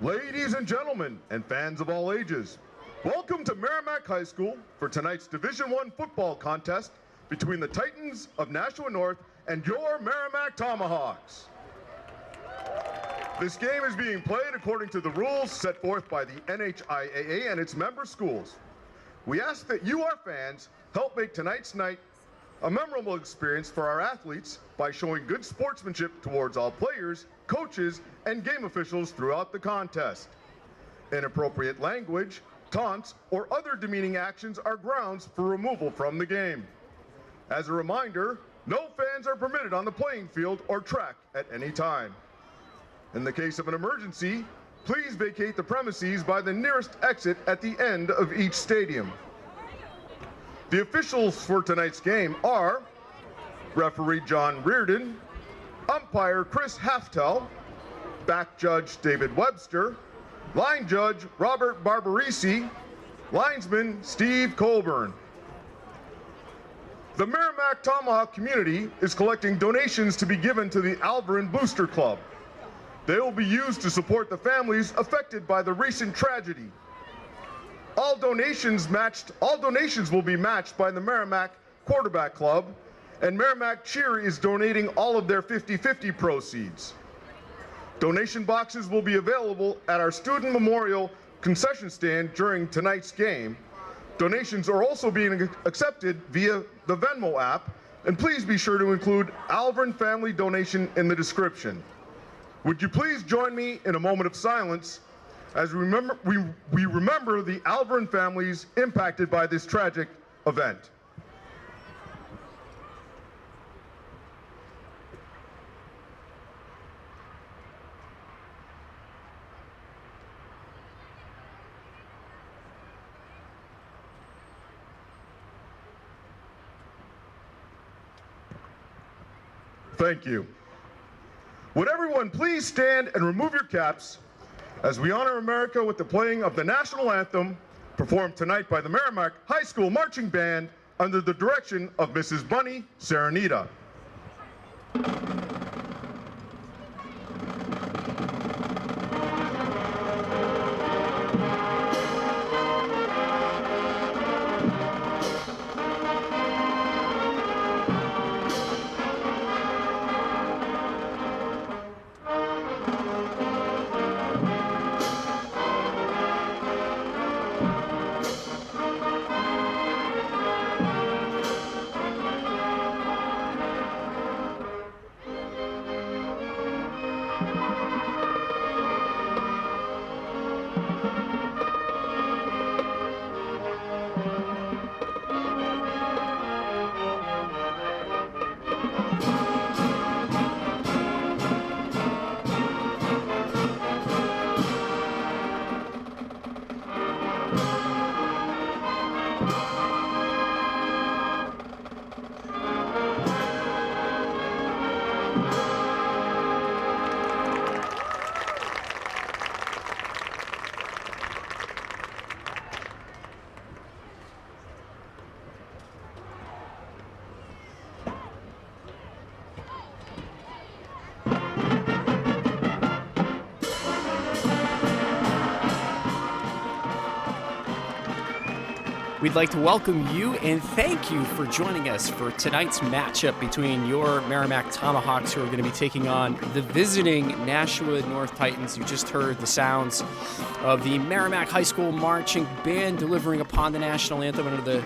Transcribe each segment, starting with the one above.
Ladies and gentlemen, and fans of all ages, welcome to Merrimack High School for tonight's Division I football contest between the Titans of Nashua North and your Merrimack Tomahawks. This game is being played according to the rules set forth by the NHIAA and its member schools. We ask that you, our fans, help make tonight's night a memorable experience for our athletes by showing good sportsmanship towards all players, coaches, and game officials throughout the contest. Inappropriate language, taunts, or other demeaning actions are grounds for removal from the game. As a reminder, no fans are permitted on the playing field or track at any time. In the case of an emergency, please vacate the premises by the nearest exit at the end of each stadium. The officials for tonight's game are referee John Reardon, umpire Chris Haftel, back judge David Webster, line judge Robert Barbarisi, linesman Steve Colburn. The Merrimack Tomahawk community is collecting donations to be given to the Alverin Booster Club. They will be used to support the families affected by the recent tragedy. All donations will be matched by the Merrimack Quarterback Club, and Merrimack Cheer is donating all of their 50-50 proceeds. Donation boxes will be available at our Student Memorial concession stand during tonight's game. Donations are also being accepted via the Venmo app, and please be sure to include Alverin family donation in the description. Would you please join me in a moment of silence as we remember the Alverin families impacted by this tragic event. Thank you. Would everyone please stand and remove your caps as we honor America with the playing of the national anthem, performed tonight by the Merrimack High School Marching Band under the direction of Mrs. Bunny Serenita. We'd like to welcome you and thank you for joining us for tonight's matchup between your Merrimack Tomahawks, who are going to be taking on the visiting Nashua North Titans. You just heard the sounds of the Merrimack High School Marching Band delivering upon the national anthem under the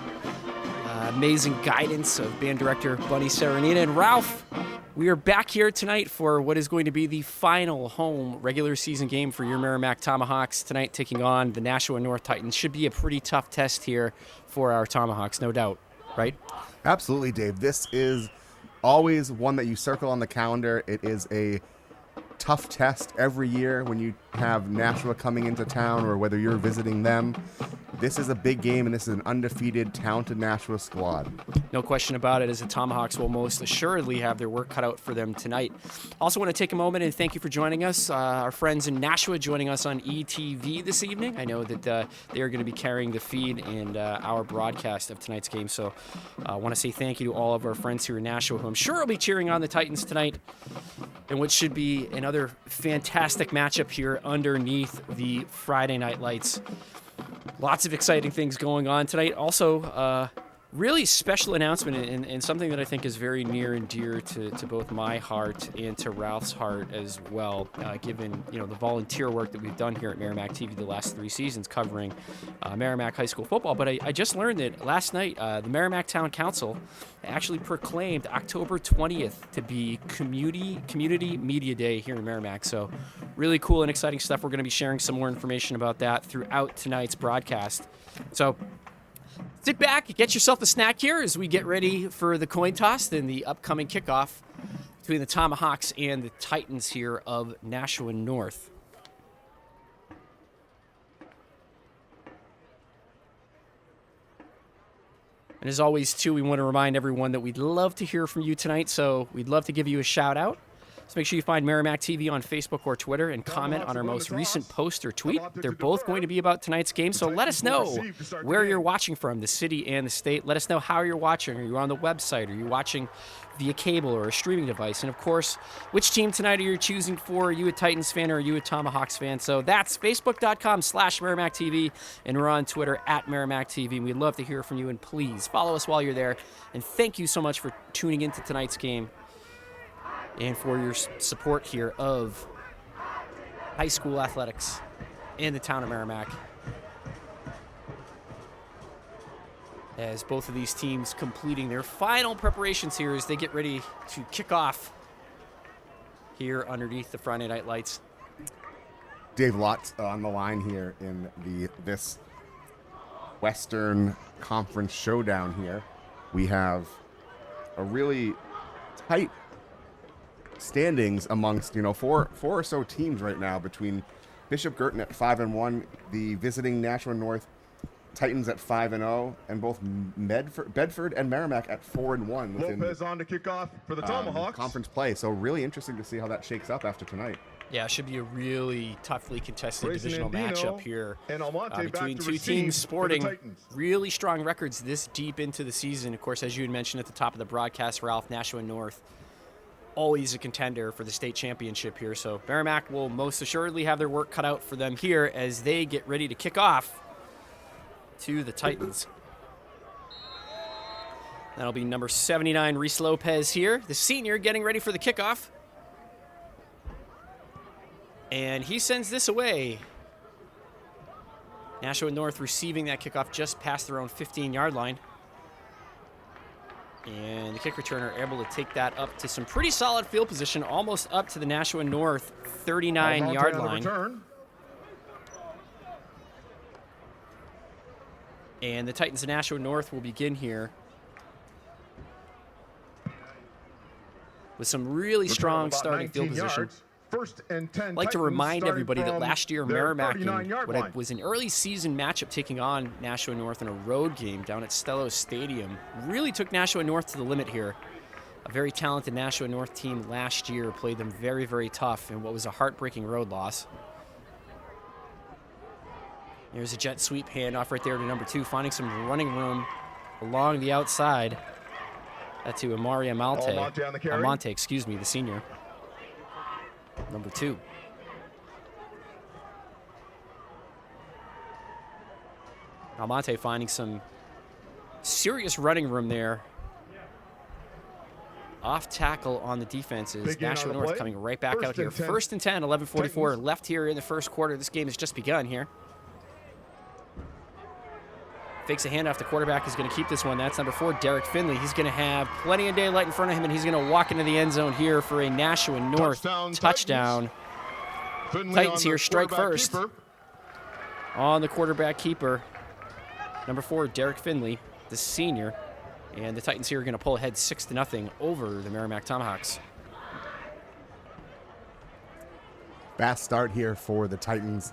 amazing guidance of band director Bunny Serenita. And Ralph, we are back here tonight for what is going to be the final home regular season game for your Merrimack Tomahawks tonight, taking on the Nashua North Titans. Should be a pretty tough test here for our Tomahawks, no doubt, right? Absolutely, Dave. This is always one that you circle on the calendar. It is a tough test every year when you have Nashua coming into town or whether you're visiting them. this is a big game, and this is an undefeated, talented Nashua squad. No question about it, as the Tomahawks will most assuredly have their work cut out for them tonight. Also want to take a moment and thank you for joining us. Our friends in Nashua joining us on ETV this evening. I know that they are going to be carrying the feed and our broadcast of tonight's game. So I want to say thank you to all of our friends here in Nashua, who I'm sure will be cheering on the Titans tonight, in which should be another fantastic matchup here underneath the Friday night lights. Lots of exciting things going on tonight. Also, really special announcement and something that I think is very near and dear to both my heart and to Ralph's heart as well, given the volunteer work that we've done here at Merrimack TV the last 3 seasons covering Merrimack High School football. But I just learned that last night the Merrimack Town Council actually proclaimed October 20th to be Community Media Day here in Merrimack. So really cool and exciting stuff. We're going to be sharing some more information about that throughout tonight's broadcast. So sit back, get yourself a snack here as we get ready for the coin toss and the upcoming kickoff between the Tomahawks and the Titans here of Nashua North. And as always, too, we want to remind everyone that we'd love to hear from you tonight, so we'd love to give you a shout out. So make sure you find Merrimack TV on Facebook or Twitter and comment on our most recent post or tweet. They're both going to be about tonight's game, so let us know where you're watching from, the city and the state. Let us know how you're watching. Are you on the website? Are you watching via cable or a streaming device? And, of course, which team tonight are you choosing for? Are you a Titans fan or are you a Tomahawks fan? So that's Facebook.com/Merrimack TV, and we're on Twitter @Merrimack TV. And we'd love to hear from you, and please follow us while you're there. And thank you so much for tuning into tonight's game and for your support here of high school athletics in the town of Merrimack, as both of these teams completing their final preparations here as they get ready to kick off here underneath the Friday night lights. Dave, lots on the line here in this Western Conference showdown here. We have a really tight standings amongst four or so teams right now, between Bishop Girton at 5-1, the visiting Nashua North Titans at 5-0, and both Bedford and Merrimack at 4-1 within Lopez on to kick off for the Tomahawks conference play. So really interesting to see how that shakes up after tonight. Yeah, it should be a really toughly contested divisional matchup here and between two teams sporting really strong records this deep into the season. Of course, as you had mentioned at the top of the broadcast, Ralph, Nashua North always a contender for the state championship here. So Merrimack will most assuredly have their work cut out for them here as they get ready to kick off to the Titans. That'll be number 79, Reese Lopez here, the senior, getting ready for the kickoff. And he sends this away. Nashua North receiving that kickoff just past their own 15-yard line. And the kick returner able to take that up to some pretty solid field position, almost up to the Nashua North 39-yard line. And the Titans of Nashua North will begin here with some really strong starting field position. I'd like to remind everybody that last year Merrimack, in what was an early season matchup taking on Nashua North in a road game down at Stello Stadium, really took Nashua North to the limit here. A very talented Nashua North team last year played them very, very tough in what was a heartbreaking road loss. There's a jet sweep handoff right there to number 2, finding some running room along the outside. That's to Amari Almonte, the senior. Number 2. Almonte finding some serious running room there. Off tackle on the defenses. Nashua North coming right back out here. 1st and 10, 11:44 left here in the first quarter. This game has just begun here. Fakes a handoff. The quarterback is going to keep this one. That's number 4, Derek Finley. He's going to have plenty of daylight in front of him, and he's going to walk into the end zone here for a Nashua North touchdown. Titans here strike first on the quarterback keeper. Number 4, Derek Finley, the senior. And the Titans here are going to pull ahead 6-0 over the Merrimack Tomahawks. Fast start here for the Titans.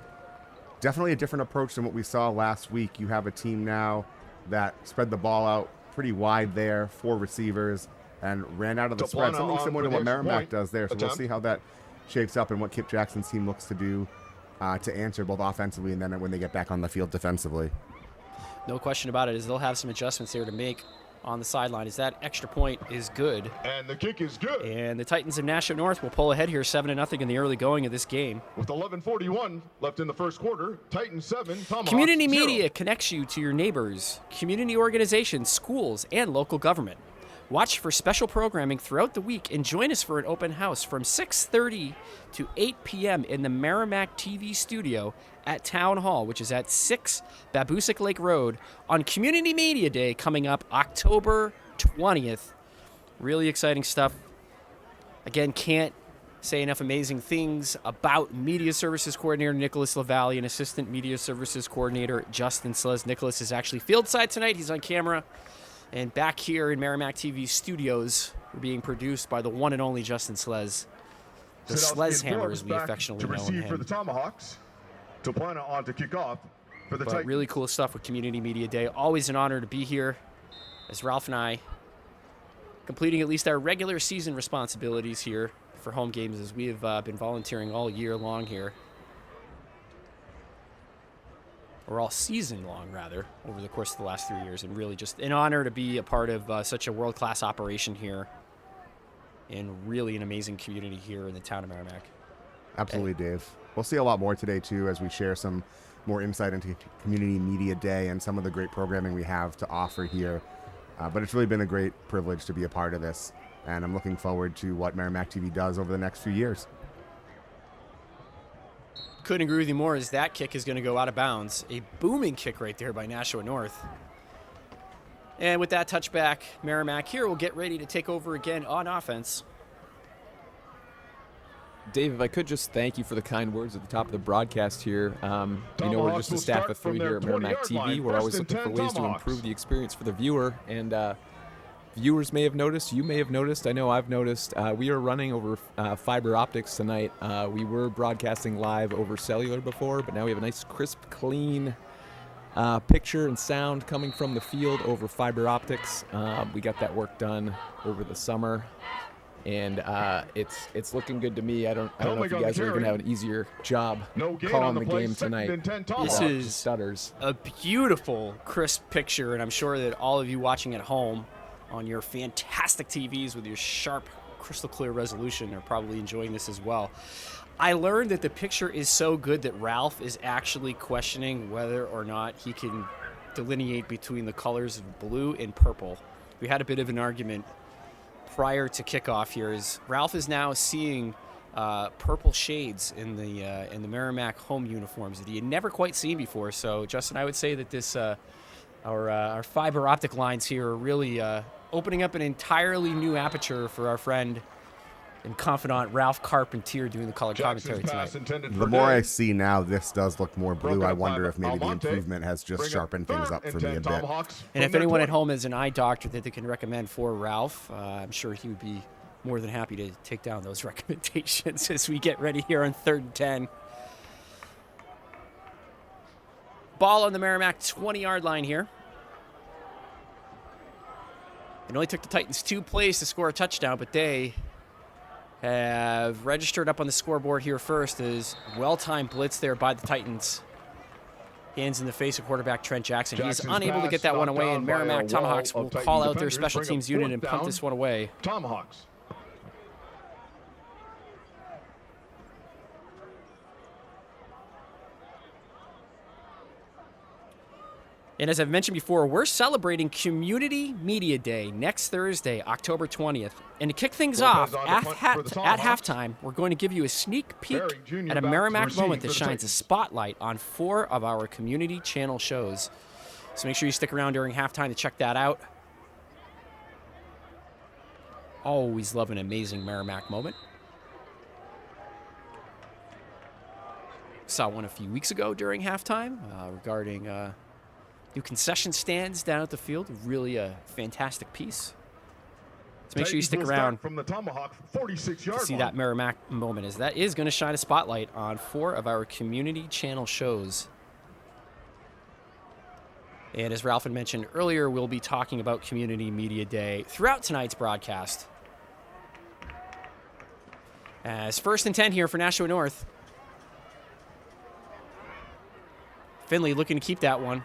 definitely a different approach than what we saw last week. You have a team now that spread the ball out pretty wide there, 4 receivers, and ran out of the spread. Something similar to what Merrimack does there. So we'll see how that shakes up and what Kip Jackson's team looks to do to answer both offensively and then when they get back on the field defensively. No question about it, is they'll have some adjustments there to make on the sideline, as that extra point is good. And the kick is good. And the Titans of Nashua North will pull ahead here 7-0 in the early going of this game. With 11:41 left in the first quarter, Titans 7, Tomahawks Community 0. media connects you to your neighbors, community organizations, schools, and local government. Watch for special programming throughout the week and join us for an open house from 6:30 to 8 p.m. in the Merrimack TV studio at Town Hall, which is at 6 Babusick Lake Road on Community Media Day coming up October 20th. Really exciting stuff. Again, can't say enough amazing things about Media Services Coordinator Nicholas LaValle and Assistant Media Services Coordinator Justin Slez. Nicholas is actually fieldside tonight. He's on camera. And back here in Merrimack TV studios, we're being produced by the one and only Justin Slez. The Slez Hammer, as we affectionately know him. For the Tomahawks, to plan on to kick off for the Titans. Really cool stuff with Community Media Day. Always an honor to be here as Ralph and I completing at least our regular season responsibilities here for home games, as we have been volunteering all year long here. Or all season long, rather, over the course of the last 3 years. And really just an honor to be a part of such a world-class operation here and really an amazing community here in the town of Merrimack. Absolutely, Dave. We'll see a lot more today, too, as we share some more insight into Community Media Day and some of the great programming we have to offer here. But it's really been a great privilege to be a part of this, and I'm looking forward to what Merrimack TV does over the next few years. Couldn't agree with you more, as that kick is going to go out of bounds. A booming kick right there by Nashua North. And with that touchback, Merrimack here will get ready to take over again on offense. Dave, if I could just thank you for the kind words at the top of the broadcast here. We're just a staff of 3 here at Merrimack TV. We're always looking for ways to improve the experience for the viewer. And viewers may have noticed, you may have noticed, I know I've noticed, we are running over fiber optics tonight. We were broadcasting live over cellular before, but now we have a nice, crisp, clean picture and sound coming from the field over fiber optics. We got that work done over the summer, and it's looking good to me. I don't know if you guys are going to have an easier job calling the game tonight. This is stutters. A beautiful, crisp picture, and I'm sure that all of you watching at home on your fantastic TVs with your sharp, crystal clear resolution are probably enjoying this as well. I learned that the picture is so good that Ralph is actually questioning whether or not he can delineate between the colors of blue and purple. We had a bit of an argument prior to kickoff here, as Ralph is now seeing purple shades in the Merrimack home uniforms that he had never quite seen before. So, Justin, I would say that this our fiber optic lines here are really opening up an entirely new aperture for our friend and confidant Ralph Carpentier doing the color commentary tonight. The more I see now, this does look more blue. I wonder if maybe the improvement has just sharpened things up for me a bit. And if anyone at home has an eye doctor that they can recommend for Ralph, I'm sure he would be more than happy to take down those recommendations as we get ready here on 3rd and 10. Ball on the Merrimack 20-yard line here. It only took the Titans 2 plays to score a touchdown, but they have registered up on the scoreboard here first as well-timed blitz there by the Titans. Hands in the face of quarterback Trent Jackson. He is unable to get that one away, and Merrimack Tomahawks will call out their special teams unit and punt this one away. Tomahawks. And as I've mentioned before, we're celebrating Community Media Day next Thursday, October 20th. And to kick things off, at halftime, we're going to give you a sneak peek at a Merrimack moment that shines a spotlight on 4 of our community channel shows. So make sure you stick around during halftime to check that out. Always love an amazing Merrimack moment. Saw one a few weeks ago during halftime regarding new concession stands down at the field. Really a fantastic piece. So make sure you stick around from the Tomahawk 46-yard to see that Merrimack moment, as that is going to shine a spotlight on 4 of our community channel shows. And as Ralph had mentioned earlier, we'll be talking about Community Media Day throughout tonight's broadcast. As 1st and 10 here for Nashua North. Finley looking to keep that one.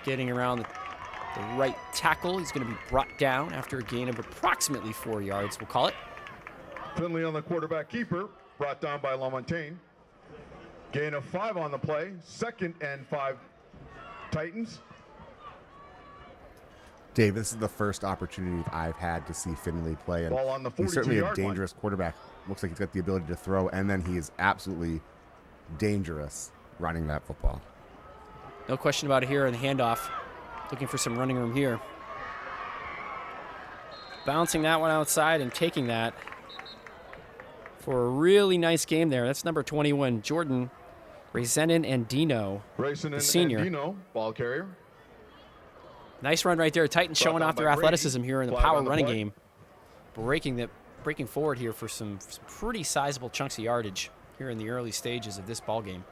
Getting around the right tackle. He's going to be brought down after a gain of approximately 4 yards, we'll call it. Finley on the quarterback keeper, brought down by LaMontagne. Gain of 5 on the play. 2nd and 5 Titans. Dave, this is the first opportunity I've had to see Finley play, and Ball on the he's certainly a 42-yard line. dangerous quarterback. Looks like he's got the ability to throw, and then he is absolutely dangerous running that football. No question about it here in the handoff. Looking for some running room here. Bouncing that one outside and taking that for a really nice game there. That's number 21, Jordan Racenin and Dino, the senior. And Dino, ball carrier. Nice run right there. Titans showing off their athleticism here in the power running game. Breaking forward here for some pretty sizable chunks of yardage here in the early stages of this ball game.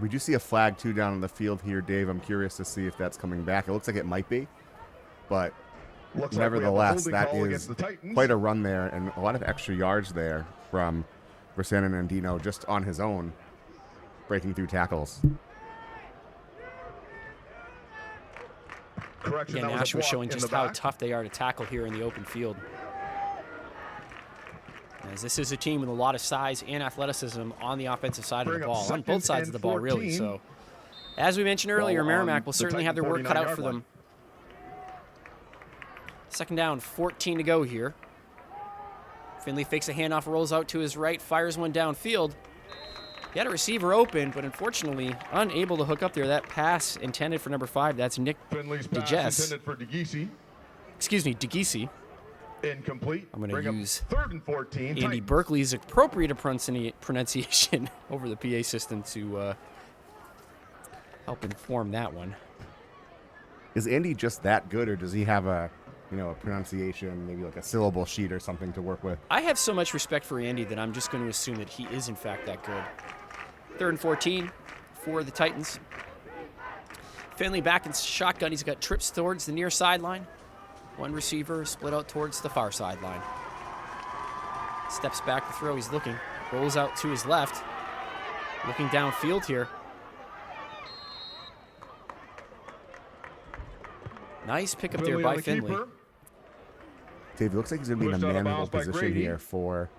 We do see a flag, too, down on the field here, Dave. I'm curious to see if that's coming back. It looks like it might be, but nevertheless, that is quite a run there and a lot of extra yards there from Racenin and Dino just on his own, breaking through tackles. Correction, Again, that was a Nashua block showing in just the how back. tough they are to tackle here in the open field. As this is a team with a lot of size and athleticism on the offensive side of the ball, on both sides of the ball, really. So, as we mentioned earlier, Merrimack will certainly have their work cut out for them. 2nd down, 14 to go here. Finley fakes a handoff, rolls out to his right, fires one downfield. He had a receiver open, but unfortunately unable to hook up there. That pass intended for number 5, that's Nick Finley's pass intended for DeGisi. DeGisi. Incomplete. I'm going to use 3rd and 14. Andy Titans. Berkeley's appropriate pronunciation over the PA system to help inform that one. Is Andy just that good, or does he have a pronunciation, maybe like a syllable sheet or something to work with? I have so much respect for Andy that I'm just going to assume that he is, in fact, that good. 3rd and 14 for the Titans. Finley back in shotgun. He's got trips towards the near sideline. One receiver split out towards the far sideline. Steps back to throw. He's looking. Rolls out to his left. Looking downfield here. Nice pickup there by Finley. Keeper. Dave, it looks like he's going to be in a Pushed out of man-able bounds by position Grady. here for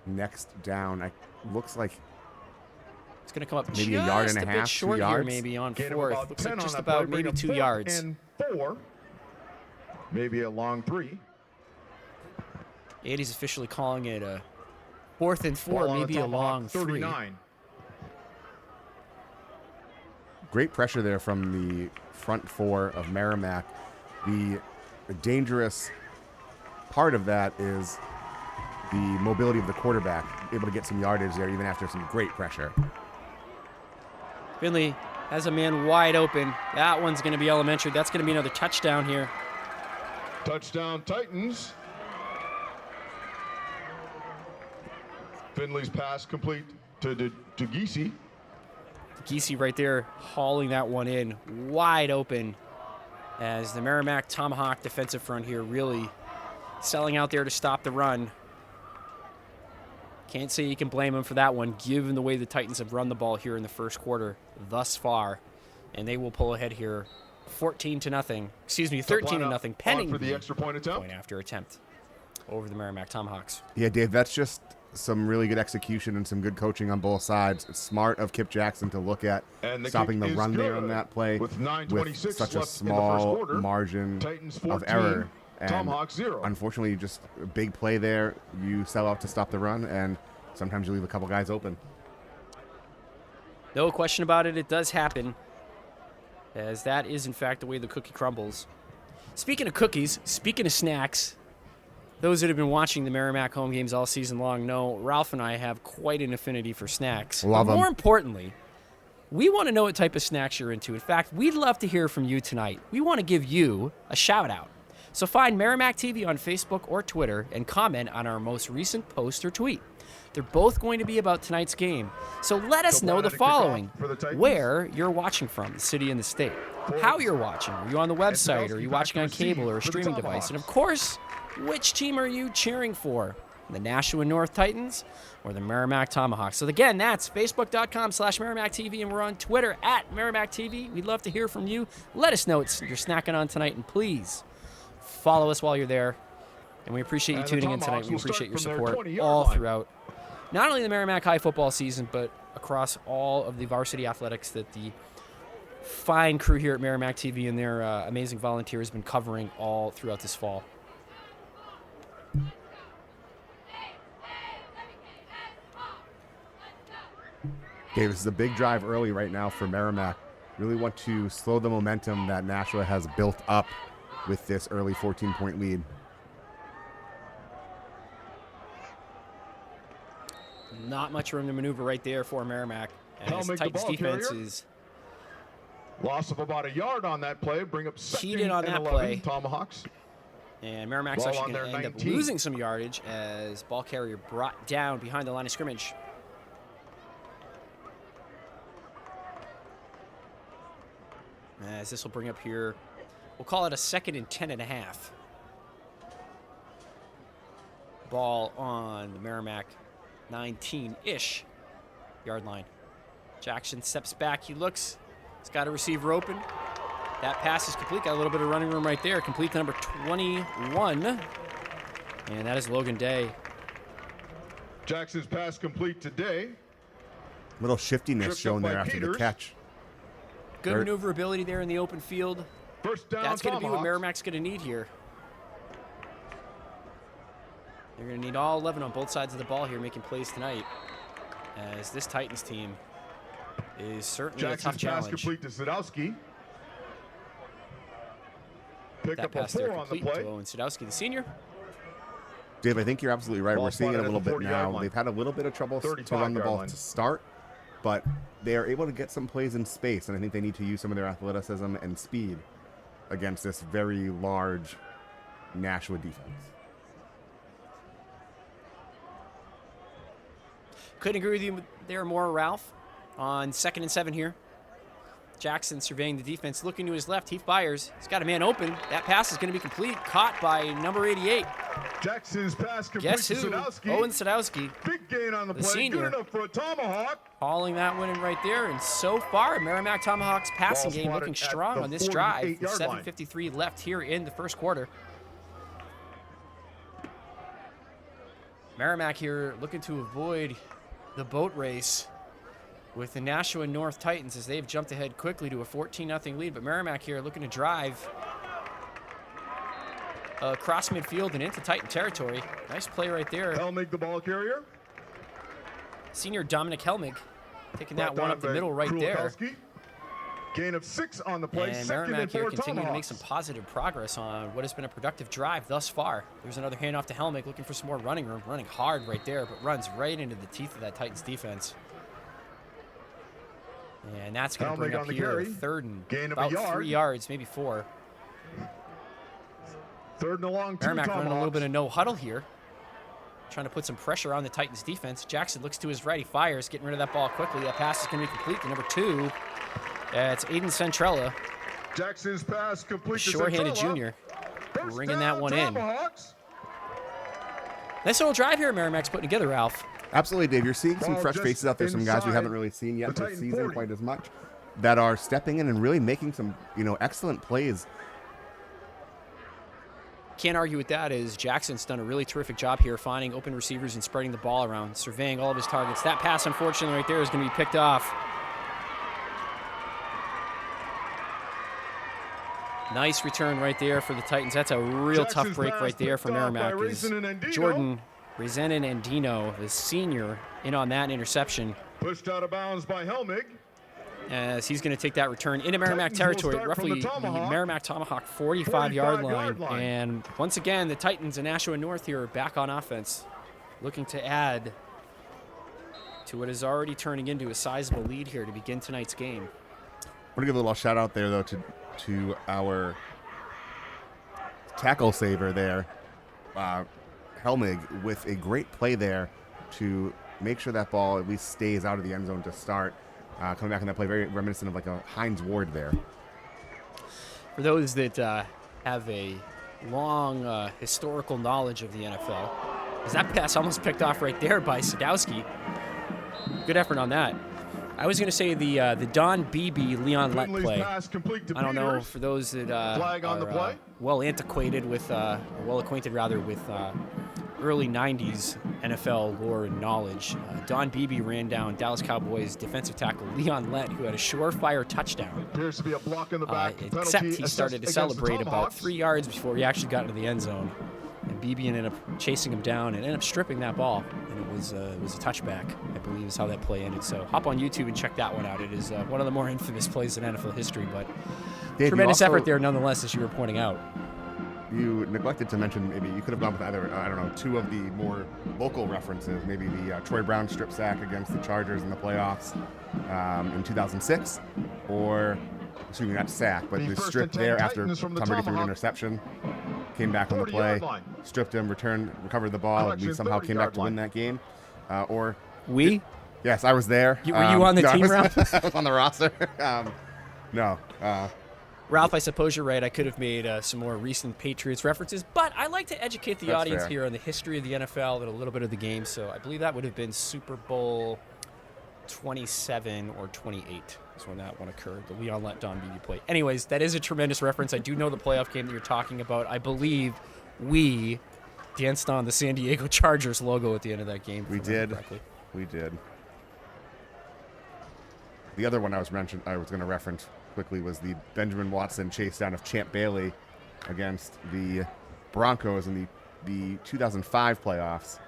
next down. Looks like It's going to come up maybe just a yard and a bit half, 2 short yards. here, maybe on Gain of 4th. about Looks 10 like on just that about play, maybe bring 2 up 3rd yards. and 4. Maybe a long 3. Andy's officially calling it a 4th and 4, Ball on the maybe a Tomahawk long 3. 39. great pressure there from the front 4 of Merrimack. The dangerous part of that is the mobility of the quarterback, able to get some yardage there even after some great pressure. Finley has a man wide open. That one's going to be elementary. That's going to be another touchdown here. Touchdown Titans. Finley's pass complete to DeGisi. Geesey right there hauling that one in wide open as the Merrimack Tomahawk defensive front here really selling out there to stop the run. Can't say you can blame them for that one, given the way the Titans have run the ball here in the first quarter thus far. And they will pull ahead here 13-0. Excuse me, 13-0, pending for the extra point attempt. point after attempt over the Merrimack Tomahawks. Yeah, Dave, that's just some really good execution and some good coaching on both sides. It's smart of Kip Jackson to look at And the stopping the kick is run there good. on that play With 9:26 such a left in the first small quarter. margin Titans of 14, error. And Tomahawks 0. unfortunately, just a big play there. You sell out to stop the run, and sometimes you leave a couple guys open. No question about it, it does happen, as that is, in fact, the way the cookie crumbles. Speaking of cookies, speaking of snacks, those that have been watching the Merrimack home games all season long know Ralph and I have quite an affinity for snacks. Love but 'em. more importantly, we want to know what type of snacks you're into. In fact, we'd love to hear from you tonight. We want to give you a shout out. So find Merrimack TV on Facebook or Twitter and comment on our most recent post or tweet. They're both going to be about tonight's game. So let us know the following: where you're watching from, the city and the state, how you're watching, are you on the website, are you watching on cable or a streaming device, and of course, which team are you cheering for, the Nashua North Titans or the Merrimack Tomahawks? So again, that's facebook.com/Merrimack TV, and we're on Twitter @Merrimack TV. We'd love to hear from you. Let us know what you're snacking on tonight, and please follow us while you're there. And we appreciate you tuning in tonight. We appreciate your support all throughout not only the Merrimack High football season, but across all of the varsity athletics that the fine crew here at Merrimack TV and their amazing volunteers have been covering all throughout this fall. Dave, this is a big drive early right now for Merrimack. Really want to slow the momentum that Nashua has built up with this early 14-point lead. Not much room to maneuver right there for Merrimack. As Titans defense is loss of about a yard on that play. Bring up keyed in on that 11, play. Tomahawks. And Merrimack's Ball actually on going to their end up 19. losing some yardage as ball carrier brought down behind the line of scrimmage. As this will bring up here, we'll call it a 2nd and 10.5. Ball on the Merrimack 19-ish yard line. Jackson steps back. He looks. He's got a receiver open. That pass is complete. Got a little bit of running room right there. Complete to number 21. And that is Logan Day. Jackson's pass complete today. Little shiftiness shown there after the catch. Good maneuverability there in the open field. First down, That's going to be what Tomahawks. Merrimack's going to need here. They're going to need all 11 on both sides of the ball here making plays tonight, as this Titans team is certainly a tough Jackson's pass challenge. complete to Sadowski. Pick That up a pass there 4 on the complete play. to Owen Sadowski, the senior. Dave, I think you're absolutely right. Ball We're seeing it a spotted at little the bit 40-yard now. line. They've had a little bit of trouble to 35 run the yard ball line. to start, but they are able to get some plays in space, and I think they need to use some of their athleticism and speed against this very large Nashua defense. Couldn't agree with you there more, Ralph. On 2nd and 7 here. Jackson surveying the defense, looking to his left. He fires. He's got a man open. That pass is going to be complete. Caught by number 88. Jackson's pass complete Guess to who? Sadowski. Owen Sadowski. Big gain on the play. senior. Good enough for a Tomahawk. Hauling that one in right there. And so far, Merrimack Tomahawks passing Ball game spotted looking at strong the on this drive. 48-yard line. 7:53 left here in the first quarter. Merrimack here looking to avoid the boat race with the Nashua North Titans as they've jumped ahead quickly to a 14-0 lead. But Merrimack here looking to drive across midfield and into Titan territory. Nice play right there. Helmig, the ball carrier. Senior Dominic Helmig taking that Brought one down up the by middle right there. Krulakowski. Gain of 6 on the play. And 2nd Merrimack and here 4 continuing to make some Tomahawks. positive progress on what has been a productive drive thus far. There's another handoff to Helmig, looking for some more running room. Running hard right there, but runs right into the teeth of that Titans defense. And that's going to bring Helmig up on the here carry. 3rd and Gain of a about yard. 3 yards, maybe 4. 3rd and a long, 2 Merrimack running a little Tomahawks. bit of no huddle here. Trying to put some pressure on the Titans defense. Jackson looks to his right. He fires, getting rid of that ball quickly. That pass is going to be complete to number 2. It's Aiden Centrella, Jackson's pass complete to short-handed Centrella. junior, First ringing down, that one in. Tomahawks. Nice little drive here Merrimack's putting together, Ralph. Absolutely, Dave. You're seeing some Ball fresh just faces out there, some guys we inside haven't really seen yet the this Titan season 40. quite as much, that are stepping in and really making some, excellent plays. Can't argue with that, as Jackson's done a really terrific job here finding open receivers and spreading the ball around, surveying all of his targets. That pass, unfortunately, right there is going to be picked off. Nice return right there for the Titans. That's a real Jackson's tough break pass right there for picked off by Merrimack. Is Reason and Andino. Jordan Rezenin and Dino, the senior, in on that interception, Pushed out of bounds by Helmig. as he's going to take that return into Merrimack Titans will territory, start from roughly the the Tomahawk. Merrimack Tomahawk 45-yard 45-yard line. line. And once again, the Titans and Nashua North here are back on offense, looking to add to what is already turning into a sizable lead here to begin tonight's game. I want to give a little shout out there, though, to our tackle saver there, Helmig, with a great play there to make sure that ball at least stays out of the end zone to start. Coming back on that play, very reminiscent of like a Hines Ward there. For those that have a long historical knowledge of the NFL, because that pass almost picked off right there by Sadowski. Good effort on that. I was going to say the Don Beebe Leon Lett play. I don't know, for those that are well antiquated with, well acquainted rather with early 90s NFL lore and knowledge. Don Beebe ran down Dallas Cowboys defensive tackle Leon Lett, who had a surefire touchdown. Appears to be a block in the back. Except he started to celebrate about 3 yards before he actually got into the end zone. And Beebe ended up chasing him down and ended up stripping that ball. And it was a touchback, I believe is how that play ended. So hop on YouTube and check that one out. It is one of the more infamous plays in NFL history, but Dave, tremendous effort there nonetheless, as you were pointing out. You neglected to mention, maybe you could have gone with either, I don't know, two of the more local references, maybe the Troy Brown strip sack against the Chargers in the playoffs in 2006, or, excuse me, not sack, but the strip there after Tom Brady threw an interception, came back on the play, stripped him, recovered the ball, and we somehow came back to win that game. Yes, I was there. Were you on the team, Ralph? I was on the roster. No. Ralph, I suppose you're right. I could have made some more recent Patriots references, but I like to educate the audience here on the history of the NFL and a little bit of the game. So I believe that would have been Super Bowl 27 or 28 is when that one occurred, the Leon Lett Don Beebe play. Anyways, that is a tremendous reference. I do know the playoff game that you're talking about. I believe we danced on the San Diego Chargers logo at the end of that game. We did. The other one I was going to reference quickly was the Benjamin Watson chase down of Champ Bailey against the Broncos in the 2005 playoffs,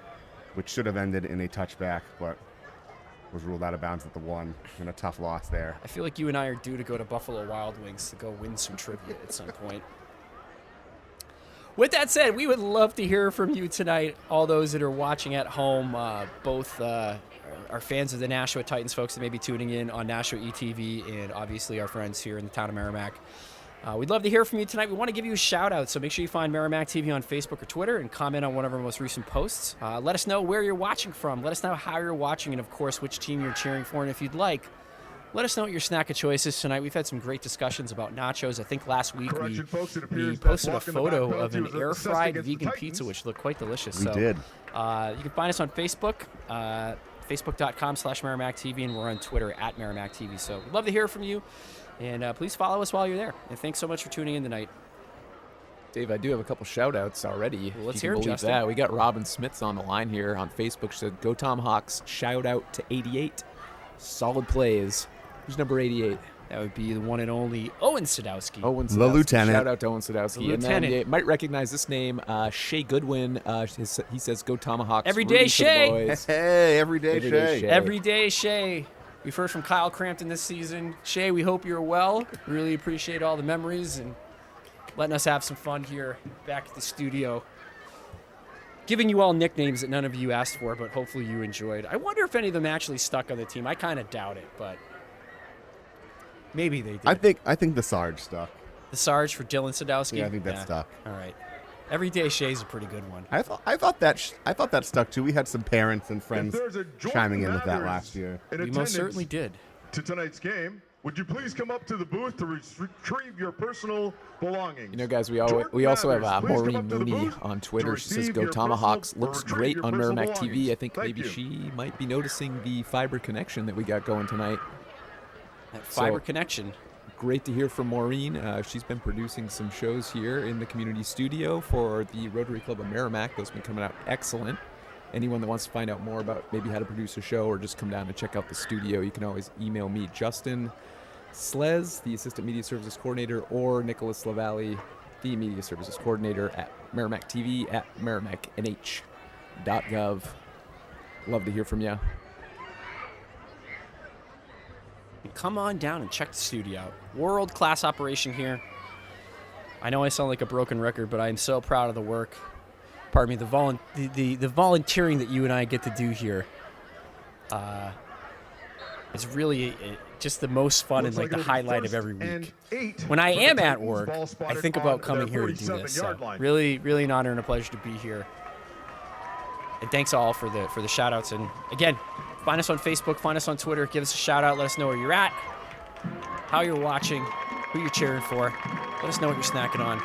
which should have ended in a touchback, but was ruled out of bounds at the 1 in a tough loss there. I feel like you and I are due to go to Buffalo Wild Wings to go win some trivia at some point. With that said, we would love to hear from you tonight, all those that are watching at home, both our fans of the Nashua Titans, folks that may be tuning in on Nashua ETV, and obviously our friends here in the town of Merrimack. We'd love to hear from you tonight. We want to give you a shout out, so make sure you find Merrimack TV on Facebook or Twitter and comment on one of our most recent posts. Let us know where you're watching from. Let us know how you're watching and, of course, which team you're cheering for. And if you'd like, let us know what your snack of choice is tonight. We've had some great discussions about nachos. I think last week we posted a photo of an air-fried vegan pizza, which looked quite delicious. We did. You can find us on Facebook, facebook.com/MerrimackTV, and we're on Twitter @MerrimackTV. So we'd love to hear from you, and please follow us while you're there. And thanks so much for tuning in tonight. Dave, I do have a couple shout-outs already. Well, let's hear them, Justin. That. We got Robin Smith's on the line here on Facebook. She said, "Go Tomahawks, shout-out to 88. Solid plays." Who's number 88? That would be the one and only Owen Sadowski. The lieutenant. Shout out to Owen Sadowski. And then you might recognize this name, Shay Goodwin. He says, "Go Tomahawks." Every day, Shay. Hey, everyday Shay. Every day, Shay. We've heard from Kyle Crampton this season. Shay, we hope you're well. Really appreciate all the memories and letting us have some fun here back at the studio. Giving you all nicknames that none of you asked for, but hopefully you enjoyed. I wonder if any of them actually stuck on the team. I kind of doubt it, but maybe they did. I think the Sarge stuck. The Sarge for Dylan Sadowski? Yeah, I think that stuck. All right. Everyday Shay's a pretty good one. I thought that stuck too. We had some parents and friends chiming in with that last year. We most certainly did. To tonight's game, would you please come up to the booth to retrieve your personal belongings? You know, guys, we also have Maureen Mooney on Twitter. She says, "Go Tomahawks." Looks great on Merrimack TV. I think maybe she might be noticing the fiber connection that we got going tonight. That fiber connection. Great to hear from Maureen. She's been producing some shows here in the community studio for the Rotary Club of Merrimack. Those have been coming out excellent. Anyone that wants to find out more about maybe how to produce a show or just come down and check out the studio, you can always email me, Justin Slez, the Assistant Media Services Coordinator, or Nicholas LaValle, the Media Services Coordinator at Merrimack TV at merrimacknh.gov. Love to hear from you. Come on down and check the studio out. World-class operation here. I know I sound like a broken record, but I am so proud of the work. Pardon me, the volunteering that you and I get to do here. It's really just the most fun and like the highlight of every week. When I for the am at Titans. work, Ball I spotted think on about coming their here to do this. 47-yard So line. really, really an honor and a pleasure to be here. And thanks all for the shout outs. And again, find us on Facebook, find us on Twitter, give us a shout out, let us know where you're at, how you're watching, who you're cheering for. Let us know what you're snacking on.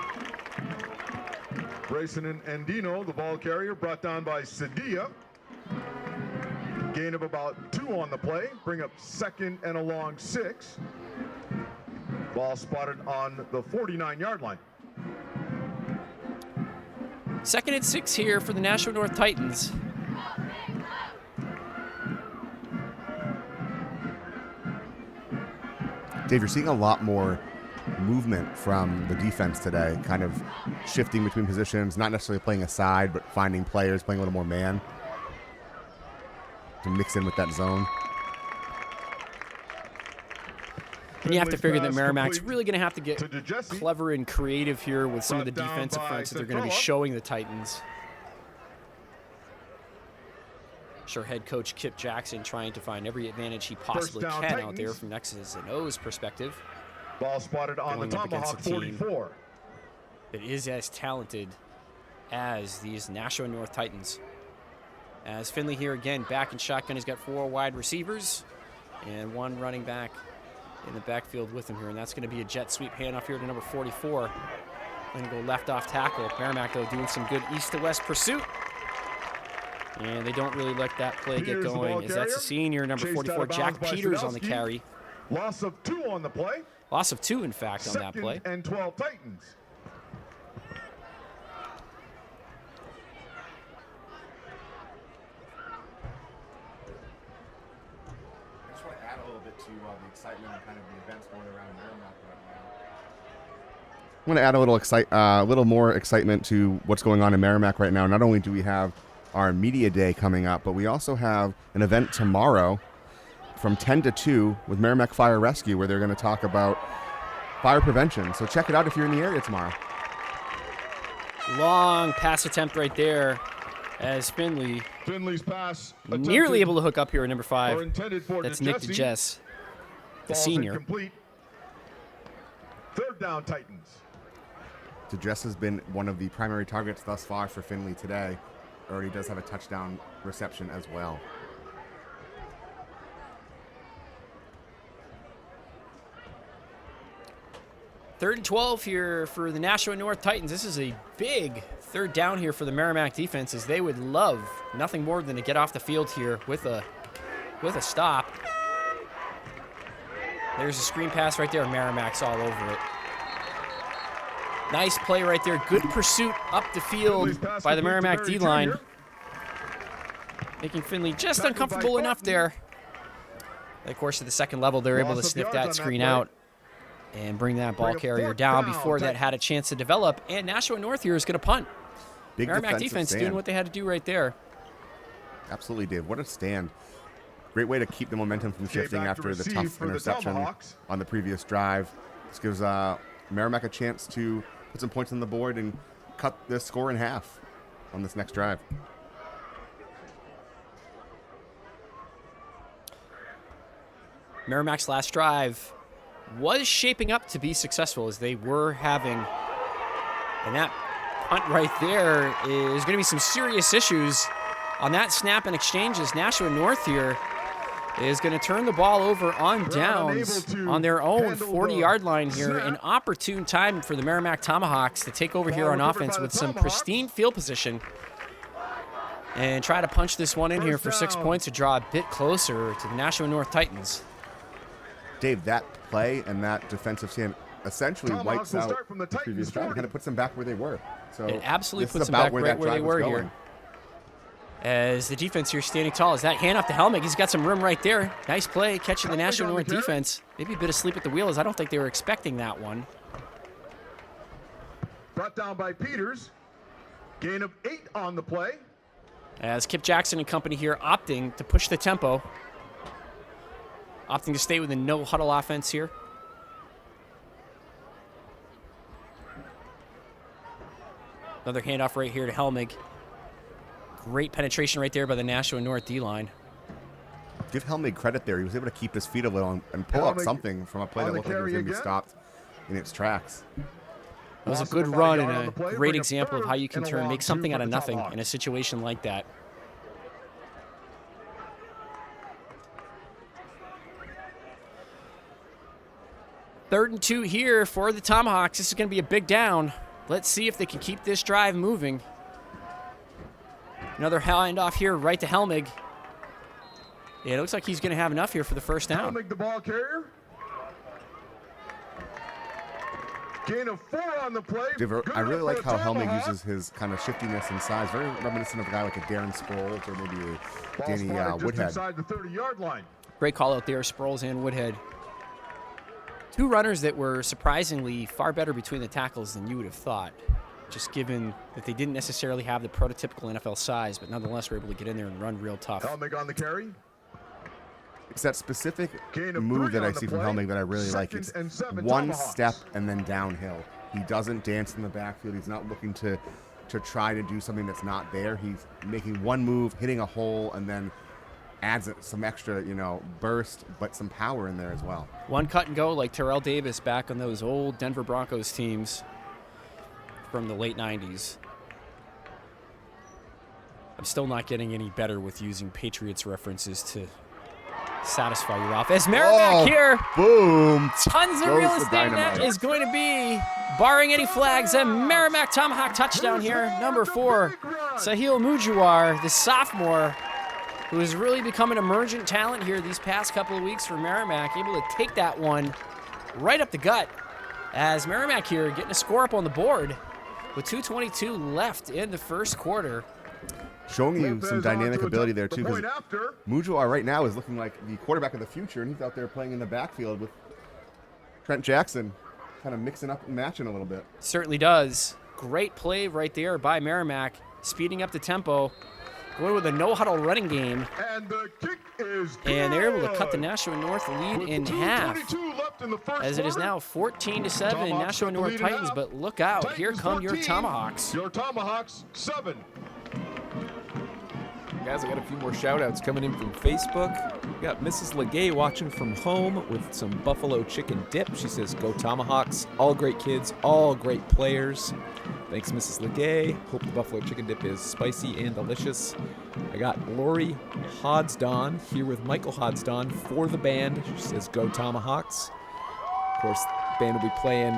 Grayson and Andino, the ball carrier, brought down by Sedilla. Gain of about 2 on the play. Bring up 2nd and a long 6. Ball spotted on the 49-yard line. 2nd and 6 here for the Nashua North Titans. Dave, you're seeing a lot more movement from the defense today, kind of shifting between positions, not necessarily playing a side, but finding players, playing a little more man to mix in with that zone. And you have to figure that Merrimack's Complete really going to have to get to DeJesse. clever and creative here with some of the Brought down defensive by fronts that they're going to be Centella. showing the Titans. Sure, head coach Kip Jackson trying to find every advantage he possibly down, can out there Titans. from X's and O's perspective. Ball spotted on the Going up against Tomahawk a team 44. That is as talented as these Nashua North Titans. As Finley here again, back in shotgun, he's got 4 wide receivers and 1 running back in the backfield with him here, and that's going to be a jet sweep handoff here to number 44. Going to go left off tackle. Merrimack, though, doing some good east to west pursuit. And they don't really let that play get Peters, the ball going, as that's carrier. the senior, number Chased 44, out of Jack bounds by Peters on the Sadowski. carry. Loss of 2 on the play. Loss of 2, in fact, on that 2nd play. and 12 Titans. I just want to add a little bit to the excitement and kind of the events going around Merrimack right now. I want to add a little more excitement to what's going on in Merrimack right now. Not only do we have our media day coming up, but we also have an event tomorrow from 10 to 2 with Merrimack Fire Rescue, where they're going to talk about fire prevention. So check it out if you're in the area tomorrow. Long pass attempt right there as Finley's pass nearly able to hook up here at number 5. intended for That's Nick DeJesse. DeJess, the Ball's senior. incomplete. 3rd down Titans. DeJess has been one of the primary targets thus far for Finley today. Already does have a touchdown reception as well. Third and 12 here for the Nashua North Titans. This is a big 3rd down here for the Merrimack defense, as they would love nothing more than to get off the field here with a stop. There's a screen pass right there. Merrimack's all over it. Nice play right there. Good pursuit up the field by the Merrimack D-line, making Finley just Tackled by uncomfortable enough Thornton. there. And of course, at the second level, they're able to Loss of sniff yards that on that screen play. out and bring that ball Bring up carrier 4th down down, before that had a chance to develop. And Nashua North here is going to punt. Big Merrimack defensive defense stand. doing what they had to do right there. Absolutely, Dave. What a stand. Great way to keep the momentum from shifting back to after the receive tough for the interception Tomahawks. on the previous drive. This gives Merrimack a chance to put some points on the board and cut the score in half on this next drive. Merrimack's last drive was shaping up to be successful, as they were having, and that punt right there is going to be some serious issues on that snap and exchange, as Nashua North here is going to turn the ball over on downs unable to on their own handle 40-yard the line here. snap. An opportune time for the Merrimack Tomahawks to take over Ball here on recovered offense by the with some Tomahawks. pristine field position and try to punch this one in here First for 6 down. points to draw a bit closer to the Nashua North Titans. Dave, that play and that defensive stand essentially Tomahawks wipes will out start from the the previous Titans' drive. 40. Kind of puts them back where they were. So It absolutely this puts is them about back where right that where they drive was were going. here. As the defense here standing tall, as that handoff to Helmick, he's got some room right there. Nice play, catching the Helmick Nashua on the North carry. defense. Maybe a bit of sleep at the wheel, as I don't think they were expecting that one. Brought down by Peters. Gain of 8 on the play. As Kip Jackson and company here opting to push the tempo. Opting to stay with a no-huddle offense here. Another handoff right here to Helmig. Great penetration right there by the Nashua North D-line. give Helmig credit there. He was able to keep his feet a little and pull up something from a play that looked like it was going to be stopped in its tracks. It was a good run and a great example of how you can make something out of nothing in a situation like that. Third and 2 here for the Tomahawks. This is going to be a big down. Let's see if they can keep this drive moving. Another handoff here right to Helmig. Yeah, it looks like he's going to have enough here for the first down. Helmig, the ball carrier. Gain of 4 on the play. I really like how Helmig uses his kind of shiftiness and size. Very reminiscent of a guy like a Darren Sproles or maybe a Danny Woodhead. Inside the 30-yard line. Great call out there, Sproles and Woodhead. Two runners that were surprisingly far better between the tackles than you would have thought, just given that they didn't necessarily have the prototypical NFL size, but nonetheless were able to get in there and run real tough. Helmig on the carry. It's that specific move that I see from Helmig that I really like. It's one step and then downhill. He doesn't dance in the backfield. He's not looking to try to do something that's not there. He's making one move, hitting a hole, and then adds some extra, burst, but some power in there as well. One cut and go like Terrell Davis back on those old Denver Broncos teams from the late 90s. I'm still not getting any better with using Patriots references to satisfy you, Ralph. As Merrimack here, boom, tons of real estate. That is going to be, barring any flags, a Merrimack Tomahawk touchdown here. Number 4, Sahil Mujawar, the sophomore, who has really become an emergent talent here these past couple of weeks for Merrimack, able to take that one right up the gut. As Merrimack here getting a score up on the board with 2:22 left in the first quarter. Showing you some dynamic ability there, too, because Mujawar right now is looking like the quarterback of the future, and he's out there playing in the backfield with Trent Jackson, kind of mixing up and matching a little bit. Certainly does. Great play right there by Merrimack, speeding up the tempo, going with a no-huddle running game. And the kick is good. And they're able to cut the Nashua North lead in half, as it is now 14-7 Nashua North Titans. But look out, here come your Tomahawks. Your Tomahawks 7. Guys, I got a few more shout-outs coming in from Facebook. We got Mrs. Legay watching from home with some buffalo chicken dip. She says, go Tomahawks. All great kids, all great players. Thanks, Mrs. Legay. Hope the buffalo chicken dip is spicy and delicious. I got Lori Hodsdon here with Michael Hodsdon for the band. She says, go Tomahawks. Of course, the band will be playing,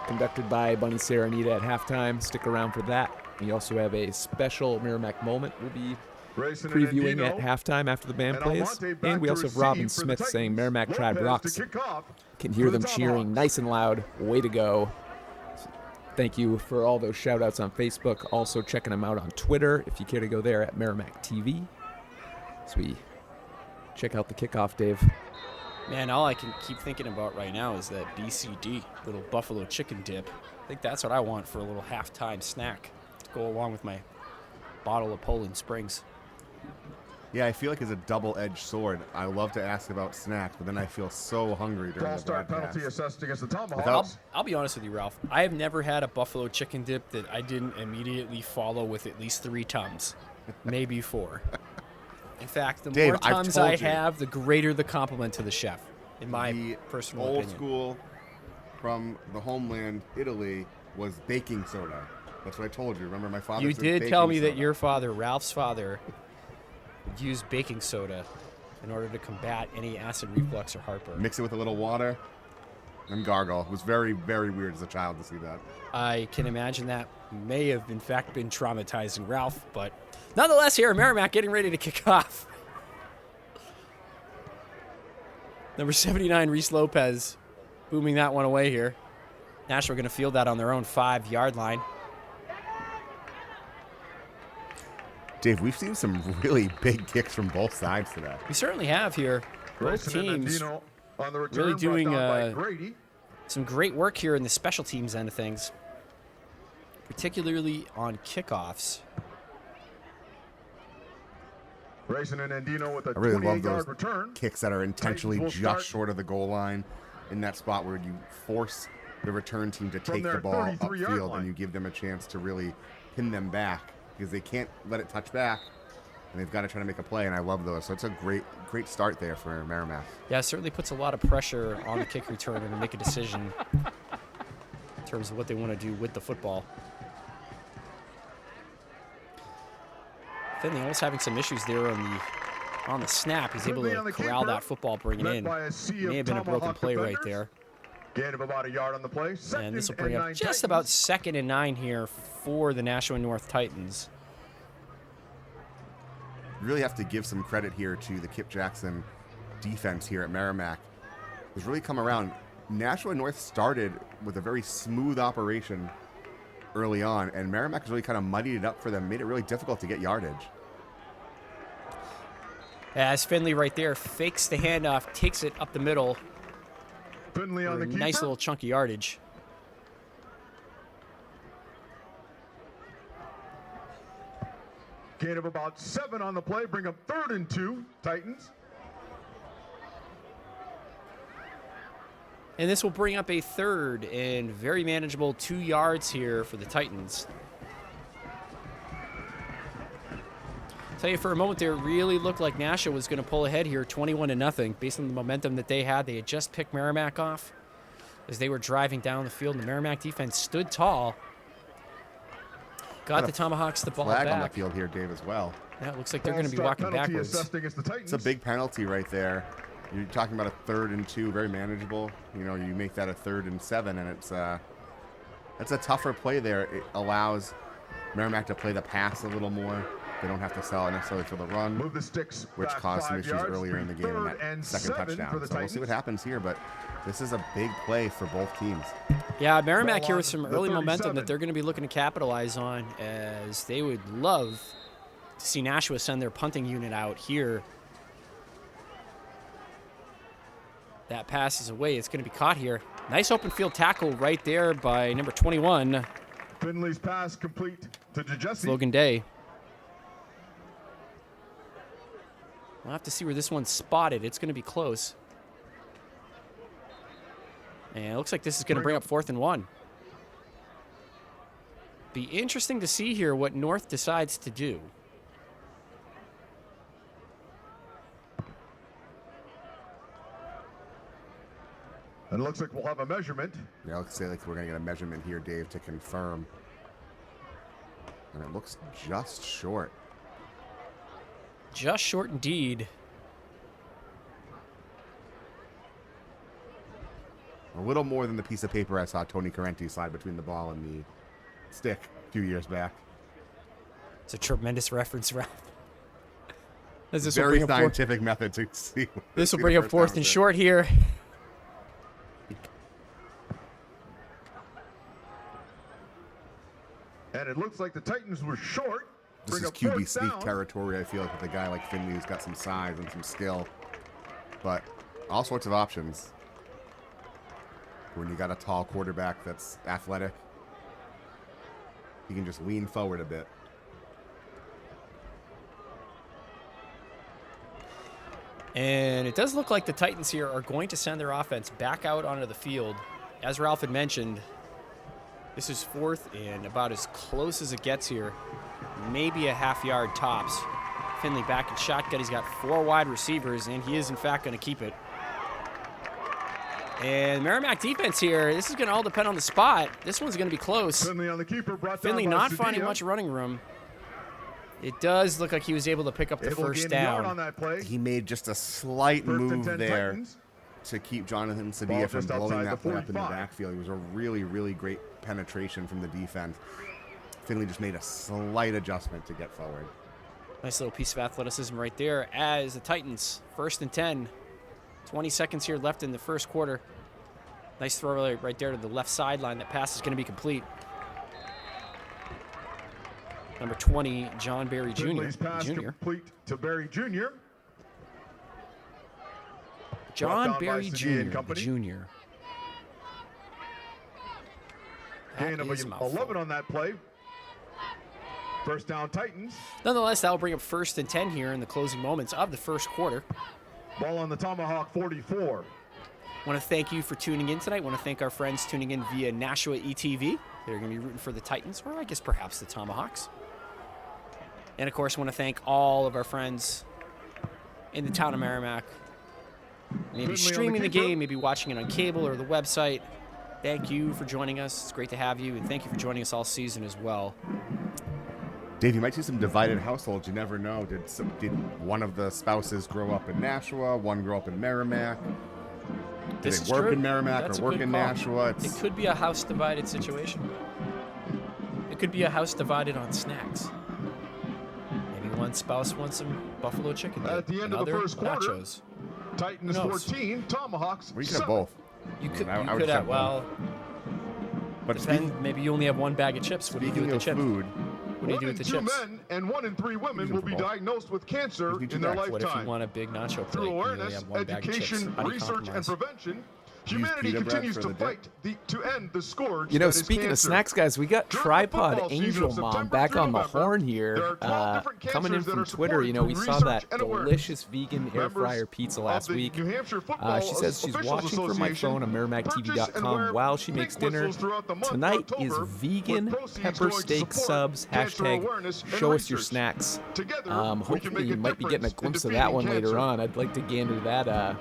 conducted by Bunny Sarah Anita at halftime. Stick around for that. We also have a special Merrimack moment we'll be previewing at halftime after the band plays. And we also have Robin Smith saying Merrimack Tribe rocks. Can hear them cheering nice and loud. Way to go. Thank you for all those shout outs on Facebook. Also checking them out on Twitter if you care to go there at Merrimack TV. So we check out the kickoff, Dave. Man, all I can keep thinking about right now is that BCD, little buffalo chicken dip. I think that's what I want for a little halftime snack to go along with my bottle of Poland Springs. Yeah, I feel like it's a double-edged sword. I love to ask about snacks, but then I feel so hungry during the broadcast. Penalty assessed against the Tomahawks. I'll be honest with you, Ralph. I have never had a buffalo chicken dip that I didn't immediately follow with at least 3 Tums, maybe 4. In fact, the more Tums I have, the greater the compliment to the chef, in my personal opinion. Old school from the homeland, Italy, was baking soda. That's what I told you. Remember, my father said You did tell me soda. that your father, Ralph's father, would use baking soda in order to combat any acid reflux or heartburn. Mix it with a little water and gargle. It was very, very weird as a child to see that. I can imagine that may have, in fact, been traumatizing Ralph, but nonetheless, here, Merrimack getting ready to kick off. Number 79, Reese Lopez, booming that one away here. Nashua going to field that on their own 5-yard line. Dave, we've seen some really big kicks from both sides today. We certainly have here. Both teams really doing some great work here in the special teams end of things, particularly on kickoffs. I really love those kicks that are intentionally just short of the goal line, in that spot where you force the return team to take the ball upfield and you give them a chance to really pin them back, because they can't let it touch back. and they've got to try to make a play, and I love those. So it's a great start there for Merrimack. Yeah, it certainly puts a lot of pressure on the kick returner to make a decision in terms of what they want to do with the football. Finley almost having some issues there on the snap. He's able to corral that football, bring it in. May have been a broken play right there. Gain of about a yard on the play. And this will bring up just about 2nd and 9 here for the Nashua North Titans. You really have to give some credit here to the Kip Jackson defense here at Merrimack. It's really come around. Nashua North started with a very smooth operation early on, and Merrimack has really kind of muddied it up for them, made it really difficult to get yardage. As Finley right there fakes the handoff, takes it up the middle. Finley on the keeper. Nice little chunky yardage. Gain of about 7 on the play. Bring up 3rd and 2, Titans. And this will bring up a 3rd and very manageable 2 yards here for the Titans. Tell you, for a moment there, it really looked like Nashua was going to pull ahead here 21-0 based on the momentum that they had. They had just picked Merrimack off as they were driving down the field, and the Merrimack defense stood tall. Got the Tomahawks the ball flag back. On the field here, Dave, as well. Yeah, it looks like they're going to be walking backwards. It's a big penalty right there. You're talking about a 3rd and 2, very manageable. You know, you make that a 3rd and 7, and it's a tougher play there. It allows Merrimack to play the pass a little more. They don't have to sell it necessarily for the run, Move the sticks which caused some issues yards, earlier in the game in that 2nd touchdown. So we'll see what happens here, but this is a big play for both teams. Yeah, Merrimack here with some early momentum that they're going to be looking to capitalize on, as they would love to see Nashua send their punting unit out here. That pass is away. It's going to be caught here. Nice open field tackle right there by number 21. Finley's pass complete to Jesse. Logan Day. We'll have to see where this one's spotted. It's going to be close. And it looks like this is going to bring up 4th and 1. Be interesting to see here what North decides to do. And it looks like we'll have a measurement. Yeah, let's say like we're going to get a measurement here, Dave, to confirm. And it looks just short. Just short indeed. A little more than the piece of paper I saw Tony Carenti slide between the ball and the stick a few years back. It's a tremendous reference, Ralph. Very scientific method to see. This will bring up 4th and short here. And it looks like the Titans were short. This is QB sneak territory, I feel like, with a guy like Finley who's got some size and some skill. But all sorts of options. When you got a tall quarterback that's athletic, you can just lean forward a bit. And it does look like the Titans here are going to send their offense back out onto the field. As Ralph had mentioned, this is 4th and about as close as it gets here. Maybe a half-yard tops. Finley back in shotgun. He's got 4 wide receivers, and he is, in fact, going to keep it. And Merrimack defense here, this is going to all depend on the spot. This one's going to be close. Finley on the keeper, brought Finley down not by finding much running room. It does look like he was able to pick up the first down. On that play. He made just a slight move there Titans. to keep Jonathan Saddia from blowing that play up in the backfield. It was a really, really great penetration from the defense. Finley just made a slight adjustment to get forward. Nice little piece of athleticism right there as the Titans, 1st and 10. 20 seconds here left in the first quarter. Nice throw right there to the left sideline. That pass is going to be complete. Number 20, John Berry Jr. Finley's pass complete to Berry Jr. John Berry Jr. The junior. Gain of 11 on that play. First down, Titans. Nonetheless, that will bring up 1st and 10 here in the closing moments of the first quarter. Ball on the Tomahawk 44. I want to thank you for tuning in tonight. I want to thank our friends tuning in via Nashua ETV. They're going to be rooting for the Titans, or I guess perhaps the Tomahawks. And, of course, I want to thank all of our friends in the town of Merrimack. Maybe streaming the game, maybe watching it on cable or the website. Thank you for joining us. It's great to have you, and thank you for joining us all season as well. Dave, you might see some divided households. You never know. Did one of the spouses grow up in Nashua? One grow up in Merrimack? Did they work in Merrimack or work in Nashua? It could be a house-divided situation. It could be a house divided on snacks. Maybe one spouse wants some buffalo chicken dip, At the end of the first quarter, nachos. Titans 14, Tomahawks We could 7. have both. You could, I you would could have have, well, But maybe you only have one bag of chips. What do you do speaking with the of chip? food, What do you do with the Two chips? men and 1 in 3 women Use will them be for both. diagnosed with cancer Use me in their too. What if you lifetime. want a big nacho plate? Through You only awareness, have one bag of chips. education, How do you research, and compromise? prevention, Use humanity pita bread continues for to the dip. fight to end the scourge. You know, that is speaking of cancer. snacks, guys, we got During the Tripod football season Angel of Mom September back through on the November, horn there here, are 12 different coming in cancers that from are Twitter. You know, we supported saw through that research and awareness. delicious vegan air Members fryer pizza last of the week. New Hampshire Football She says she's Officials watching from my Association phone on purchase and MerrimackTV.com wear while she pink makes dinner. whistles throughout the month of Tonight is October, vegan with proceeds pepper going to steak support subs. cancer Hashtag awareness and show us your research. snacks. Together, we can Hopefully make you a might be getting a difference in glimpse of that defeating one later cancer. on. I'd like to gander that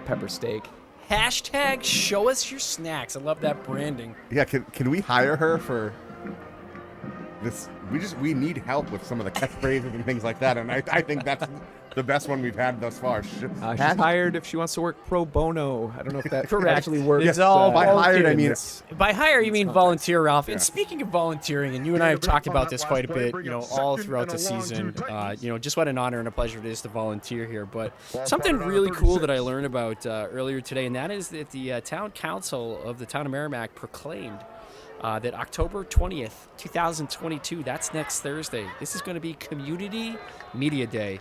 pepper steak. Hashtag show us your snacks. I love that branding. yeah, can we hire her for this? We need help with some of the catchphrases and things like that, and I think that's the best one we've had thus far. She's hired if she wants to work pro bono. I don't know if that Correct. actually works. It's all by hired, I mean it's By hire, you mean volunteer, Ralph. Yeah. And speaking of volunteering, and you and I have talked about this quite a bit, you know, all throughout the season. You know, just what an honor and a pleasure it is to volunteer here. But something really cool that I learned about earlier today, and that is that the town council of the town of Merrimack proclaimed that October 20th, 2022, that's next Thursday. This is going to be Community Media Day,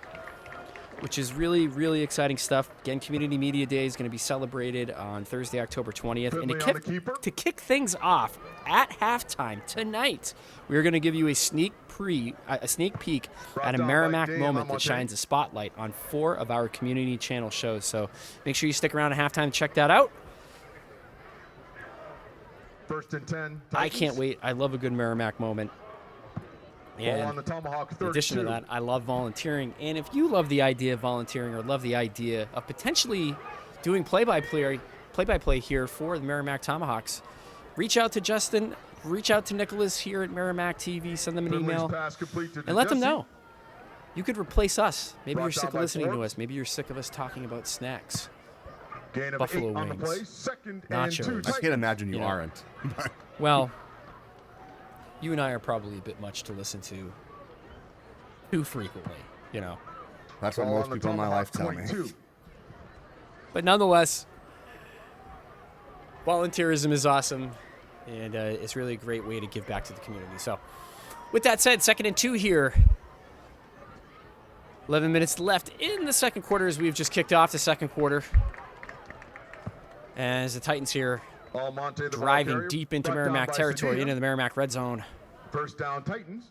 which is really, really exciting stuff. Again, Community Media Day is going to be celebrated on Thursday, October 20th. And to kick things off at halftime tonight, we're going to give you a sneak peek at a Merrimack moment that shines a spotlight on 4 of our community channel shows. So make sure you stick around at halftime to check that out. First and 10. I can't wait. I love a good Merrimack moment. Ball on And the Tomahawk 32. in addition to that, I love volunteering. And if you love the idea of volunteering or love the idea of potentially doing play-by-play here for the Merrimack Tomahawks, reach out to Justin, reach out to Nicholas here at Merrimack TV, send them an email, and let them know. You could replace us. Maybe you're sick of listening to us. Maybe you're sick of us talking about snacks. Gain of Buffalo 8 on the wings, play. Second nachos. and 2. I can't imagine you You know. aren't. Well, you and I are probably a bit much to listen to too frequently, you know. That's what Ball most on the people in my life Tomahawk tell me. 22. But nonetheless, volunteerism is awesome, and it's really a great way to give back to the community. So, with that said, 2nd and 2 here. 11 minutes left in the second quarter as we've just kicked off the second quarter. As the Titans here Almonte, the ball driving carrier, deep into brought down Merrimack by territory, Cedillo. into the Merrimack red zone. First down, Titans.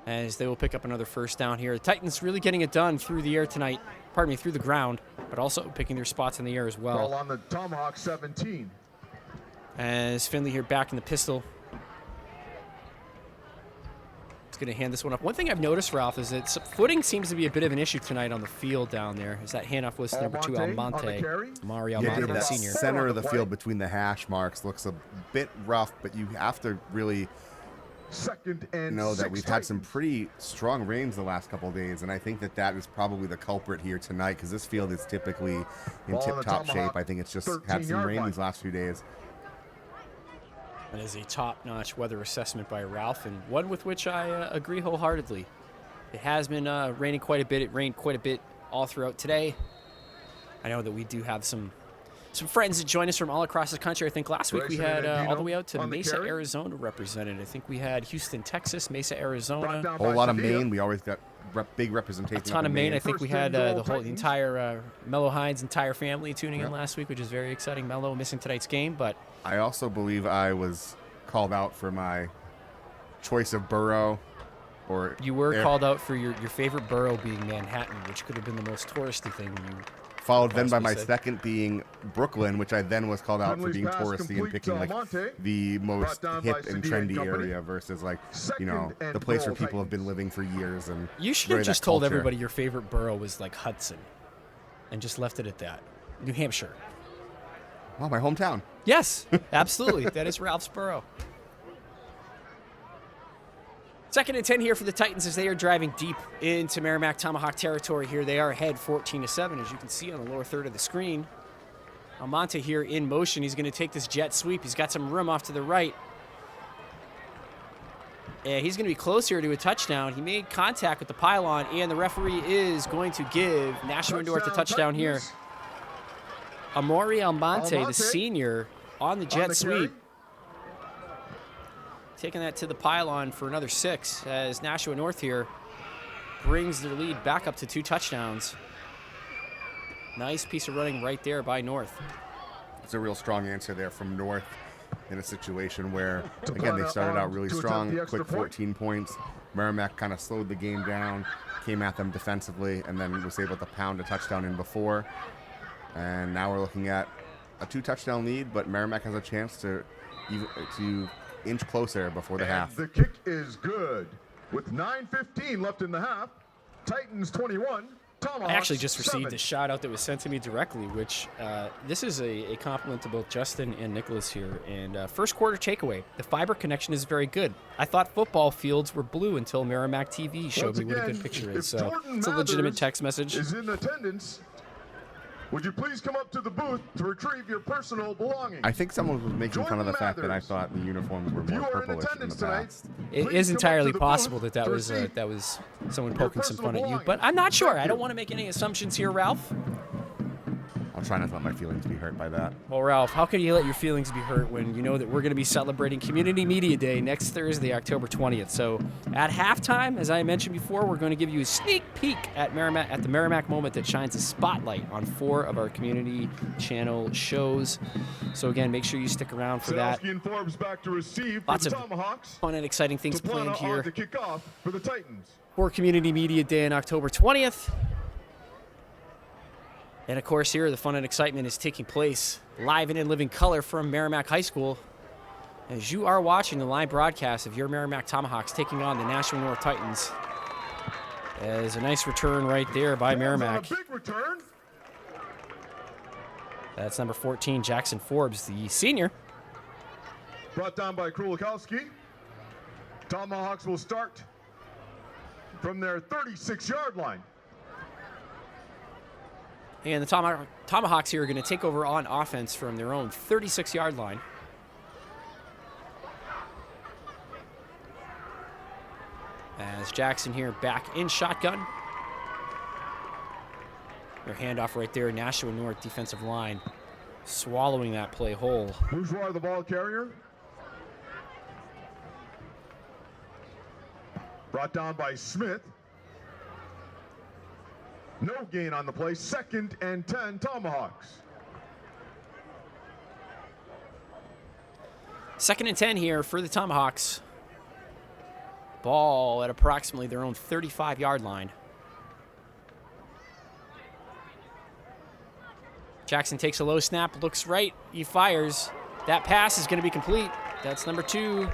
As they will pick up another first down here. The Titans really getting it done through the air tonight. Pardon me, through the ground, but also picking their spots in the air as well. Ball on the Tomahawk 17. As Finley here back in the pistol. He's going to hand this one up. One thing I've noticed, Ralph, is that footing seems to be a bit of an issue tonight on the field down there. Is that handoff was to number 2, Almonte on the Almonte. carry. Mario Yeah, Almonte, Dave, the that senior. center of the Play. field between the hash marks looks a bit rough, but you have to really Second and know that 6 we've had some Titans. pretty strong rains the last couple of days, and I think that is probably the culprit here tonight because this field is typically in Ball on the tip-top shape. Tomahawk, I think it's just had 13 some yard rain line. these last few days. That is a top-notch weather assessment by Ralph, and one with which I agree wholeheartedly. It has been raining quite a bit. It rained quite a bit all throughout today. I know that we do have some friends that join us from all across the country. I think last week we Grayson had and all the way out to on the Mesa, carry. Arizona represented. I think we had Houston, Texas, Mesa, Brought Arizona. down A whole by lot of Cedillo. Maine. We always got big representation. A ton up of in Maine. I think we First had and goal, the Titans. entire Mello Hines' entire family tuning in Yep. last week, which is very exciting. Mello missing tonight's game, but I also believe I was called out for my choice of borough. Or you were air- called out for your favorite borough being Manhattan, which could have been the most touristy thing. You Followed then by my second being Brooklyn, which I then was called out for being touristy and picking like the most hip and trendy area versus like, you know, the place where people have been living for years. And you should have just told everybody your favorite borough was like Hudson and just left it at that. New Hampshire. Well, my hometown. Yes, absolutely. That is Ralph's borough. 2nd and 10 here for the Titans as they are driving deep into Merrimack Tomahawk territory here. They are ahead 14-7, as you can see on the lower third of the screen. Almonte here in motion. He's going to take this jet sweep. He's got some room off to the right. And he's going to be close here to a touchdown. He made contact with the pylon, and the referee is going to give Nashua North a touchdown here. Amori Almonte, the senior, on the jet sweep. Taking that to the pylon for another 6 as Nashua North here brings their lead back up to 2 touchdowns. Nice piece of running right there by North. It's a real strong answer there from North in a situation where, again, they started out really strong, quick 14 points. Merrimack kind of slowed the game down, came at them defensively, and then was able to pound a touchdown in before. And now we're looking at a 2-touchdown lead, but Merrimack has a chance to inch closer before the half. The kick is good. With 9:15 left in the half, Titans 21, Tomahawks I actually just received 7. a shout out that was sent to me directly, which this is a compliment to both Justin and Nicholas here. And first quarter takeaway, the fiber connection is very good. I thought football fields were blue until Merrimack TV showed me what a good picture is. So it's a legitimate text message. Is in attendance. Would you please come up to the booth to retrieve your personal belongings? I think someone was making fun of the fact that I thought the uniforms were more purplish in the past. It is entirely possible that was someone poking some fun at you, but I'm not sure. I don't want to make any assumptions here, Ralph. I'll try not to let my feelings be hurt by that. Well, Ralph, how can you let your feelings be hurt when you know that we're going to be celebrating Community Media Day next Thursday, October 20th? So at halftime, as I mentioned before, we're going to give you a sneak peek at the Merrimack moment that shines a spotlight on 4 of our community channel shows. So again, make sure you stick around for that. And Forbes back to receive Lots for the of Tomahawks fun and exciting things planned here to kick off for the Titans. for Community Media Day on October 20th. And of course here, the fun and excitement is taking place live and in living color from Merrimack High School as you are watching the live broadcast of your Merrimack Tomahawks taking on the Nashua North Titans. As a nice return right there by Merrimack. A big return. That's number 14, Jackson Forbes, the senior. Brought down by Krulikowski. Tomahawks will start from their 36-yard line. And the Tomahawks here are going to take over on offense from their own 36-yard line. As Jackson here back in shotgun. Their handoff right there, Nashua North defensive line swallowing that play whole. Bourgeois, the ball carrier. Brought down by Smith. No gain on the play. 2nd and 10, Tomahawks. 2nd and 10 here for the Tomahawks. Ball at approximately their own 35-yard line. Jackson takes a low snap, looks right, he fires. That pass is going to be complete. That's number 2,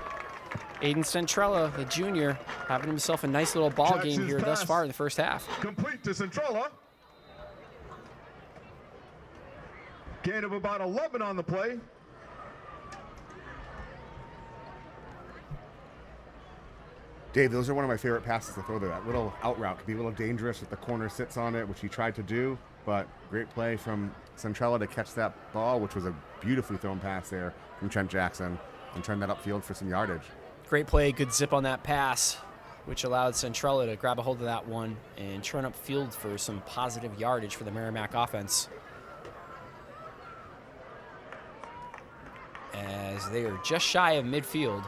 Aiden Centrella, the junior, having himself a nice little ball game here thus far in the first half. Complete to Centrella. Gain of about 11 on the play. Dave, those are one of my favorite passes to throw to that. Little out route can be a little dangerous if the corner sits on it, which he tried to do, but great play from Centrella to catch that ball, which was a beautifully thrown pass there from Trent Jackson, and turn that upfield for some yardage. Great play, good zip on that pass, which allowed Centrella to grab a hold of that one and turn upfield for some positive yardage for the Merrimack offense. As they are just shy of midfield.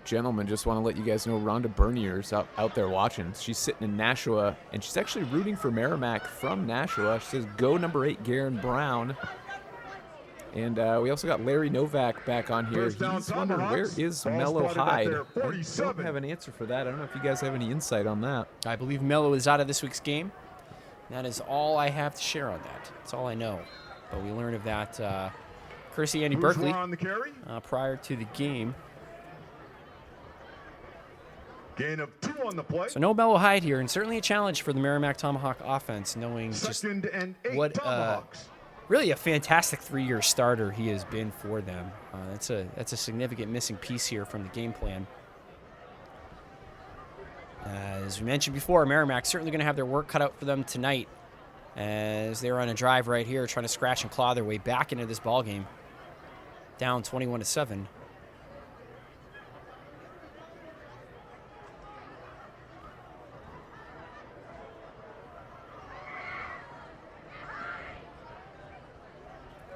Gentlemen, just want to let you guys know Rhonda Bernier's out there watching. She's sitting in Nashua, and she's actually rooting for Merrimack from Nashua. She says, go number 8, Garen Brown. And we also got Larry Novak back on here. He's wondering, where is Mello Hyde? I don't have an answer for that. I don't know if you guys have any insight on that. I believe Mello is out of this week's game. That is all I have to share on that. That's all I know. But we learned of that courtesy Andy Berkeley on the carry. Prior to the game. Gain of 2 on the play. So no Mellow Hyde here, and certainly a challenge for the Merrimack Tomahawk offense, knowing just what really a fantastic 3-year starter he has been for them. That's a significant missing piece here from the game plan. As we mentioned before, Merrimack certainly going to have their work cut out for them tonight, as they're on a drive right here, trying to scratch and claw their way back into this ball game. Down 21-7.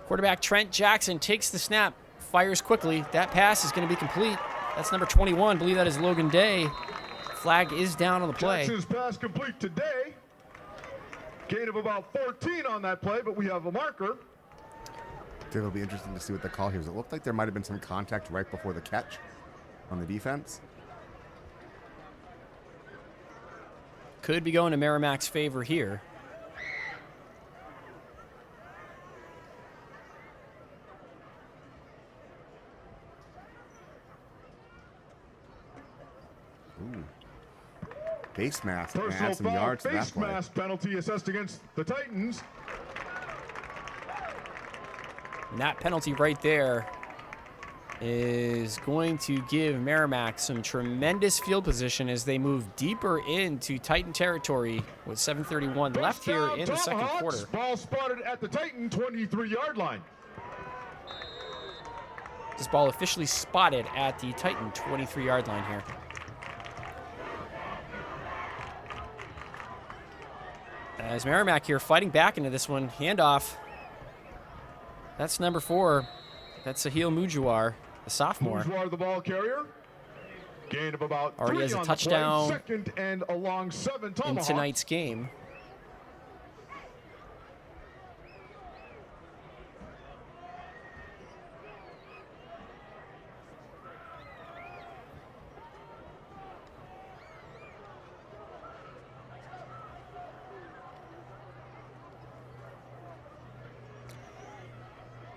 Quarterback Trent Jackson takes the snap, fires quickly. That pass is going to be complete. That's number 21. I believe that is Logan Day. Flag is down on the play. Jackson's pass complete today. Gain of about 14 on that play, but we have a marker. It'll be interesting to see what the call here is. It looked like there might have been some contact right before the catch on the defense. Could be going to Merrimack's favor here. Ooh. Face mask and Personal add some foul, yards to that face play. mask penalty assessed against the Titans. And that penalty right there is going to give Merrimack some tremendous field position as they move deeper into Titan territory with 7:31 left here in the second quarter. Ball spotted at the Titan 23-yard line. This ball officially spotted at the Titan 23-yard line here. As Merrimack here fighting back into this one. Handoff. That's number 4. That's Sahil Mujawar, the sophomore. Mujawar, the ball carrier. Gain of about Already 3 has a on touchdown the play. Second and a long 7 in Tomahawks. tonight's game.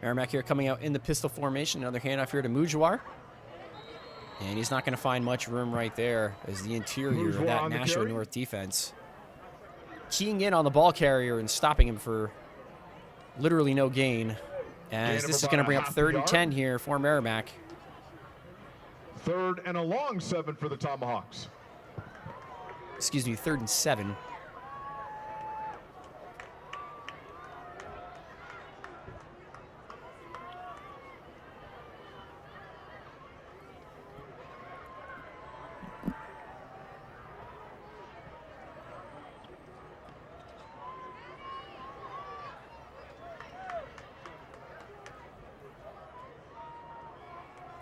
Merrimack here coming out in the pistol formation. Another handoff here to Mujawar. And he's not going to find much room right there as the interior of that Nashua North defense. Keying in on the ball carrier and stopping him for literally no gain. As this is going to bring up 3rd and 10 here for Merrimack. 3rd and a long 7 for the Tomahawks. Excuse me, 3rd and 7.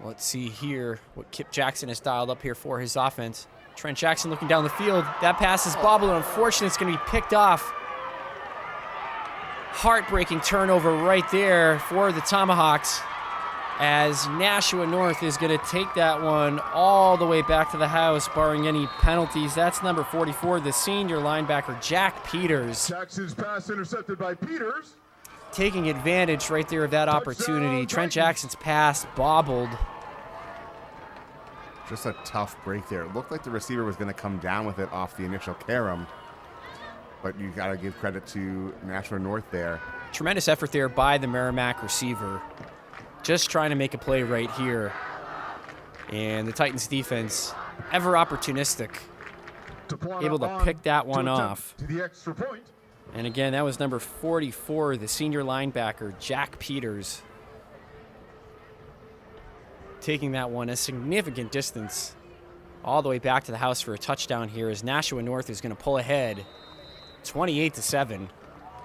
Let's see here what Kip Jackson has dialed up here for his offense. Trent Jackson looking down the field. That pass is bobbled. Unfortunately, it's going to be picked off. Heartbreaking turnover right there for the Tomahawks, as Nashua North is going to take that one all the way back to the house, barring any penalties. That's number 44, the senior linebacker, Jack Peters. Jackson's pass intercepted by Peters. Taking advantage right there of that opportunity. Trent Jackson's pass bobbled. Just a tough break there. It looked like the receiver was going to come down with it off the initial carom, but you got to give credit to Nashua North there. Tremendous effort there by the Merrimack receiver. Just trying to make a play right here. And the Titans defense, ever opportunistic, able to pick that one off. To the extra point. And again, that was number 44, the senior linebacker, Jack Peters. Taking that one a significant distance all the way back to the house for a touchdown here, as Nashua North is going to pull ahead 28-7.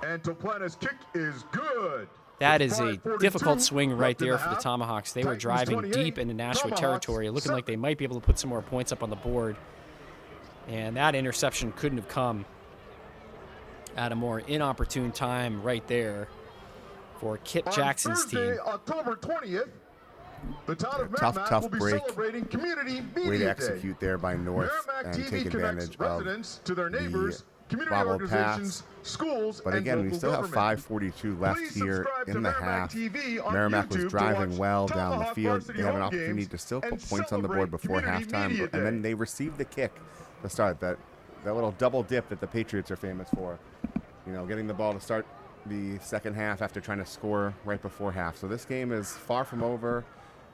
And Toplana's kick is good. That is a difficult swing right there for the Tomahawks. They were driving deep into Nashua territory, looking like they might be able to put some more points up on the board. And that interception couldn't have come at a more inopportune time right there for Kip Jackson's team. October 20th, the town of Merrimack tough will be break. celebrating Community Media Way to Day. execute there by North Merrimack and TV take advantage connects residents to their neighbors community bobble organizations, pass. schools, But and again, we local still have government. 5:42 left Please here subscribe in to the Merrimack half. TV on Merrimack YouTube was to driving watch well down the Tomahawk field. Varsity They have an home opportunity games to still and put points on the board before celebrate halftime, Community and then Media they receive the kick to start. That little double dip that the Patriots are famous for. You know, getting the ball to start the second half after trying to score right before half. So this game is far from over,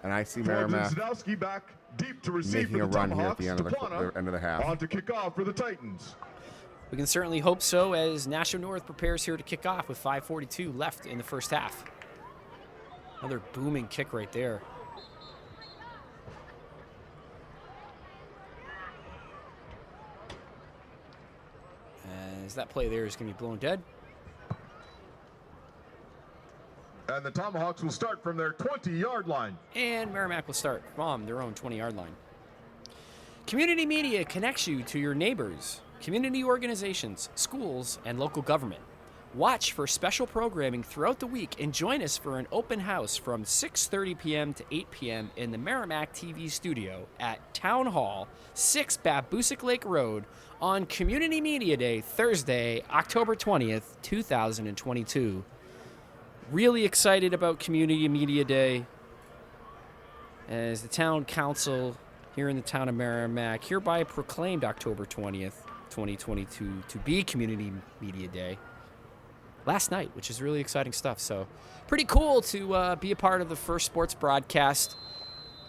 and I see Merrimack Zadowski back deep to receive making for a the run here at Tomahawks. the end of Taplana the end of the half. on to kick off for the Titans. We can certainly hope so as Nashua North prepares here to kick off with 5:42 left in the first half. Another booming kick right there. As that play there is going to be blown dead. And the Tomahawks will start from their 20-yard line. And Merrimack will start from their own 20-yard line. Community media connects you to your neighbors, community organizations, schools, and local government. Watch for special programming throughout the week and join us for an open house from 6:30 p.m. to 8 p.m. in the Merrimack TV studio at Town Hall, 6 Babusick Lake Road on Community Media Day, Thursday, October 20th, 2022. Really excited about Community Media Day as the town council here in the town of Merrimack hereby proclaimed October 20th, 2022 to be Community Media Day last night, which is really exciting stuff. So pretty cool to be a part of the first sports broadcast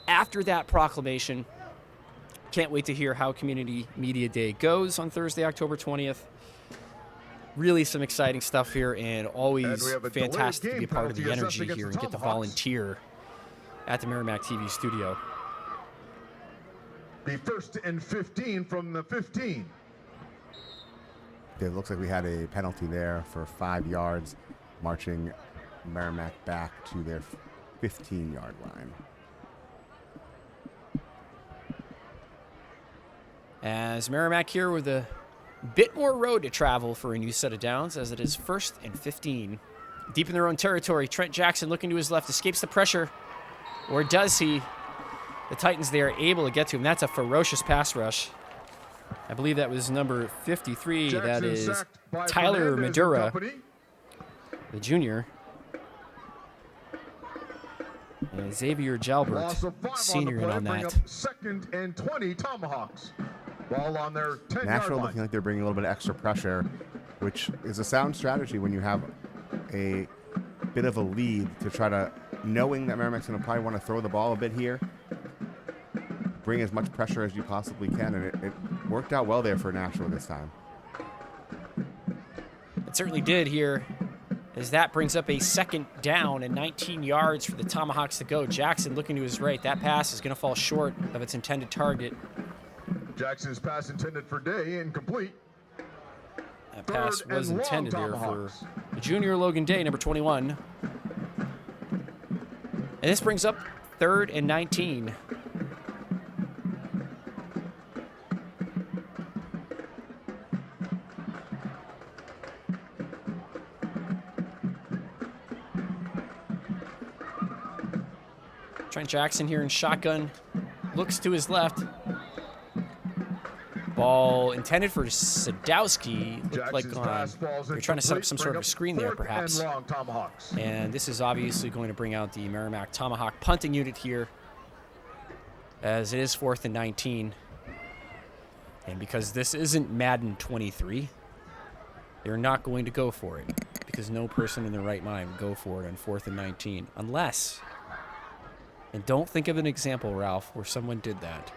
after that proclamation. Can't wait to hear how Community Media Day goes on Thursday, October 20th. Really some exciting stuff here, and always fantastic to be a part of the energy here and get to volunteer at the Merrimack TV studio. The 1st and 15 from the 15. It looks like we had a penalty there for 5 yards, marching Merrimack back to their 15-yard line. As Merrimack here with a bit more road to travel for a new set of downs, as it is 1st and 15. Deep in their own territory, Trent Jackson looking to his left, escapes the pressure. Or does he? The Titans, they are able to get to him. That's a ferocious pass rush. I believe that was number 53. Jackson that is Fernandez Tyler and Madura, company. the junior. And Xavier Jalbert, Loss of 5 senior, in on on the play, that. bring up 2nd and 20 Tomahawks. Ball on their 10-yard Nashua line. looking like they're bringing a little bit of extra pressure, which is a sound strategy when you have a bit of a lead to try to, knowing that Merrimack's going to probably want to throw the ball a bit here, bring as much pressure as you possibly can, and it worked out well there for Nashua this time. It certainly did here, as that brings up a 2nd down and 19 yards for the Tomahawks to go. Jackson looking to his right. That pass is going to fall short of its intended target. Jackson's pass intended for Day, incomplete. That pass 3rd was and long, intended there for Tomahawks. the junior Logan Day, number 21. And this brings up 3rd and 19. Trent Jackson here in shotgun, looks to his left. Ball intended for Sadowski. Looked like Jackson's pass falls they're trying to set up incomplete, some sort of a screen there, 4th perhaps. and long, Tomahawks. And this is obviously going to bring out the Merrimack Tomahawk punting unit here, as it is 4th and 19. And because this isn't Madden 23, they're not going to go for it, because no person in their right mind would go for it on 4th and 19, unless, and don't think of an example, Ralph, where someone did that,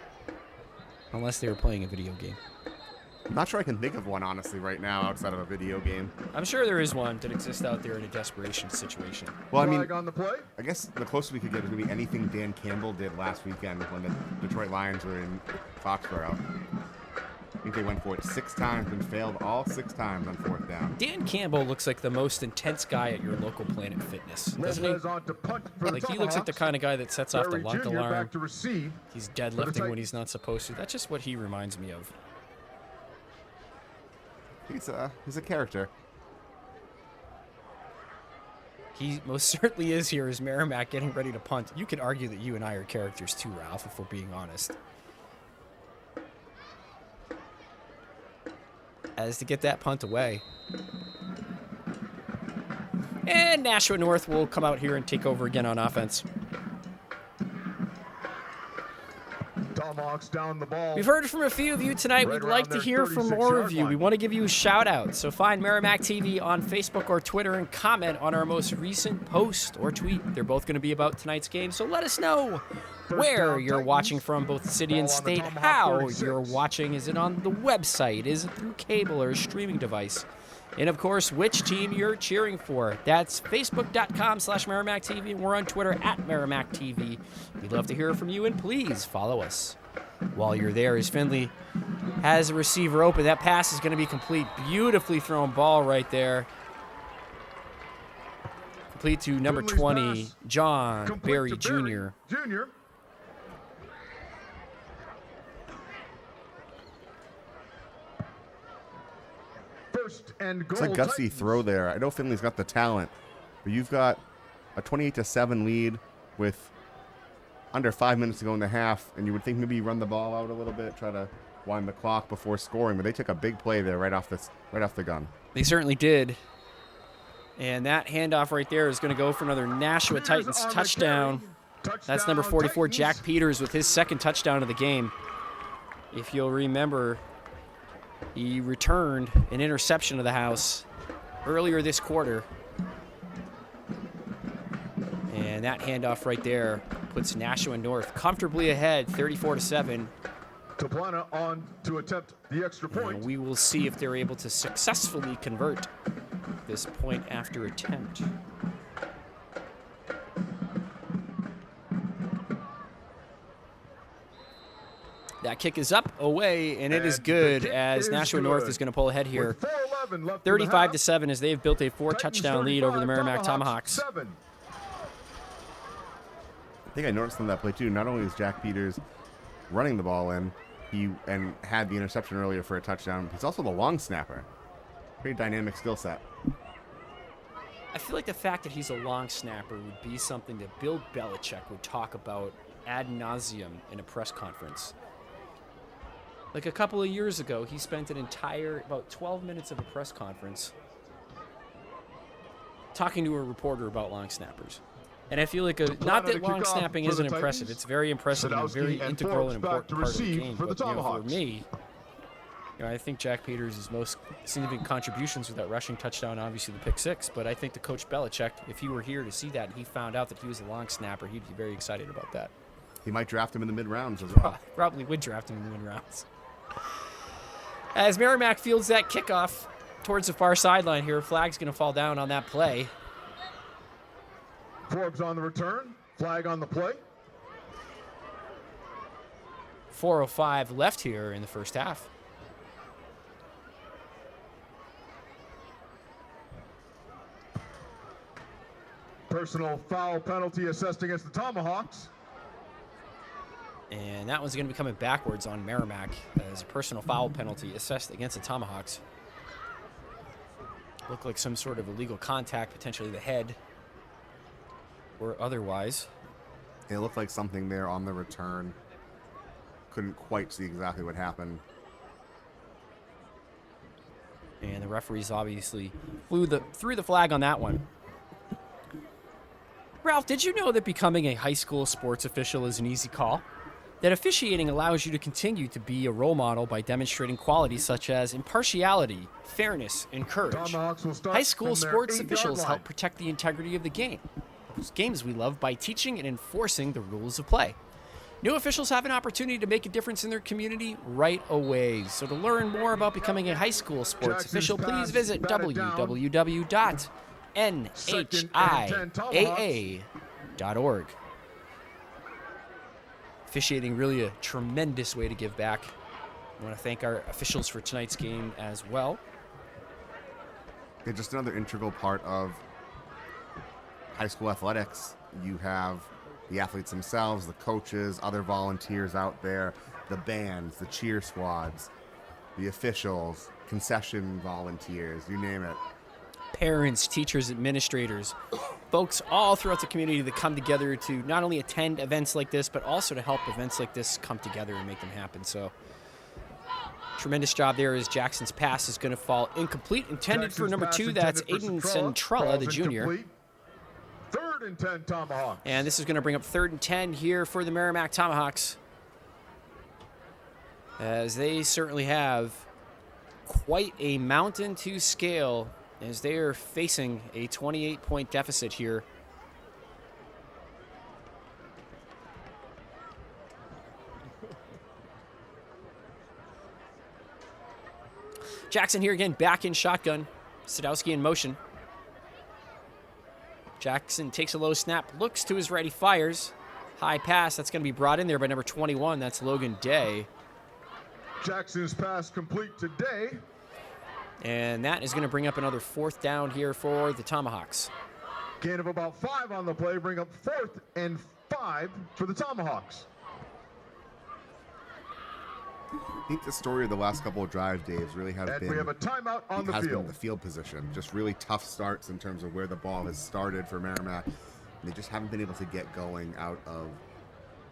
unless they were playing a video game. I'm not sure I can think of one, honestly, right now outside of a video game. I'm sure there is one that exists out there in a desperation situation. Well, I mean, Flag on the play. I guess the closest we could get is going to be anything Dan Campbell did last weekend when the Detroit Lions were in Foxborough. I think they went for it 6 times and failed all 6 times on 4th down. Dan Campbell looks like the most intense guy at your local Planet Fitness, doesn't he? Lopez on to punt for Like, the he looks like the Tomahawks. kind of guy that sets off the Barry lunk Jr. alarm. back to receive. He's deadlifting when he's not supposed to. That's just what he reminds me of. He's a character. He most certainly is here as Merrimack getting ready to punt. You could argue that you and I are characters too, Ralph, if we're being honest. as to get that punt away. And Nashua North will come out here and take over again on offense. Tomahawks down the ball. We've heard from a few of you tonight. We'd like to hear from more of you. We want to give you a shout out. So find Merrimack TV on Facebook or Twitter and comment on our most recent post or tweet. They're both going to be about tonight's game. So let us know where you're watching from, both the city and state, how you're watching. Is it on the website? Is it through cable or a streaming device? And, of course, which team you're cheering for. That's Facebook.com/Merrimack TV, and we're on Twitter @Merrimack TV. We'd love to hear from you, and please follow us while you're there. As Finley has a receiver open, that pass is going to be complete. Beautifully thrown ball right there. Complete to number 20, John Berry Jr. It's a gutsy throw there. I know Finley's got the talent, but you've got a 28-7 lead with under 5 minutes to go in the half, and you would think maybe you run the ball out a little bit, try to wind the clock before scoring, but they took a big play there right off the gun. They certainly did. And that handoff right there is going to go for another Nashua Titans touchdown. That's number 44, Jack Peters, with his second touchdown of the game. If you'll remember, he returned an interception to the house earlier this quarter. And that handoff right there puts Nashua North comfortably ahead, 34-7. Toplana on to attempt the extra point. And we will see if they're able to successfully convert this point after attempt. That kick is up, away, and it is good as Nashua North is going to pull ahead here. 35-7 as they've built a 4-touchdown lead over the Merrimack Tomahawks. I think I noticed on that play too, not only is Jack Peters running the ball in, and had the interception earlier for a touchdown, he's also the long snapper. Pretty dynamic skill set. I feel like the fact that he's a long snapper would be something that Bill Belichick would talk about ad nauseum in a press conference. Like a couple of years ago, he spent an entire, about 12 minutes of a press conference talking to a reporter about long snappers. And I feel like, not that long snapping isn't impressive. It's very impressive and a very integral and important part of the game. But for me, I think Jack Peters' most significant contributions with that rushing touchdown, obviously the pick six. But I think the Coach Belichick, if he were here to see that and he found out that he was a long snapper, he'd be very excited about that. He might draft him in the mid-rounds as well. Probably would draft him in the mid-rounds. As Merrimack fields that kickoff towards the far sideline here, flag's going to fall down on that play. Forbes on the return, flag on the play. 4:05 left here in the first half. Personal foul penalty assessed against the Tomahawks. And that one's going to be coming backwards on Merrimack as a personal foul penalty assessed against the Tomahawks. Looked like some sort of illegal contact, potentially the head or otherwise. It looked like something there on the return. Couldn't quite see exactly what happened. And the referees obviously threw the flag on that one. Ralph, did you know that becoming a high school sports official is an easy call? That officiating allows you to continue to be a role model by demonstrating qualities such as impartiality, fairness, and courage. High school sports officials help protect the integrity of the game, those games we love, by teaching and enforcing the rules of play. New officials have an opportunity to make a difference in their community right away. So to learn more about becoming a high school sports official, please visit www.nhiaa.org. Officiating really a tremendous way to give back. I want to thank our officials for tonight's game as well. Yeah, just another integral part of high school athletics. You have the athletes themselves, the coaches, other volunteers out there, the bands, the cheer squads, the officials, concession volunteers, you name it. Parents, teachers, administrators, folks all throughout the community that come together to not only attend events like this, but also to help events like this come together and make them happen. So Tremendous job there as Jackson's pass is going to fall incomplete. Intended for number 2, that's Aiden Centrella, the junior. 3rd and 10 Tomahawks. And this is going to bring up 3rd and 10 here for the Merrimack Tomahawks, as they certainly have quite a mountain to scale as they are facing a 28-point deficit here. Jackson here again, back in shotgun. Sadowski in motion. Jackson takes a low snap, looks to his right, he fires. High pass, that's going to be brought in there by number 21. That's Logan Day. Jackson's pass complete today. And that is going to bring up another 4th down here for the Tomahawks. Gain of about 5 on the play, bring up 4th and 5 for the Tomahawks. I think the story of the last couple of drives, Dave, really has been. We have a timeout on the field. The field position. Just really tough starts in terms of where the ball has started for Merrimack. They just haven't been able to get going out of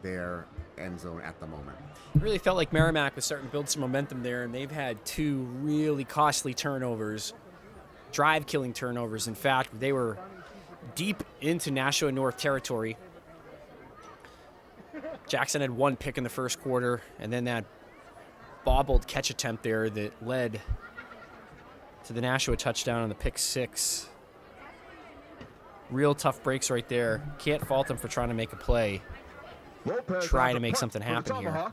their end zone at the moment. It really felt like Merrimack was starting to build some momentum there, and they've had 2 really costly turnovers, drive-killing turnovers. In fact, they were deep into Nashua North territory. Jackson had 1 pick in the first quarter, and then that bobbled catch attempt there that led to the Nashua touchdown on the pick 6. Real tough breaks right there. Can't fault them for trying to make a play. Lopez try to make something happen here.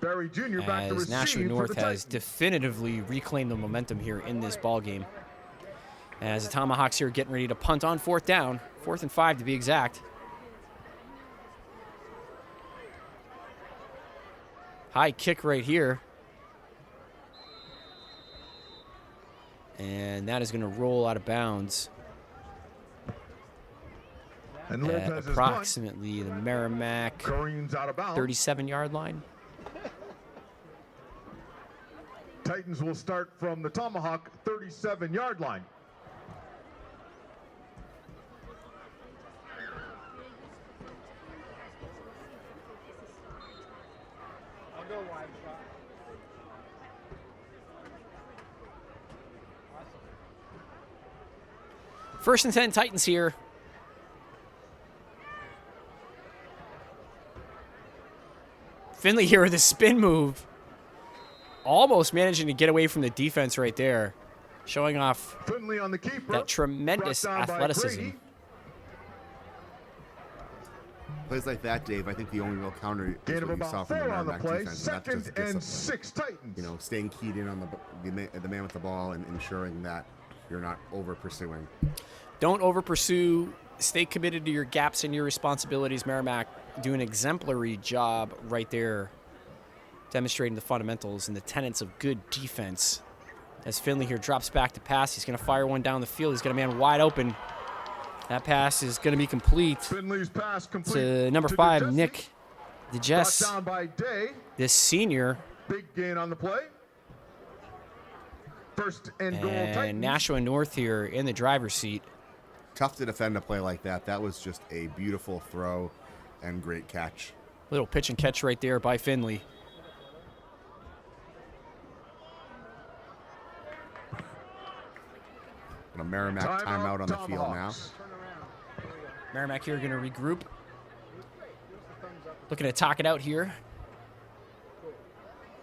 Barry Jr. back to as receive Nashua North has Titans. definitively reclaimed the momentum here in this ball game. As the Tomahawks here getting ready to punt on 4th down, 4th and 5 to be exact. High kick right here. And that is going to roll out of bounds And at Lopez is approximately the Merrimack Kareem's out of bounds. 37-yard line. Titans will start from the Tomahawk 37-yard line. First and 10 Titans here. Finley here with a spin move. Almost managing to get away from the defense right there. Showing off Finley on the keeper. that tremendous Brought down by athleticism. Grady. Plays like that, Dave, I think the only real counter Gain is of what you about saw from the 4 on the Merrimack play. defense. And that's 2nd just and discipline. 6 Titans. You know, staying keyed in on the man with the ball and ensuring that you're not over pursuing. Don't over pursue. Stay committed to your gaps and your responsibilities. Merrimack do an exemplary job right there, demonstrating the fundamentals and the tenets of good defense. As Finley here drops back to pass, he's going to fire one down the field. He's got a man wide open. That pass is going to be complete Finley's pass complete to number to 5, DeJesse. Nick DeJess. Brought down by Day. This senior. Big gain on the play. 1st and goal And Titans. Nashua North here in the driver's seat. Tough to defend a play like that. That was just a beautiful throw and great catch. Little pitch and catch right there by Finley. And a Merrimack timeout on the field now. Merrimack here going to regroup. Looking to talk it out here,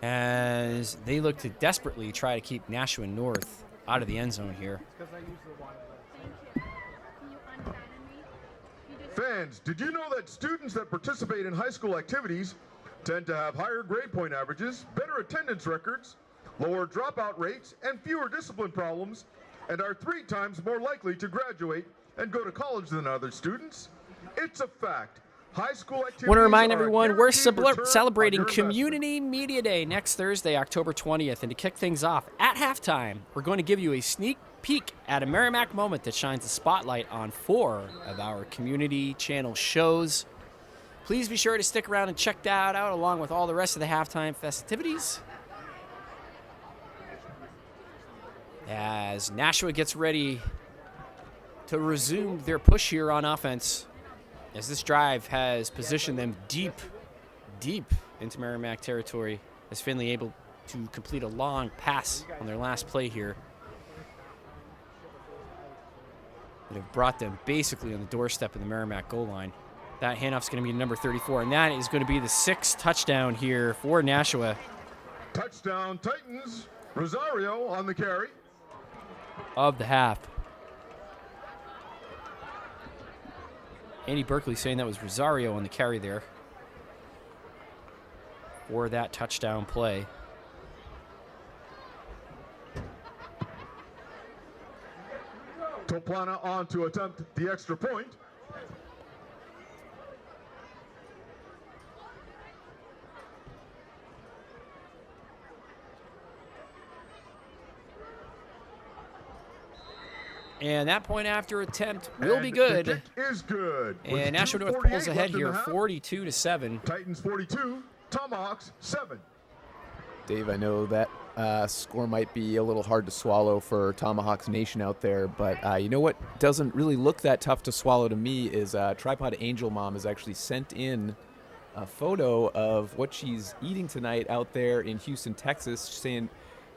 as they look to desperately try to keep Nashua North out of the end zone here. Fans, did you know that students that participate in high school activities tend to have higher grade point averages, better attendance records, lower dropout rates, and fewer discipline problems, and are 3 times more likely to graduate and go to college than other students? It's a fact. High school activities Want to remind are a everyone, we're guaranteed return celebrating on your Community Media Day next Thursday, October 20th. And to kick things off, at halftime, we're going to give you a sneak peek at a Merrimack moment that shines a spotlight on 4 of our community channel shows. Please be sure to stick around and check that out along with all the rest of the halftime festivities. As Nashua gets ready to resume their push here on offense, as this drive has positioned them deep deep into Merrimack territory as Finley able to complete a long pass on their last play here. That have brought them basically on the doorstep of the Merrimack goal line. That handoff's going to be number 34, and that is going to be the 6th touchdown here for Nashua. Touchdown Titans. Rosario on the carry. Of the half. Andy Berkeley saying that was Rosario on the carry there for that touchdown play. Toplana on to attempt the extra point. And that point after attempt will be good. The kick is good. And Nashua North pulls ahead here, 42-7. Titans 42, Tomahawks 7. Dave, I know that score might be a little hard to swallow for Tomahawks Nation out there, but you know what doesn't really look that tough to swallow to me is Tripod Angel Mom has actually sent in a photo of what she's eating tonight out there in Houston, Texas. She's saying,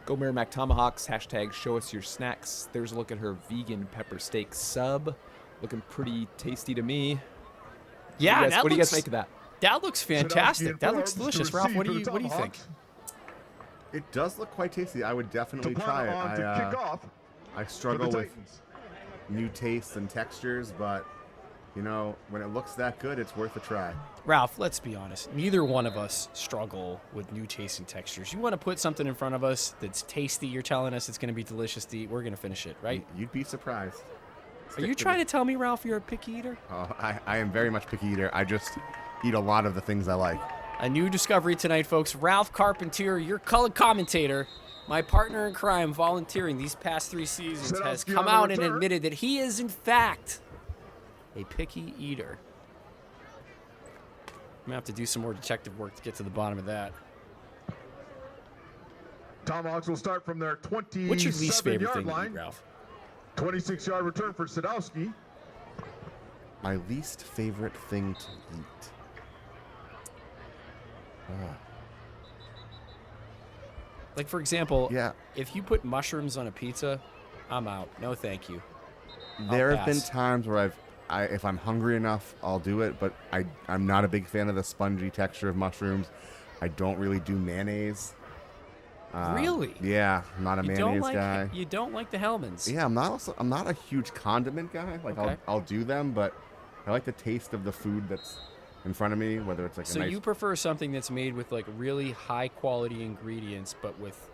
"Go Merrimack Tomahawks, hashtag show us your snacks." There's a look at her vegan pepper steak sub. Looking pretty tasty to me. Yeah, what do you guys make of that? That looks fantastic. That looks delicious. Ralph, what do you think? It does look quite tasty. I would definitely try it. I struggle with new tastes and textures, but you know, when it looks that good, it's worth a try. Ralph, let's be honest. Neither one of us struggle with new tastes and textures. You want to put something in front of us that's tasty, you're telling us it's going to be delicious to eat, we're going to finish it, right? You'd be surprised. Are you trying to tell me, Ralph, you're a picky eater? Oh, I am very much picky eater. I just eat a lot of the things I like. A new discovery tonight, folks. Ralph Carpentier, your color commentator, my partner in crime, volunteering these past 3 seasons, has come out and admitted that he is, in fact, a picky eater. I'm going to have to do some more detective work to get to the bottom of that. Tomahawks will start from their 27-yard line. What's your least favorite thing to eat, Ralph? 26-yard return for Sadowski. My least favorite thing to eat. Like, for example, Yeah. if you put mushrooms on a pizza, I'm out. No, thank you. There have been times where if I'm hungry enough, I'll do it, but I'm not a big fan of the spongy texture of mushrooms. I don't really do mayonnaise. Really? Yeah, I'm not a mayonnaise guy. You don't like the Hellmann's? Yeah, I'm not a huge condiment guy. Like Okay. I'll do them, but I like the taste of the food that's in front of me, whether it's like So a nice... you prefer something that's made with like really high quality ingredients, but with,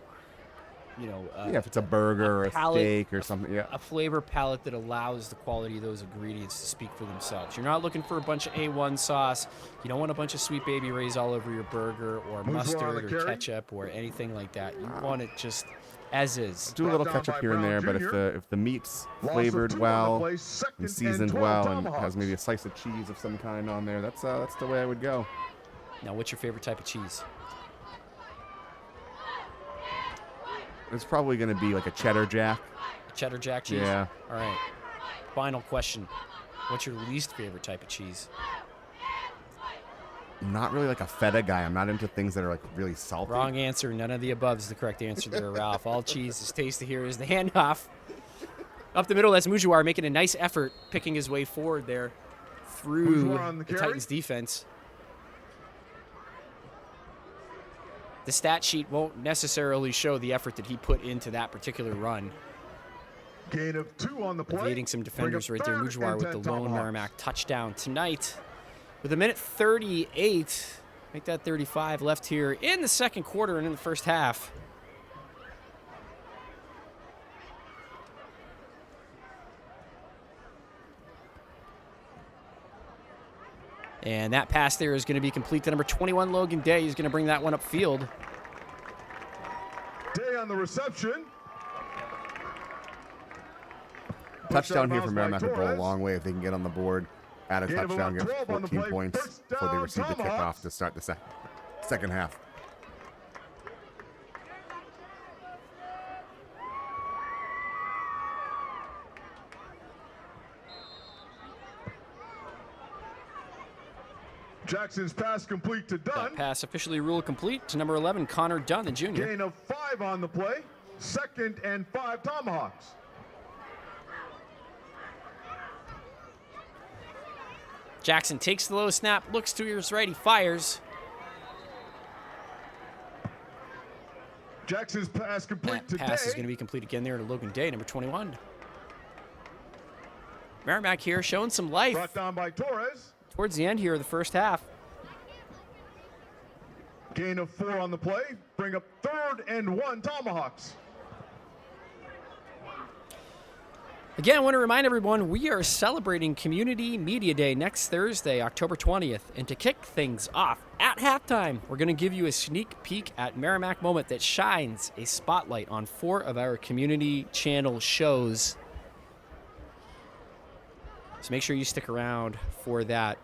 you know, yeah, if it's a burger or a palate, steak or something, yeah. a flavor palette that allows the quality of those ingredients to speak for themselves. You're not looking for a bunch of A1 sauce. You don't want a bunch of Sweet Baby Ray's all over your burger or mustard or ketchup or anything like that. You want it just as is. Do a little ketchup here and there, but if the meat's flavored well and seasoned well and has maybe a slice of cheese of some kind on there, that's the way I would go. Now, what's your favorite type of cheese? It's probably going to be like a cheddar jack. Cheddar jack cheese? Yeah. All right. Final question. What's your least favorite type of cheese? I'm not really like a feta guy. I'm not into things that are like really salty. Wrong answer. None of the above is the correct answer there, Ralph. All cheese is tasty. Here is the handoff. Up the middle, that's Mujuar making a nice effort, picking his way forward there through the Titans defense. The stat sheet won't necessarily show the effort that he put into that particular run. Gain of 2 on the play. Evading some defenders right there. Mujuar with the lone Merrimack touchdown tonight. With a minute 38, make that 35 left here in the second quarter and in the first half. And that pass there is going to be complete to number 21, Logan Day. He's going to bring that one upfield. Day on the reception. Touchdown here for Merrimack would go a long way if they can get on the board. Add a touchdown, get 14 points before they receive the kickoff to start the second half. Jackson's pass complete to Dunn. That pass officially ruled complete to number 11, Connor Dunn, the junior. Gain of 5 on the play. 2nd and 5 Tomahawks. Jackson takes the low snap, looks to his right, he fires. Jackson's pass complete That to pass Day. is going to be complete again there to Logan Day, number 21. Merrimack here showing some life Brought down by Torres. towards the end here of the first half. Gain of 4 on the play. Bring up 3rd and 1 Tomahawks. Again, I want to remind everyone we are celebrating Community Media Day next Thursday, October 20th. And to kick things off at halftime, we're going to give you a sneak peek at Merrimack Moment that shines a spotlight on 4 of our community channel shows. So make sure you stick around for that.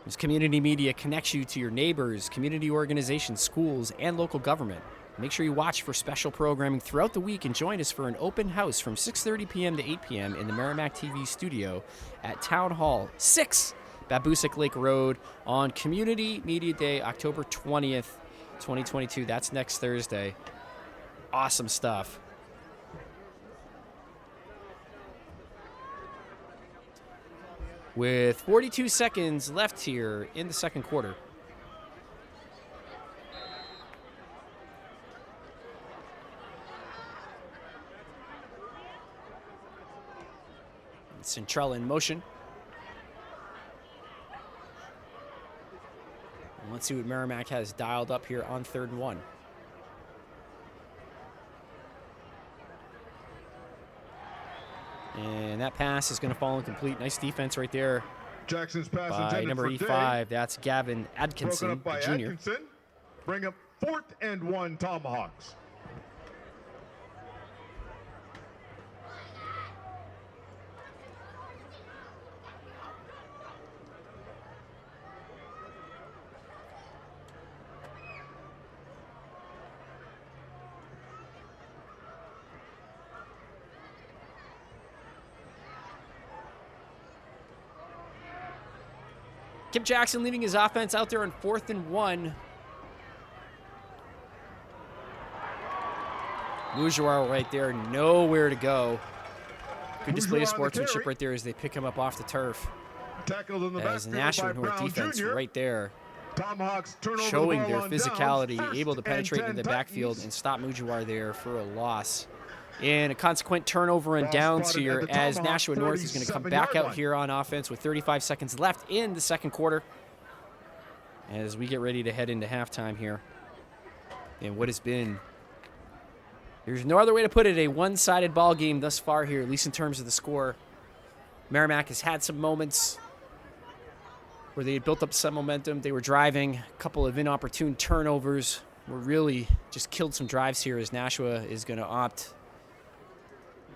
This community media connects you to your neighbors, community organizations, schools, and local government. Make sure you watch for special programming throughout the week and join us for an open house from 6:30 p.m. to 8 p.m. in the Merrimack TV studio at Town Hall 6, Babusick Lake Road on Community Media Day, October 20th, 2022. That's next Thursday. Awesome stuff. With 42 seconds left here in the second quarter. Centrella in motion. And let's see what Merrimack has dialed up here on 3rd and 1. And that pass is going to fall incomplete. Nice defense right there Jackson's pass by intended number for 85. That's Gavin Day. Atkinson, Broken up by the junior. Atkinson. Bring up 4th and 1 Tomahawks. Kip Jackson leading his offense out there on 4th and 1. Mujawar right there, nowhere to go. Good display of sportsmanship right there as they pick him up off the turf. Tackled in the As the backfield Nashua by North Brown defense Jr. right there, Tomahawks turn over showing the their ball on downs. physicality, 1st able to penetrate and into the 10 backfield Titans. and stop Mujawar there for a loss. And a consequent turnover and Ball downs spotted here at the as Tomahawk Nashua North is going to come back 37-yard out here on offense with 35 seconds left in the second quarter as we get ready to head into halftime here. And what has been, there's no other way to put it, a one-sided ball game thus far here, at least in terms of the score. Merrimack has had some moments where they had built up some momentum. They were driving, a couple of inopportune turnovers were really just killed some drives here as Nashua is going to opt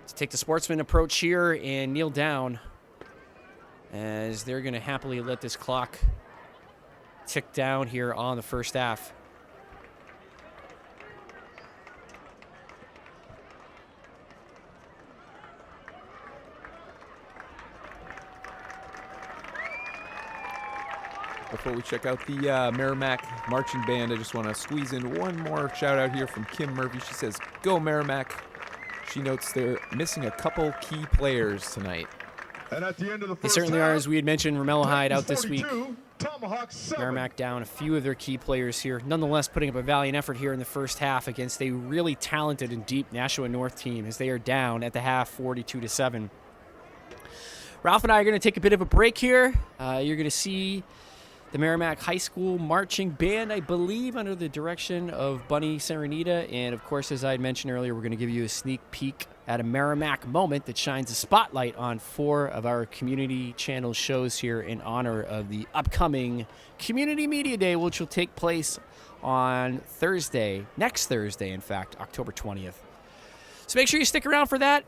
to take the sportsman approach here and kneel down as they're going to happily let this clock tick down here on the first half. Before we check out the Merrimack Marching Band, I just want to squeeze in one more shout out here from Kim Murphy. She says, "Go Merrimack." She notes they're missing a couple key players tonight. And at the end of the They first certainly half, are, as we had mentioned. Romello Hyde out this week. 42, Tomahawks 7. Merrimack down a few of their key players here. Nonetheless, putting up a valiant effort here in the first half against a really talented and deep Nashua North team as they are down at the half 42-7. Ralph and I are going to take a bit of a break here. You're going to see the Merrimack High School Marching Band, I believe, under the direction of Bunny Serenita. And, of course, as I had mentioned earlier, we're going to give you a sneak peek at a Merrimack moment that shines a spotlight on 4 of our community channel shows here in honor of the upcoming Community Media Day, which will take place on Thursday, next Thursday, in fact, October 20th. So make sure you stick around for that.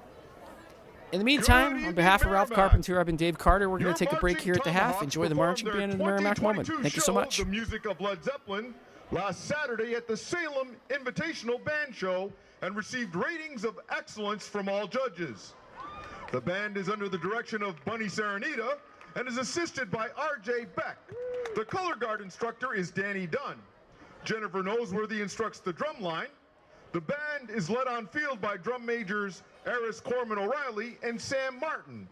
In the meantime, on behalf of Ralph Carpenter, I've been Dave Carter. We're going to take a break here at the half. Enjoy the marching band and the Merrimack moment. Thank you so much. The music of Led Zeppelin last Saturday at the Salem Invitational Band Show and received ratings of excellence from all judges. The band is under the direction of Bunny Serenita and is assisted by R.J. Beck. The color guard instructor is Danny Dunn. Jennifer Noseworthy instructs the drum line. The band is led on field by drum majors Eris Corman O'Reilly and Sam Martin.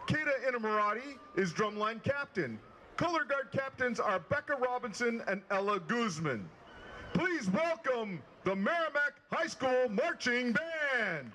Kata Inamorati is drumline captain. Color guard captains are Becca Robinson and Ella Guzman. Please welcome the Merrimack High School Marching Band.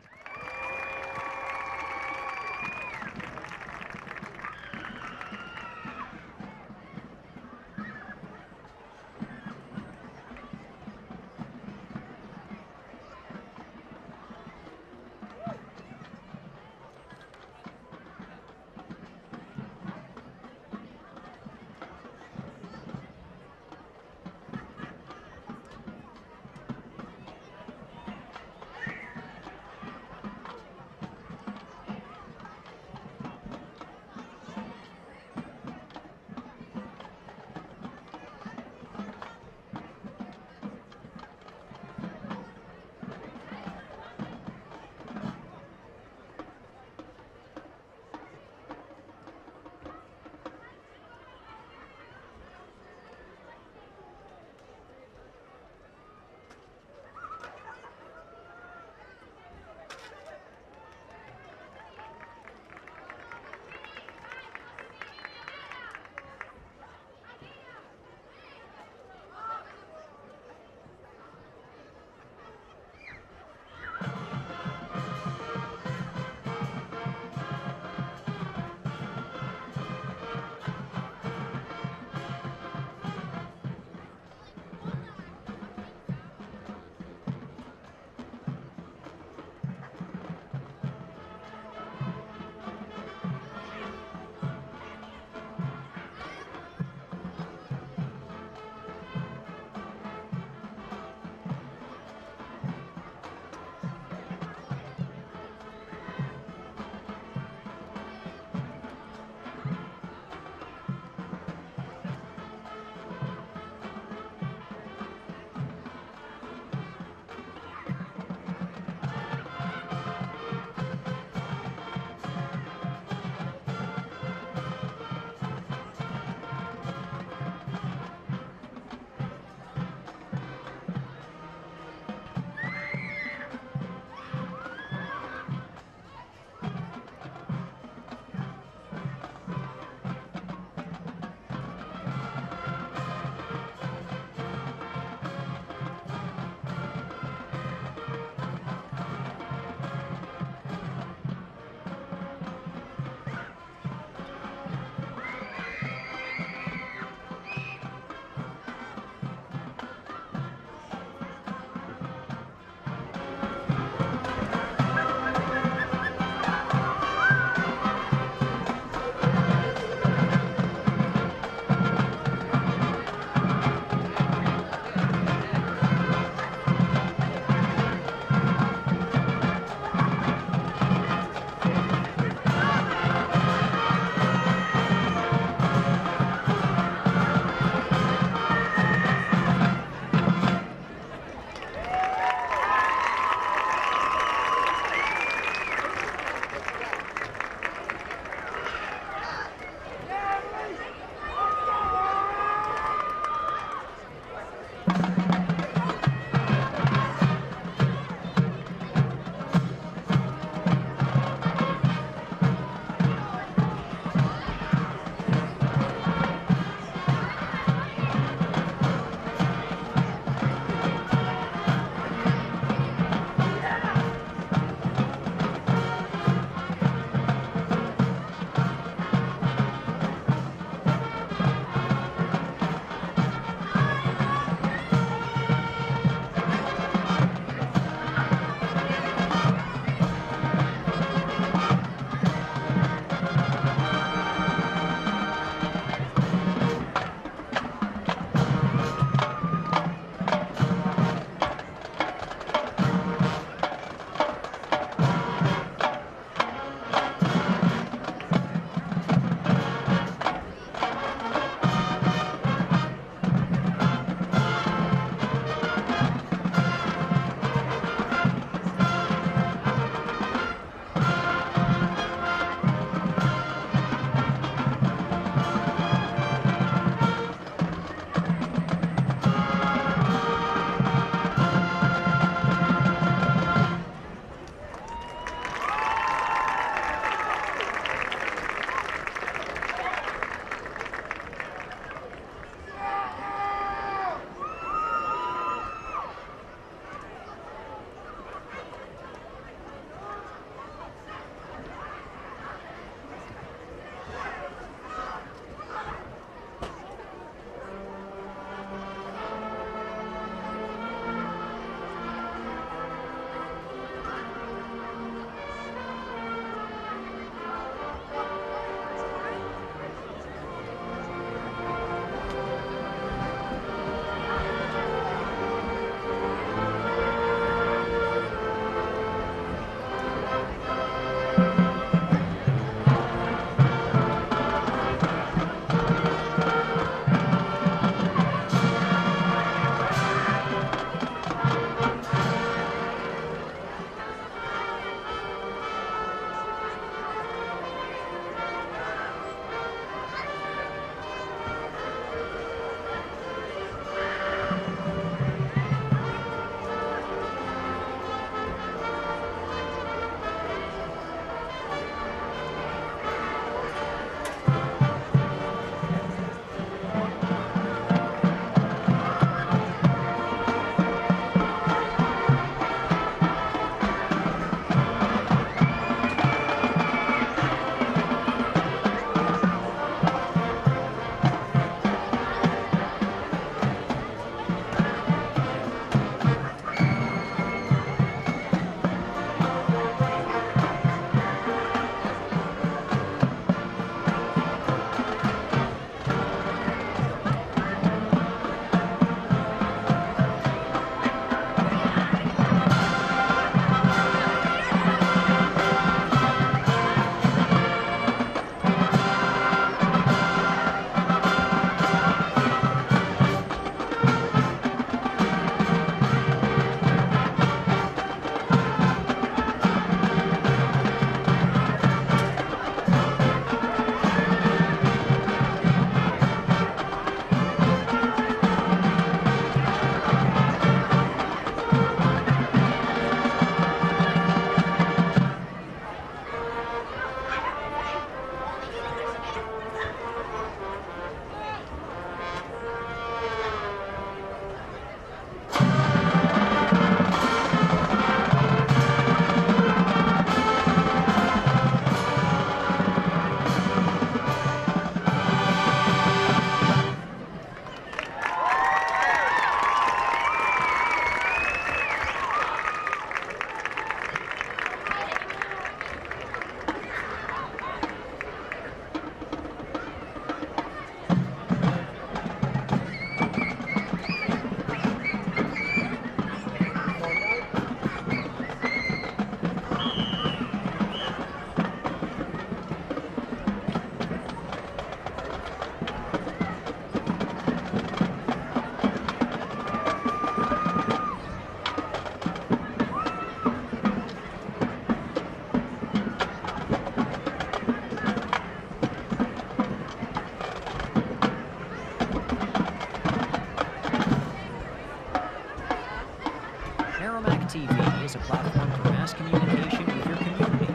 TV is a platform for mass communication with your community,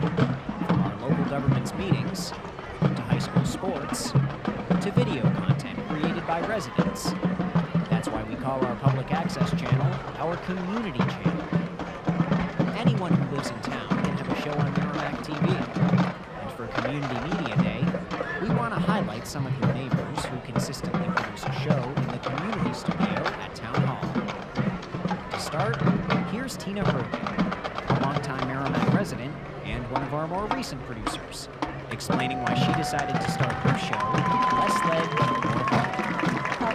from our local government's meetings, to high school sports, to video content created by residents. That's why we call our public access channel our community channel. Anyone who lives in town can have a show on Merrimack TV. And for Community Media Day, we want to highlight some of your neighbors who consistently produce a show in the community studio at Town Hall. To start, here's Tina Hurley, a longtime Merrimack resident and one of our more recent producers, explaining why she decided to start her show, Less Lead, More Heart.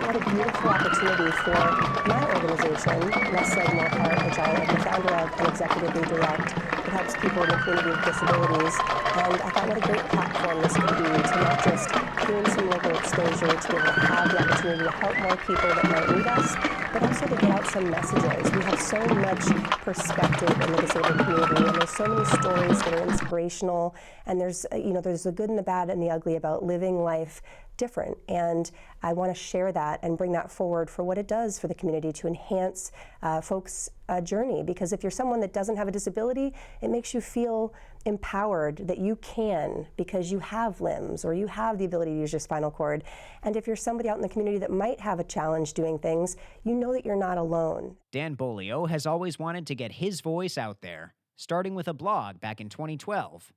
What a beautiful opportunity for my organization, Less Lead, More Heart, which I am the founder of and executively direct. It helps people in the community with disabilities. And I thought what a great platform this could be to not just gain some local exposure, to be able to have the opportunity to help more people that might need us, but also to get out some messages. We have so much perspective in the disabled community, and there's so many stories that are inspirational, and there's the good and the bad and the ugly about living life different, and I want to share that and bring that forward for what it does for the community to enhance folks' journey, because if you're someone that doesn't have a disability, it makes you feel empowered that you can, because you have limbs or you have the ability to use your spinal cord. And if you're somebody out in the community that might have a challenge doing things, you know that you're not alone. Dan Bolio has always wanted to get his voice out there, starting with a blog back in 2012.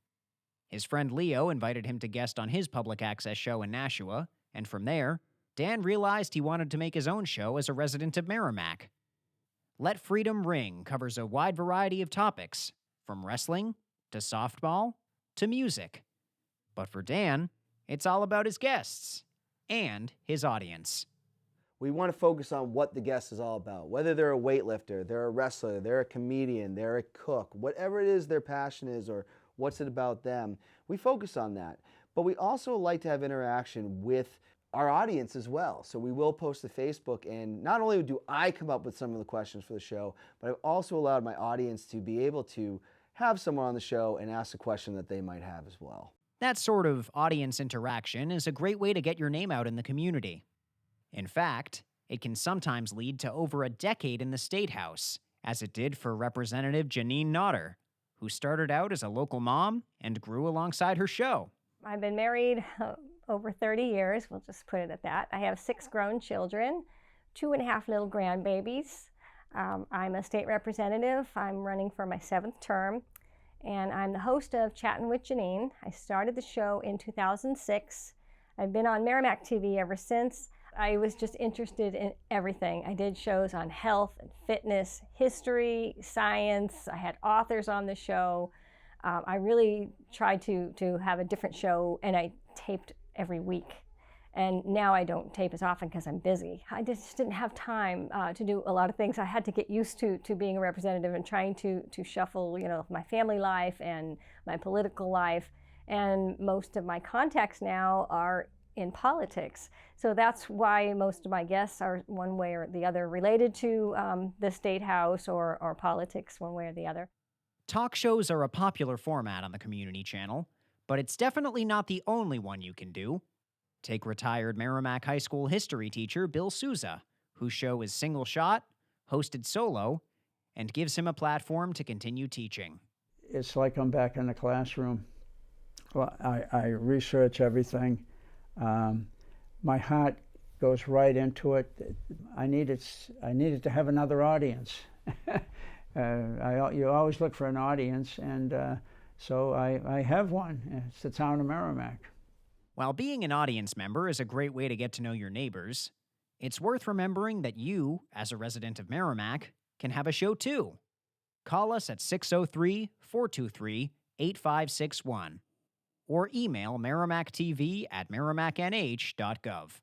His friend Leo invited him to guest on his public access show in Nashua, and from there, Dan realized he wanted to make his own show as a resident of Merrimack. Let Freedom Ring covers a wide variety of topics, from wrestling to softball to music. But for Dan, it's all about his guests and his audience. We want to focus on what the guest is all about, whether they're a weightlifter, they're a wrestler, they're a comedian, they're a cook, whatever it is their passion is or what's it about them, we focus on that. But we also like to have interaction with our audience as well. So we will post to Facebook, and not only do I come up with some of the questions for the show, but I've also allowed my audience to be able to have someone on the show and ask a question that they might have as well. That sort of audience interaction is a great way to get your name out in the community. In fact, it can sometimes lead to over a decade in the State House, as it did for Representative Janine Nodder, who started out as a local mom and grew alongside her show. I've been married over 30 years, we'll just put it at that. I have 6 grown children, 2.5 little grandbabies. I'm a state representative. I'm running for my 7th term, and I'm the host of Chattin' with Janine. I started the show in 2006. I've been on Merrimack TV ever since. I was just interested in everything. I did shows on health and fitness, history, science. I had authors on the show. I really tried to have a different show, and I taped every week. And now I don't tape as often because I'm busy. I just didn't have time to do a lot of things. I had to get used to being a representative and trying to shuffle, my family life and my political life. And most of my contacts now are in politics. So that's why most of my guests are one way or the other related to the State House or politics one way or the other. Talk shows are a popular format on the community channel, but it's definitely not the only one you can do. Take retired Merrimack High School history teacher Bill Souza, whose show is single shot, hosted solo, and gives him a platform to continue teaching. It's like I'm back in the classroom. Well, I research everything. My heart goes right into it. I needed to have another audience. You always look for an audience, and so I have one. It's the town of Merrimack. While being an audience member is a great way to get to know your neighbors, it's worth remembering that you, as a resident of Merrimack, can have a show too. Call us at 603-423-8561 or email merrimacktv@merrimacknh.gov.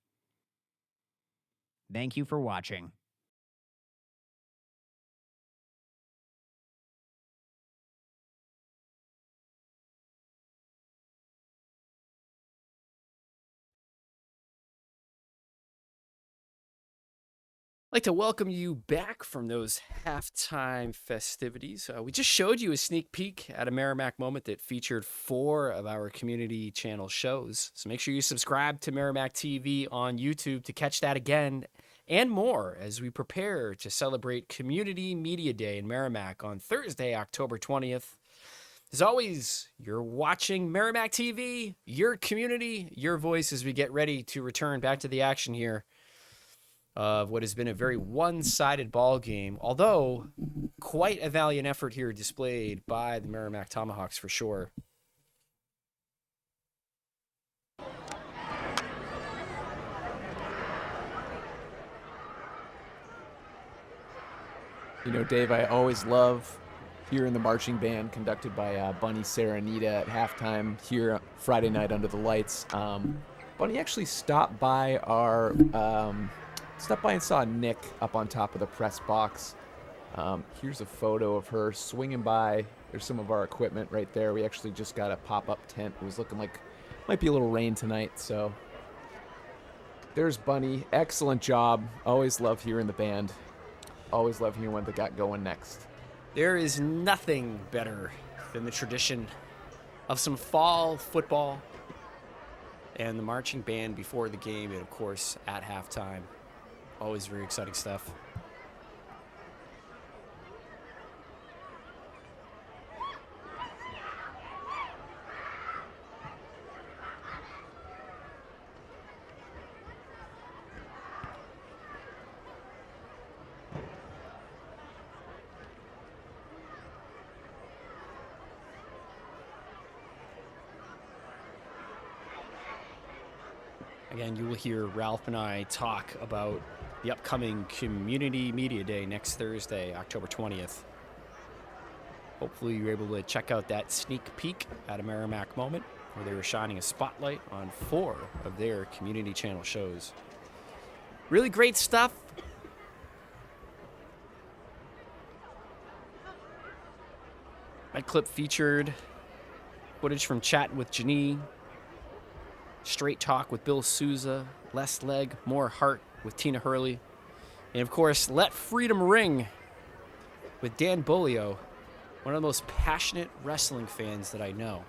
Thank you for watching. I'd like to welcome you back from those halftime festivities. We just showed you a sneak peek at a Merrimack moment that featured 4 of our community channel shows. So make sure you subscribe to Merrimack TV on YouTube to catch that again. and more as we prepare to celebrate Community Media Day in Merrimack on Thursday, October 20th. As always, you're watching Merrimack TV, your community, your voice, as we get ready to return back to the action here of what has been a very one-sided ball game, although quite a valiant effort here displayed by the Merrimack Tomahawks for sure. You know, Dave, I always love hearing the marching band conducted by Bunny, Sarah, and Anita at halftime here Friday night under the lights. Bunny actually stopped by and saw Nick up on top of the press box. Here's a photo of her swinging by. There's some of our equipment right there. We actually just got a pop-up tent. It was looking like might be a little rain tonight, so there's Bunny. Excellent job. Always love hearing the band. Always love hearing what they got going next. There is nothing better than the tradition of some fall football and the marching band before the game and, of course, at halftime. Always very exciting stuff. Again, you will hear Ralph and I talk about the upcoming Community Media Day next Thursday, October 20th. Hopefully you're able to check out that sneak peek at a Merrimack moment where they were shining a spotlight on 4 of their community channel shows. Really great stuff. That clip featured footage from chatting with Janine, Straight Talk with Bill Souza, Less Leg, More Heart with Tina Hurley, and of course, Let Freedom Ring with Dan Bolio, one of the most passionate wrestling fans that I know.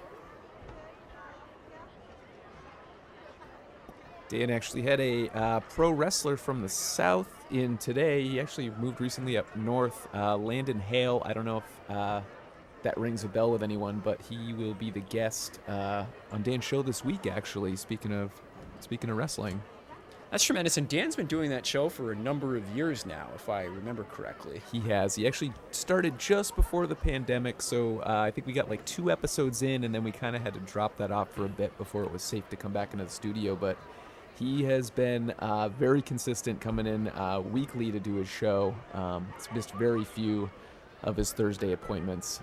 Dan actually had a pro wrestler from the South in today. He actually moved recently up north, Landon Hale. I don't know if that rings a bell with anyone, but he will be the guest on Dan's show this week, actually, speaking of wrestling. That's tremendous, and Dan's been doing that show for a number of years now, if I remember correctly. He has. He actually started just before the pandemic, so I think we got like 2 episodes in, and then we kind of had to drop that off for a bit before it was safe to come back into the studio, but he has been very consistent coming in weekly to do his show. He's missed very few of his Thursday appointments.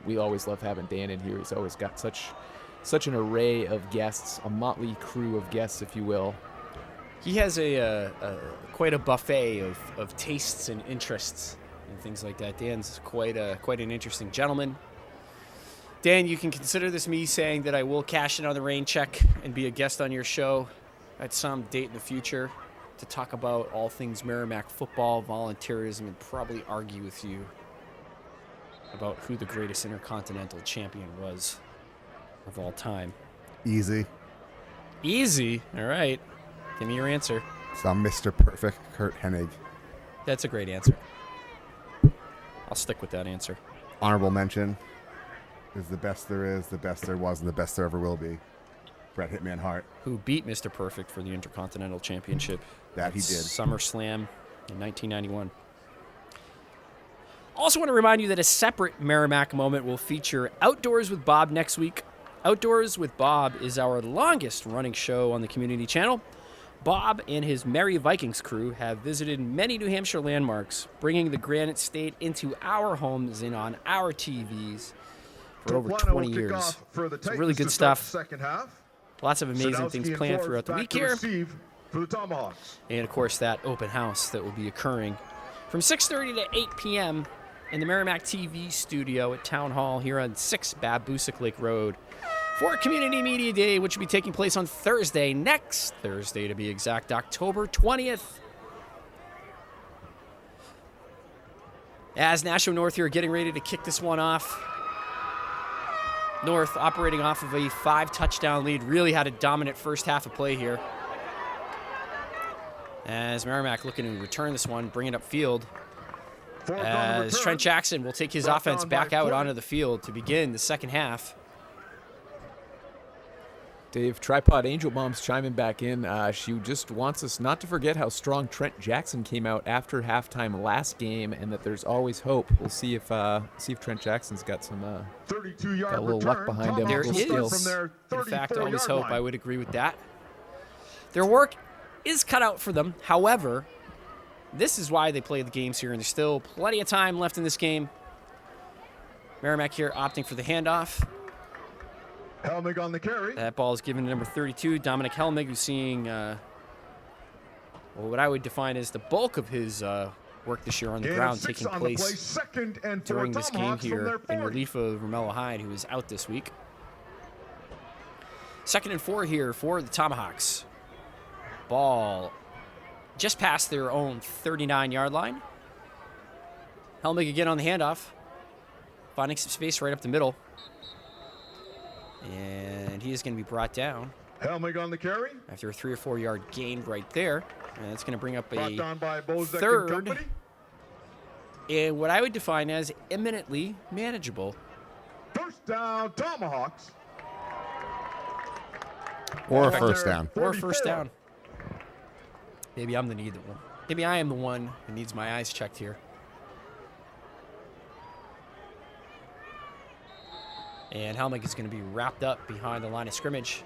We always love having Dan in here. He's always got such an array of guests, a motley crew of guests, if you will. He has quite a buffet of tastes and interests and things like that. Dan's quite an interesting gentleman. Dan, you can consider this me saying that I will cash in on the rain check and be a guest on your show at some date in the future to talk about all things Merrimack football, volunteerism, and probably argue with you about who the greatest intercontinental champion was of all time. Easy. Easy? All right. Give me your answer. It's Mr. Perfect, Kurt Hennig. That's a great answer. I'll stick with that answer. Honorable mention is the best there is, the best there was, and the best there ever will be. Bret Hitman Hart. Who beat Mr. Perfect for the Intercontinental Championship. That he did. SummerSlam in 1991. Also want to remind you that a separate Merrimack moment will feature Outdoors with Bob next week. Outdoors with Bob is our longest running show on the community channel. Bob and his Merry Vikings crew have visited many New Hampshire landmarks, bringing the Granite State into our homes and on our TVs for over 20 years. It's really good stuff. Lots of amazing things planned throughout the week here. And, of course, that open house that will be occurring from 6:30 to 8 p.m. in the Merrimack TV studio at Town Hall here on 6 Babusick Lake Road for Community Media Day, which will be taking place on Thursday, next Thursday to be exact, October 20th. As Nashua North here getting ready to kick this one off. North operating off of a 5-touchdown lead, really had a dominant first half of play here. As Merrimack looking to return this one, bring it upfield. As Trent Jackson will take his offense back out onto the field to begin the second half. Dave, Tripod Angel Bomb's chiming back in. She just wants us not to forget how strong Trent Jackson came out after halftime last game, and that there's always hope. We'll see if Trent Jackson's got some got a little luck behind him. There is, in fact, always hope. I would agree with that. Their work is cut out for them. However, this is why they play the games here, and there's still plenty of time left in this game. Merrimack here opting for the handoff. Helmig on the carry. That ball is given to number 32, Dominic Helmig, who's seeing what I would define as the bulk of his work this year on the ground taking place during this game here in relief of Romello Hyde, who is out this week. 2nd and 4 here for the Tomahawks. Ball just past their own 39-yard line. Helmig again on the handoff, finding some space right up the middle. And he is going to be brought down. Helmig on the carry. After a 3 or 4 yard gain right there. And it's going to bring up a 3rd. And what I would define as imminently manageable. 1st down, Tomahawks. Or a 1st down. Or a 1st down. Maybe I'm the need one. Maybe I am the one who needs my eyes checked here. And Helmig is going to be wrapped up behind the line of scrimmage.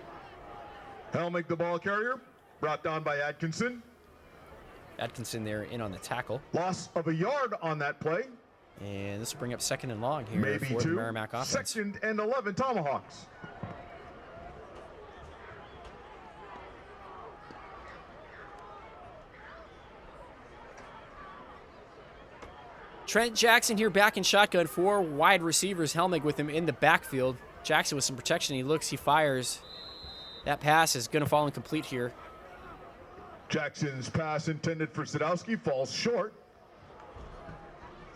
Helmig, the ball carrier, brought down by Atkinson. Atkinson there in on the tackle. Loss of a yard on that play. And this will bring up 2nd and long here Maybe for the Merrimack offense. 2nd and 11, Tomahawks. Trent Jackson here back in shotgun, 4 wide receivers. Helmig with him in the backfield. Jackson with some protection. He looks, he fires. That pass is going to fall incomplete here. Jackson's pass intended for Sadowski falls short.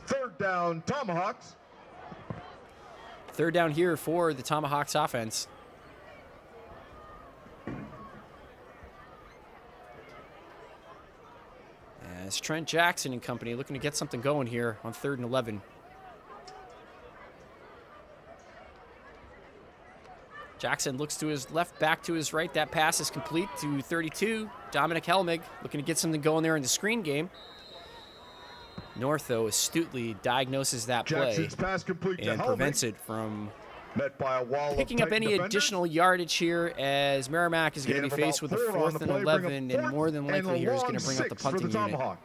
3rd down, Tomahawks. 3rd down here for the Tomahawks offense. As Trent Jackson and company looking to get something going here on 3rd and 11. Jackson looks to his left, back to his right. That pass is complete to 32. Dominic Helmig looking to get something going there in the screen game. North, though, astutely diagnoses that play pass complete and to prevents it from met by a wall picking up any additional yardage here, as Merrimack is going to be faced with a 4th and 11, and more than likely here is going to bring up the punting unit.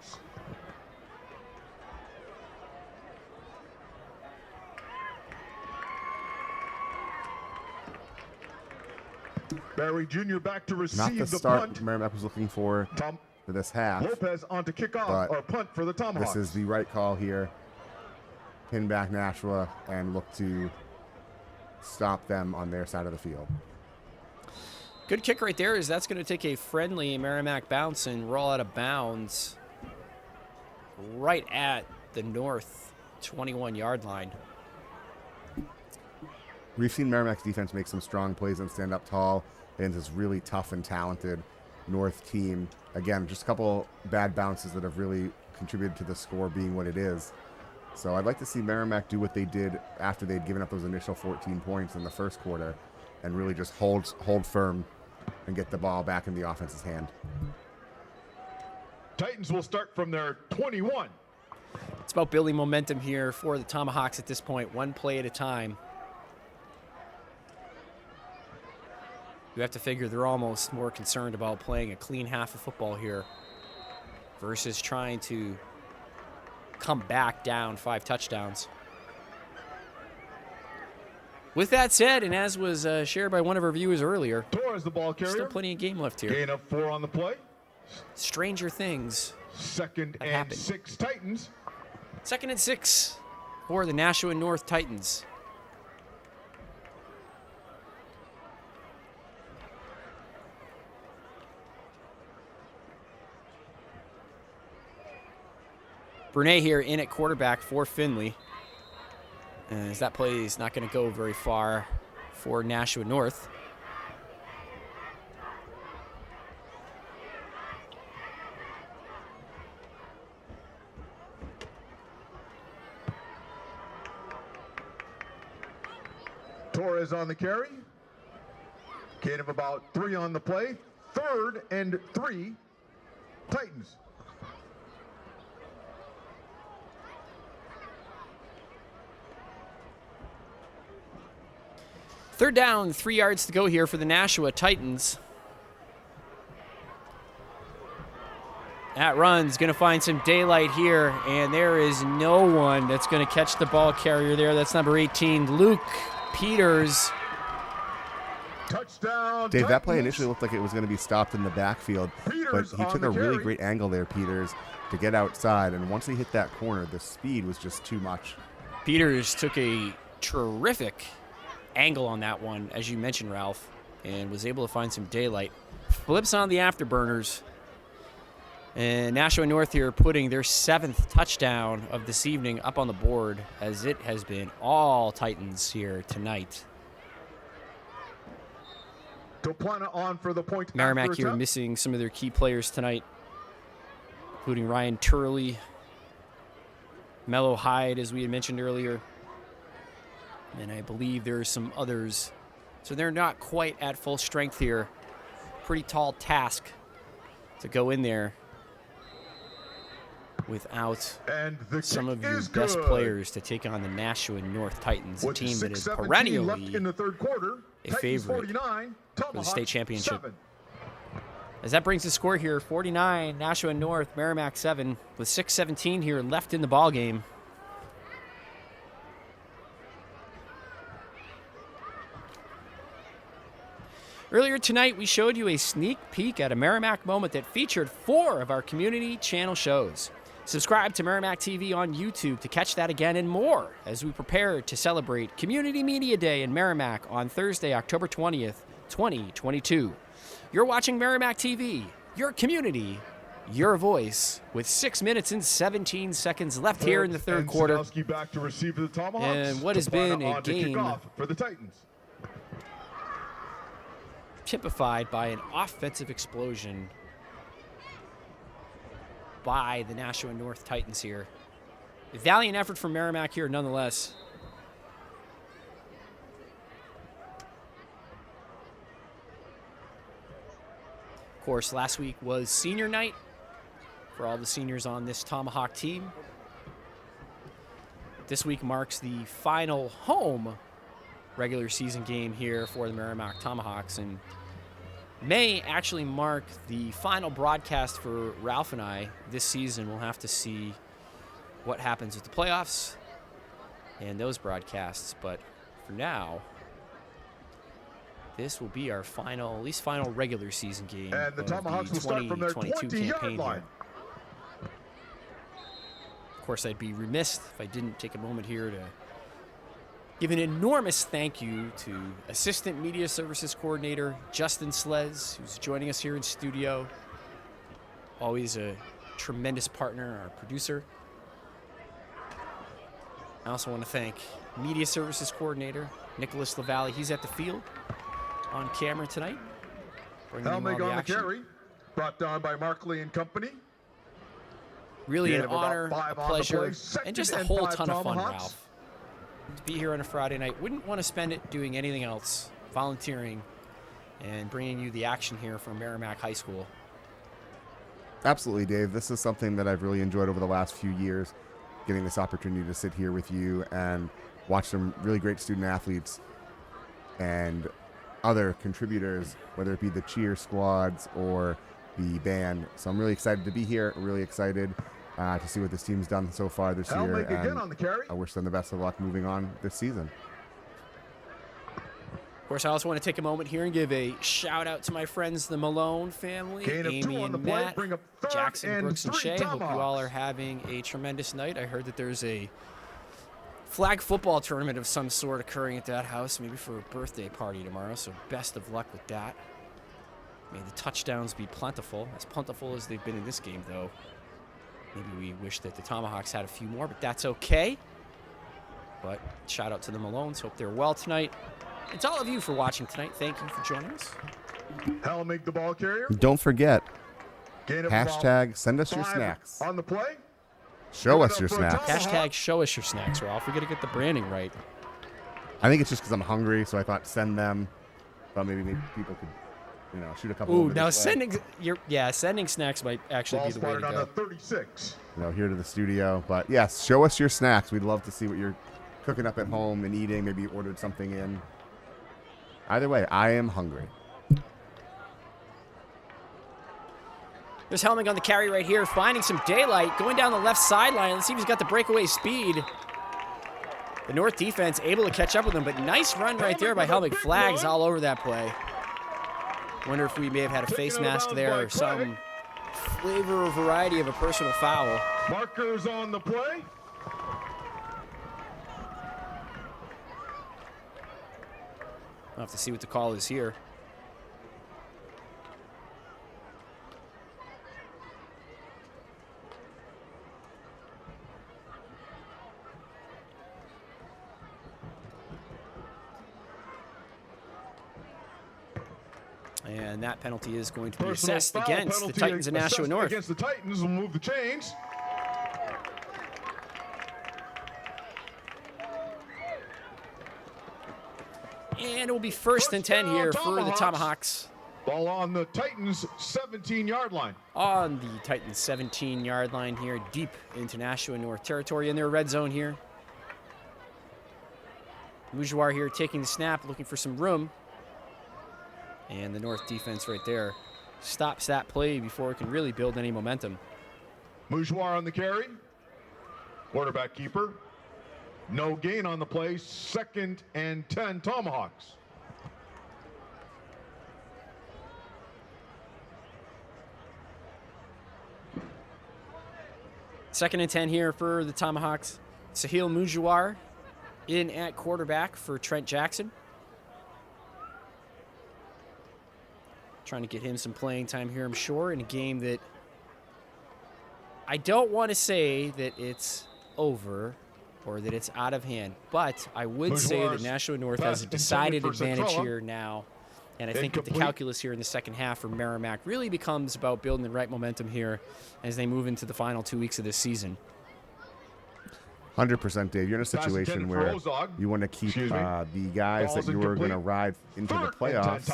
Barry Jr. back to receive Not the start punt. Merrimack was looking for this half. Lopez on to kick off or punt for the Tomahawks. This is the right call here. Pin back Nashua and look to stop them on their side of the field. Good kick right there, as that's going to take a friendly Merrimack bounce and roll out of bounds right at the North 21-yard line. We've seen Merrimack's defense make some strong plays and stand up tall against this really tough and talented North team. Again, just a couple bad bounces that have really contributed to the score being what it is. So I'd like to see Merrimack do what they did after they'd given up those initial 14 points in the first quarter and really just hold firm and get the ball back in the offense's hand. Titans will start from their 21. It's about building momentum here for the Tomahawks at this point, one play at a time. You have to figure they're almost more concerned about playing a clean half of football here versus trying to come back down 5 touchdowns. With that said, and as was shared by one of our viewers earlier, Torres, the ball carrier. Still plenty of game left here. Gain of 4 on the play. Stranger things 2nd and happen. 6 Titans. 2nd and 6 for the Nashua North Titans. Brunei here in at quarterback for Finley. As that play is not going to go very far for Nashua North. Torres on the carry. Gain of about 3 on the play. 3rd and 3, Titans. Third down, 3 yards to go here for the Nashua Titans. That run's going to find some daylight here, and there is no one that's going to catch the ball carrier there. That's number 18, Luke Peters. Touchdown, Dave, that play Titans. initially looked like it was going to be stopped in the backfield, Peters but he on took the a really carry. great angle there, Peters, to get outside. And once he hit that corner, the speed was just too much. Peters took a terrific angle on that one, as you mentioned, Ralph, and was able to find some daylight. Flips on the afterburners. And Nashua North here putting their 7th touchdown of this evening up on the board, as it has been all Titans here tonight. Toplana on for the point. Merrimack after here attempt. missing some of their key players tonight, including Ryan Turley, Mello Hyde, as we had mentioned earlier, and I believe there are some others. So they're not quite at full strength here. Pretty tall task to go in there without And the some kick of your is best good. players to take on the Nashua North Titans, a With team that is 6:17 perennially left in the third quarter, a Titans favorite 49, for the Tomahawks state championship. 7. As that brings the score here, 49, Nashua North, Merrimack 7, with 6:17 here left in the ball game. Earlier tonight, we showed you a sneak peek at a Merrimack moment that featured 4 of our community channel shows. Subscribe to Merrimack TV on YouTube to catch that again and more as we prepare to celebrate Community Media Day in Merrimack on Thursday, October 20th, 2022. You're watching Merrimack TV, your community, your voice, with 6 minutes and 17 seconds left here in the third And quarter. Sadowski back to receive the Tomahawks. And what has been a on to kick game off for the Titans. typified by an offensive explosion by the Nashua North Titans here. A valiant effort from Merrimack here nonetheless. Of course, last week was senior night for all the seniors on this Tomahawk team. This week marks the final home regular season game here for the Merrimack Tomahawks, and may actually mark the final broadcast for Ralph and I this season. We'll have to see what happens with the playoffs and those broadcasts, but for now, this will be our final, at least final regular season game And the of Tomahawks the will start from their 2022 campaign 20-yard line. here. Of course, I'd be remiss if I didn't take a moment here to give an enormous thank you to Assistant Media Services Coordinator Justin Slez, who's joining us here in studio. Always a tremendous partner, our producer. I also want to thank Media Services Coordinator Nicholas LaValle. He's at the field on camera tonight, bringing you all Helmig the on the action. carry. Brought down by Mark Lee and company. Really Gain an of about honor, 5 a on the pleasure, play. Second and just a and whole 5 ton of fun, Tomahawks. Ralph. To be here on a Friday night, wouldn't want to spend it doing anything else, volunteering, and bringing you the action here from Merrimack High School. Absolutely, Dave. This is something that I've really enjoyed over the last few years, getting this opportunity to sit here with you and watch some really great student athletes and other contributors, whether it be the cheer squads or the band. So I'm really excited to be here, really excited to see what this team's done so far this year. Helmig again And on the carry. I wish them the best of luck moving on this season. Of course, I also want to take a moment here and give a shout out to my friends, the Malone family, Gain of 2 Amy on the and play. Matt, Bring up 3rd Jackson, and Brooks, and 3 Shay. Hope you all Tomahawks. are having a tremendous night. I heard that there's a flag football tournament of some sort occurring at that house, maybe for a birthday party tomorrow, so best of luck with that. May the touchdowns be plentiful as they've been in this game, though. Maybe we wish that the Tomahawks had a few more, but that's okay. But shout out to the Malones. Hope they're well tonight. And to all of you for watching tonight, thank you for joining us. Helmig the ball carrier. Don't forget, Gain of about hashtag send us your 5 snacks. on the play. Show Put it us up your for a snacks. Tomahawk. Hashtag show us your snacks, Ralph. We got to get the branding right. I think it's just because I'm hungry, so I thought send them. Thought maybe people could, shoot a couple. Ooh, now sending snacks might actually be the way to go. 36. Here to the studio. But yes, show us your snacks. We'd love to see what you're cooking up at home and eating. Maybe you ordered something in. Either way, I am hungry. There's Helming on the carry right here, finding some daylight, going down the left sideline. Let's see if he's got the breakaway speed. The North defense able to catch up with him, but nice run right there by Helming. Flags all over that play. Wonder if we may have had a face mask there or some flavor or variety of a personal foul. Markers on the play. We'll have to see what the call is here. And that penalty is going to be assessed against the Titans of Nashua North. Against the Titans will move the chains. And it will be first and 10 here for the Tomahawks. Ball on the Titans' 17-yard line. On the Titans' 17-yard line here, deep into Nashua North territory in their red zone here. Mujawar here taking the snap, looking for some room. And the North defense right there stops that play before it can really build any momentum. Mujawar on the carry. Quarterback keeper. No gain on the play. 2nd and 10 Tomahawks. Second and 10 here for the Tomahawks. Sahil Mujawar in at quarterback for Trent Jackson. Trying to get him some playing time here, I'm sure, in a game that I don't want to say that it's over or that it's out of hand, but I would say that Nashua North has a decided advantage here now. And I think that the calculus here in the second half for Merrimack really becomes about building the right momentum here as they move into the final 2 weeks of this season. 100%, Dave. You're in a situation where you want to keep the guys that you were going to ride into the playoffs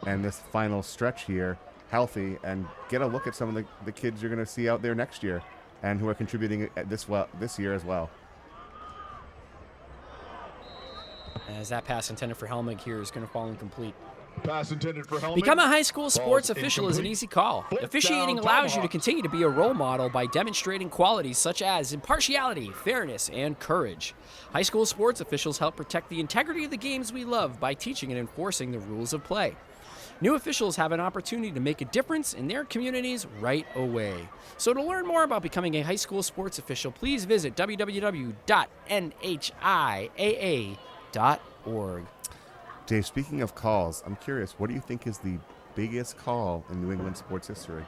and this final stretch here healthy and get a look at some of the kids you're going to see out there next year and who are contributing this year as well. As that pass intended for Helmig here is going to fall incomplete. Pass intended for Helmig. Become a high school sports official is an easy call. Officiating allows you to continue to be a role model by demonstrating qualities such as impartiality, fairness, and courage. High school sports officials help protect the integrity of the games we love by teaching and enforcing the rules of play. New officials have an opportunity to make a difference in their communities right away. So to learn more about becoming a high school sports official, please visit www.nhiaa.org. Dave, speaking of calls, I'm curious, what do you think is the biggest call in New England sports history?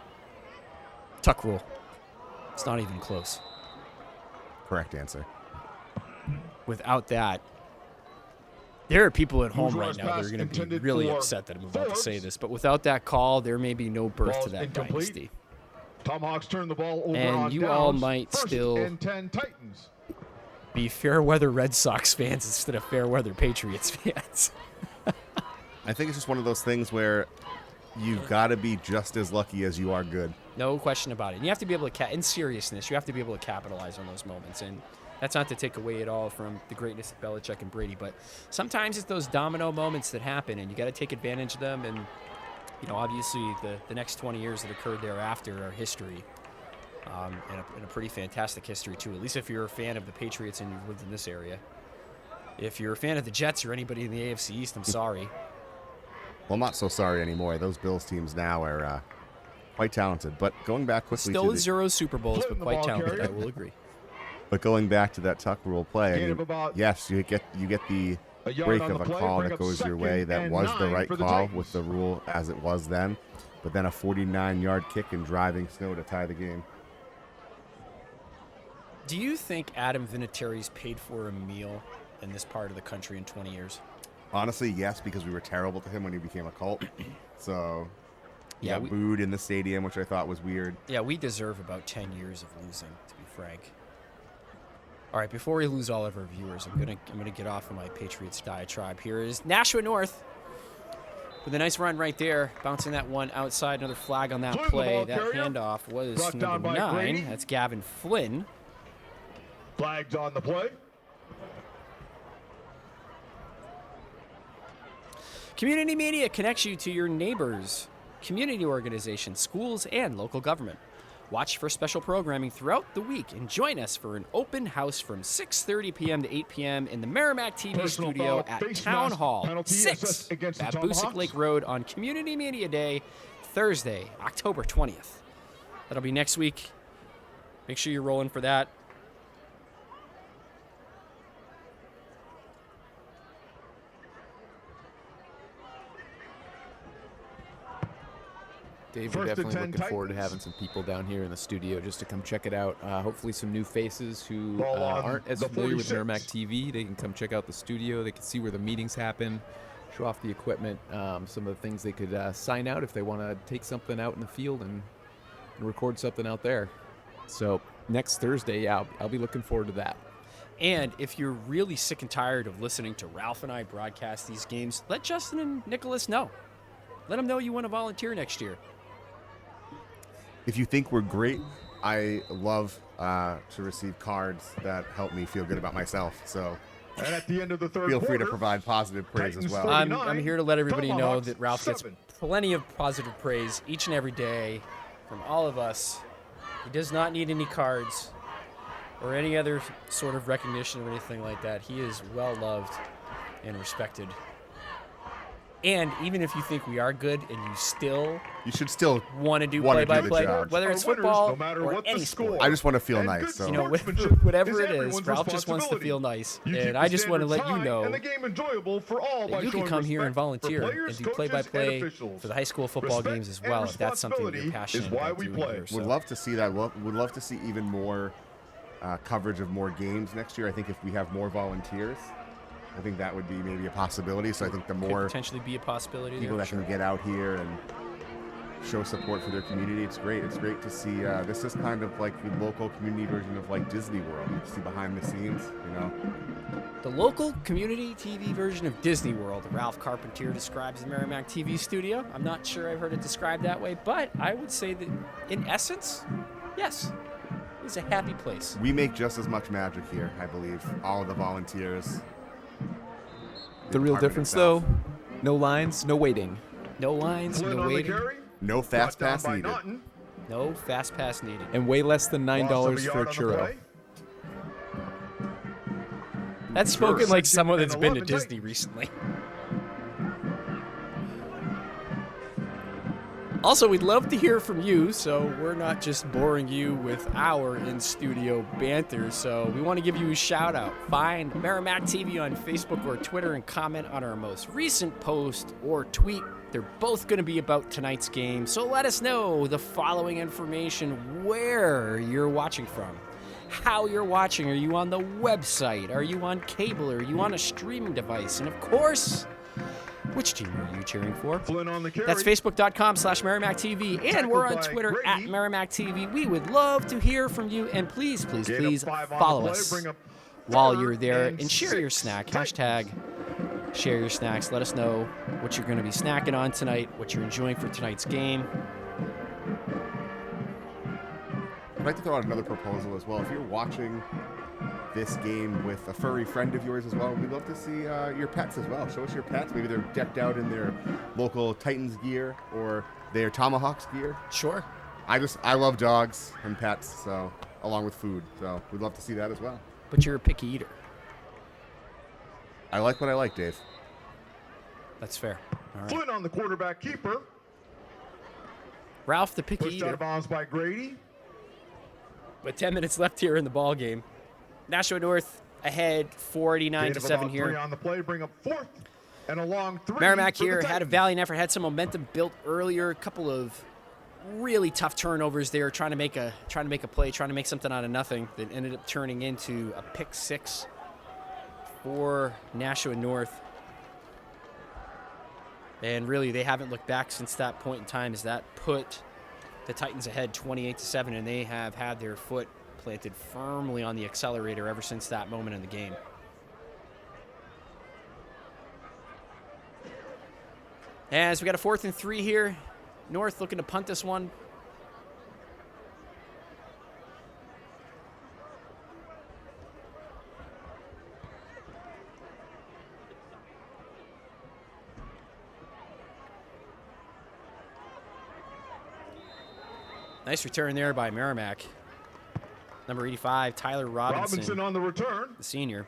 Tuck rule. It's not even close. Correct answer. Without that, there are people at home right now that are going to be really upset that I'm about to say this, but without that call, there may be no birth to that dynasty. Tomahawks turn the ball over and on you downs. all might still 10 Titans. Be fair weather Red Sox fans instead of fair weather Patriots fans. I think it's just one of those things where you've got to be just as lucky as you are good. No question about it. And you have to be able to, in seriousness, you have to be able to capitalize on those moments. And that's not to take away at all from the greatness of Belichick and Brady, but sometimes it's those domino moments that happen, and you got to take advantage of them. And obviously the next 20 years that occurred thereafter are history, and a pretty fantastic history too. At least if you're a fan of the Patriots and you've lived in this area. If you're a fan of the Jets or anybody in the AFC East, I'm sorry. Well, I'm not so sorry anymore. Those Bills teams now are quite talented. But going back quickly still to zero Super Bowls, but quite talented. I will agree. But going back to that tuck rule play, I mean, yes, you get the break of a call that goes your way. That was the right call with the rule as it was then. But then a 49-yard kick and driving snow to tie the game. Do you think Adam Vinatieri's paid for a meal in this part of the country in 20 years? Honestly, yes, because we were terrible to him when he became a cult. So, he got we booed in the stadium, which I thought was weird. Yeah, we deserve about 10 years of losing, to be frank. All right, before we lose all of our viewers, I'm gonna get off of my Patriots diatribe. Here is Nashua North with a nice run right there, bouncing that one outside. Another flag on that play. That handoff was number 9. That's Gavin Flynn. Flags on the play. Community media connects you to your neighbors, community organizations, schools, and local government. Watch for special programming throughout the week and join us for an open house from 6:30 p.m. to 8 p.m. in the Merrimack TV studio at Town Hall, 6 at Boosick Lake Road on Community Media Day, Thursday, October 20th. That'll be next week. Make sure you're rolling for that. Dave, we're definitely looking forward to having some people down here in the studio just to come check it out. Hopefully some new faces who aren't as familiar with Merrimack TV. They can come check out the studio. They can see where the meetings happen, show off the equipment, some of the things they could sign out if they want to take something out in the field and record something out there. So next Thursday, yeah, I'll be looking forward to that. And if you're really sick and tired of listening to Ralph and I broadcast these games, let Justin and Nicholas know. Let them know you want to volunteer next year. If you think we're great, I love to receive cards that help me feel good about myself. So and at the end of the third feel free to quarter, provide positive praise as well. I'm here to let everybody know Tomahawks that Ralph gets 7. plenty of positive praise each and every day from all of us. He does not need any cards or any other sort of recognition or anything like that. He is well loved and respected. And even if you think we are good and you should still want to do play-by-play, whether it's football or any sport. I just want to feel nice. So. You know, whatever it is, Ralph just wants to feel nice. And I just want to let you know that you can come here and volunteer and do play-by-play for the high school football games as well, if that's something you're passionate about doing here. Would love to see that. Would love to see even more coverage of more games next year. I think if we have more volunteers, I think that would be maybe a possibility. So I think the more could potentially be a possibility people that can get out here and show support for their community, it's great. It's great to see. This is kind of like the local community version of like Disney World. You see behind the scenes, you know. The local community TV version of Disney World. Ralph Carpentier describes the Merrimack TV studio. I'm not sure I've heard it described that way, but I would say that in essence, yes, it's a happy place. We make just as much magic here, I believe. All of the volunteers. The real difference, though, no lines, no waiting. No lines, no waiting. No fast pass needed. No fast pass needed. And way less than $9 for a churro. That's spoken like someone that's been to Disney recently. Also, we'd love to hear from you, so we're not just boring you with our in-studio banter. So we want to give you a shout-out. Find Merrimack TV on Facebook or Twitter and comment on our most recent post or tweet. They're both going to be about tonight's game, so let us know the following information: where you're watching from, how you're watching. Are you on the website? Are you on cable? Are you on a streaming device? And of course, which team are you cheering for? Flynn on the carry. That's Facebook.com/Merrimack TV, and we're on Twitter at Merrimack TV. We would love to hear from you, and please follow us while you're there and share your snack. Hashtag share your snacks. Let us know what you're going to be snacking on tonight, what you're enjoying for tonight's game. I'd like to throw out another proposal as well. If you're watching this game with a furry friend of yours as well, we'd love to see your pets as well. Show us your pets. Maybe they're decked out in their local Titans gear or their Tomahawks gear. Sure. I love dogs and pets, so along with food. So we'd love to see that as well. But you're a picky eater. I like what I like, Dave. That's fair. All right. Flynn on the quarterback keeper. Ralph, the picky Pushed eater. out of bounds by Grady. With 10 minutes left here in the ball game. Nashua North ahead 49-7 here. 3 on the play, bring up 4th and a long 3. Merrimack here had a valiant effort, had some momentum built earlier. A couple of really tough turnovers there, trying to make a play, trying to make something out of nothing that ended up turning into a pick 6 for Nashua North. And really, they haven't looked back since that point in time, as that put the Titans ahead 28-7, and they have had their foot planted firmly on the accelerator ever since that moment in the game. As we got a 4th and 3 here. North looking to punt this one. Nice return there by Merrimack. Number 85, Tyler Robinson on the return. The senior.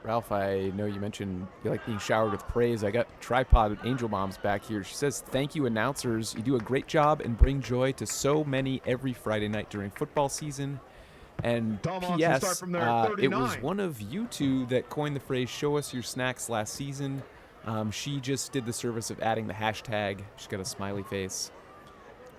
Ralph, I know you mentioned you like being showered with praise. I got Tripod Angel Moms back here. She says, thank you, announcers. You do a great job and bring joy to so many every Friday night during football season. And P.S., it was one of you two that coined the phrase, show us your snacks last season. She just did the service of adding the hashtag. She's got a smiley face.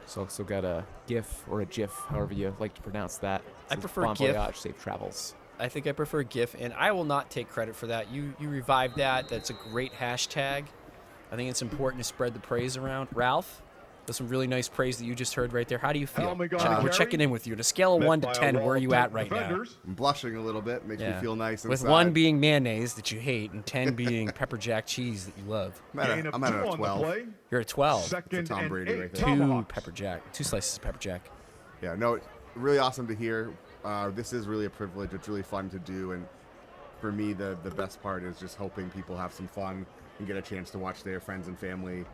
She's also got a GIF or a GIF, however you like to pronounce that. I prefer bon GIF. voyage, safe travels. I think I prefer GIF, and I will not take credit for that. You revived that. That's a great hashtag. I think it's important to spread the praise around. Ralph, that's some really nice praise that you just heard right there. How do you feel? We're checking in with you. On a scale of 1 to 10, where are you at right now? I'm blushing a little bit. Makes me feel nice With inside. 1 being mayonnaise that you hate and 10 being pepper jack cheese that you love. I'm at a 12. You're at 12. It's Tom Brady right there. 2 pepper jack. 2 slices of pepper jack. Yeah, no, really awesome to hear. This is really a privilege. It's really fun to do, and for me, the best part is just hoping people have some fun and get a chance to watch their friends and family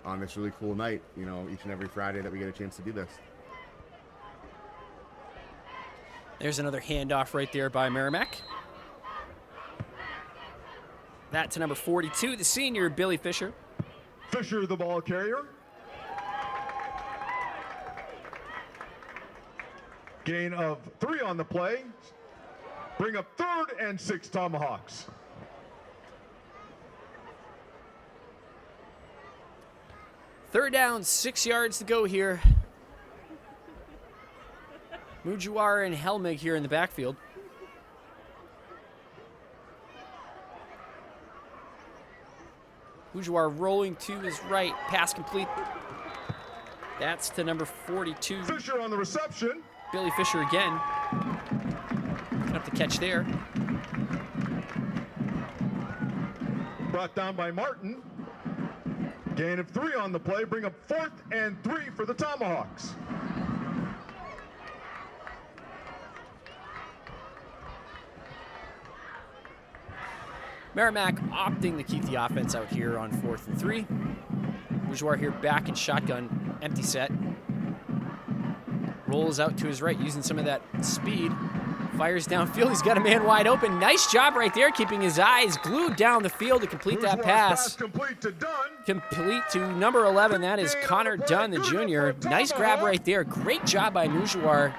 on this really cool night, you know, each and every Friday that we get a chance to do this. There's another handoff right there by Merrimack. That to number 42, the senior, Billy Fisher. Fisher, the ball carrier. Gain of 3 on the play. Bring up 3rd and 6 Tomahawks. Third down, 6 yards to go here. Mujuar and Helmig here in the backfield. Mujuar rolling to his right. Pass complete. That's to number 42. Fisher on the reception. Billy Fisher again. Up the catch there. Brought down by Martin. Gain of 3 on the play. Bring up 4th and 3 for the Tomahawks. Merrimack opting to keep the offense out here on 4th and 3. Bourgeois here back in shotgun, empty set. Rolls out to his right using some of that speed. Fires downfield. He's got a man wide open. Nice job right there, keeping his eyes glued down the field to complete that pass. Complete to Dunn. Complete to number 11. That is Connor Dunn, the junior. Nice grab right there. Great job by Mujuar.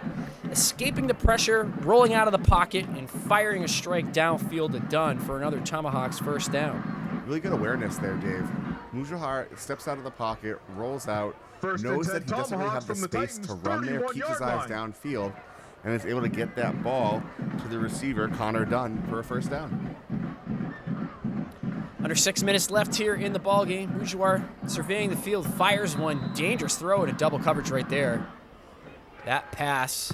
Escaping the pressure, rolling out of the pocket, and firing a strike downfield to Dunn for another Tomahawks first down. Really good awareness there, Dave. Mujuar steps out of the pocket, rolls out, knows that he doesn't really have the space to run there, keeps his eyes downfield, and is able to get that ball to the receiver, Connor Dunn, for a first down. Under 6 minutes left here in the ball game. Mujuar surveying the field, fires one dangerous throw into double coverage right there. That pass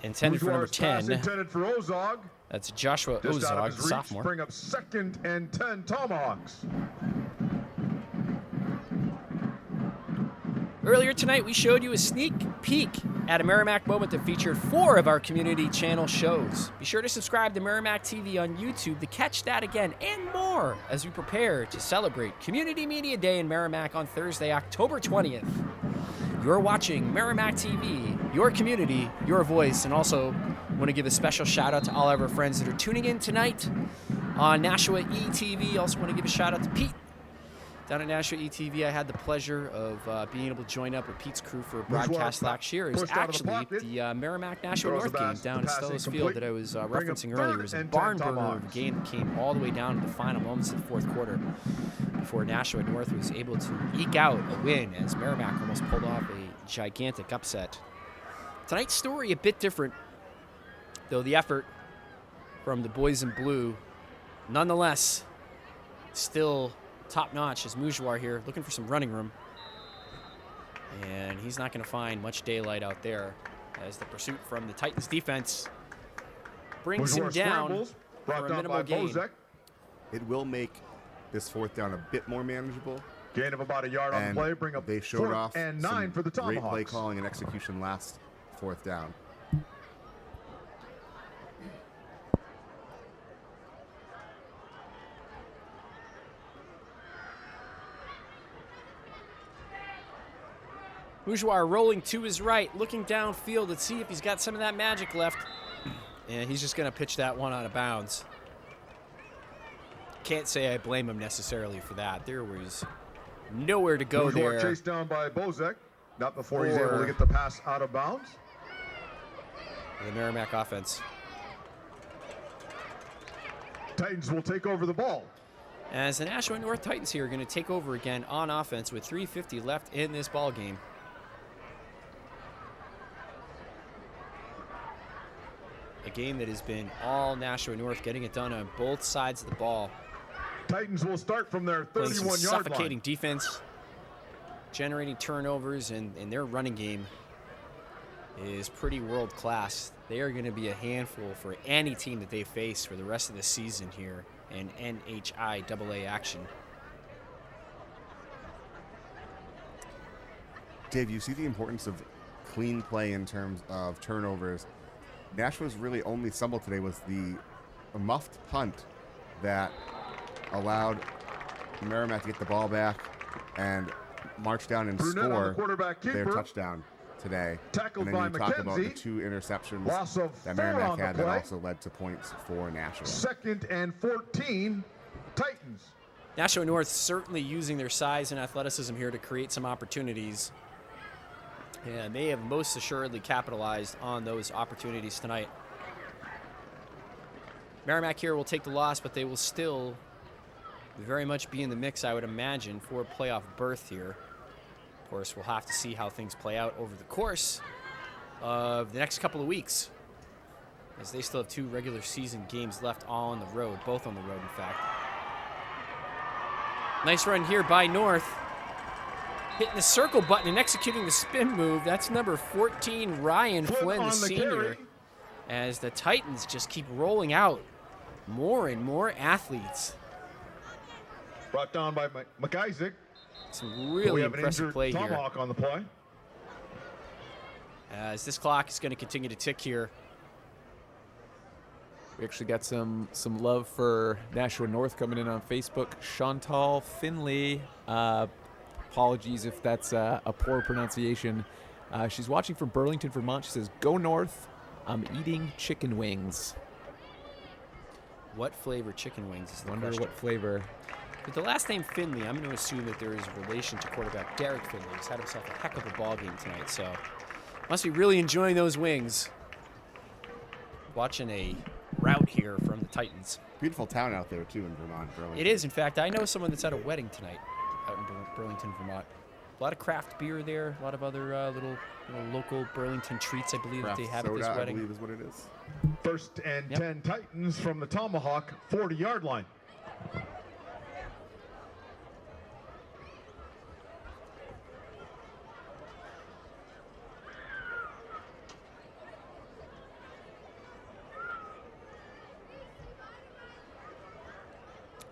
intended for number 10. Intended for Ozog. That's Joshua Ozog, the sophomore. Bring up 2nd and 10 Tomahawks. Earlier tonight, we showed you a sneak peek at a Merrimack moment that featured 4 of our community channel shows. Be sure to subscribe to Merrimack TV on YouTube to catch that again and more as we prepare to celebrate Community Media Day in Merrimack on Thursday, October 20th. You're watching Merrimack TV, your community, your voice, and also want to give a special shout out to all of our friends that are tuning in tonight on Nashua ETV. Also want to give a shout out to Pete. Down at Nashua ETV, I had the pleasure of being able to join up with Pete's crew for a broadcast last year. It was actually the Merrimack Nashua North game down at Stellas Field that I was referencing earlier. It was a barn burner of a game that came all the way down to the final moments of the 4th quarter before Nashua North was able to eke out a win as Merrimack almost pulled off a gigantic upset. Tonight's story a bit different, though the effort from the boys in blue, nonetheless, still top-notch as Mujuar here looking for some running room. And he's not going to find much daylight out there as the pursuit from the Titans defense brings him down for a minimal gain. It will make this fourth down a bit more manageable. Gain of about a yard on the play. Bring up they showed off and 9 for the Tomahawks. Great play calling and execution last fourth down. Bourgeois rolling to his right, looking downfield to see if he's got some of that magic left. And he's just going to pitch that one out of bounds. Can't say I blame him necessarily for that. There was nowhere to go Bourgeois there. Chased down by Bozek. Not before he's able to get the pass out of bounds. The Merrimack offense. Titans will take over the ball. As the Nashua North Titans here are going to take over again on offense with 3:50 left in this ball game. A game that has been all Nashua North, getting it done on both sides of the ball. Titans will start from their 31-yard line. Suffocating defense, generating turnovers, and their running game is pretty world-class. They are going to be a handful for any team that they face for the rest of the season here in NHI-AA action. Dave, you see the importance of clean play in terms of turnovers. Nashua's really only stumble today was a muffed punt that allowed Merrimack to get the ball back and march down and Brunette score the their touchdown today. Tackled and then by you talk about the McKenzie. 2 interceptions Loss of that 4 Merrimack on the had that play. also led to points for Nashua. 2nd and 14, Titans. Nashua North certainly using their size and athleticism here to create some opportunities. And they have most assuredly capitalized on those opportunities tonight. Merrimack here will take the loss, but they will still very much be in the mix, I would imagine, for a playoff berth here. Of course, we'll have to see how things play out over the course of the next couple of weeks, as they still have 2 regular season games left on the road, both on the road, in fact. Nice run here by North. Hitting the circle button and executing the spin move. That's number 14, Ryan Flynn, the senior. As the Titans just keep rolling out more and more athletes. Brought down by McIsaac. Some really impressive play here. Tomahawk on the play. As this clock is going to continue to tick here. We actually got some love for Nashua North coming in on Facebook. Chantal Finley. Apologies if that's a poor pronunciation. She's watching from Burlington, Vermont. She says, "Go North. I'm eating chicken wings." What flavor chicken wings is the Wonder question. what flavor. With the last name Finley, I'm going to assume that there is a relation to quarterback Derek Finley. He's had himself a heck of a ball game tonight, so must be really enjoying those wings. Watching a route here from the Titans. Beautiful town out there, too, in Vermont, Burlington. It is. In fact, I know someone that's at a wedding tonight out in Burlington, Vermont. A lot of craft beer there, a lot of other little local Burlington treats, I believe, Craft that they have soda, at this wedding. I believe is what it is. 1st and 10 Titans from the Tomahawk 40-yard line.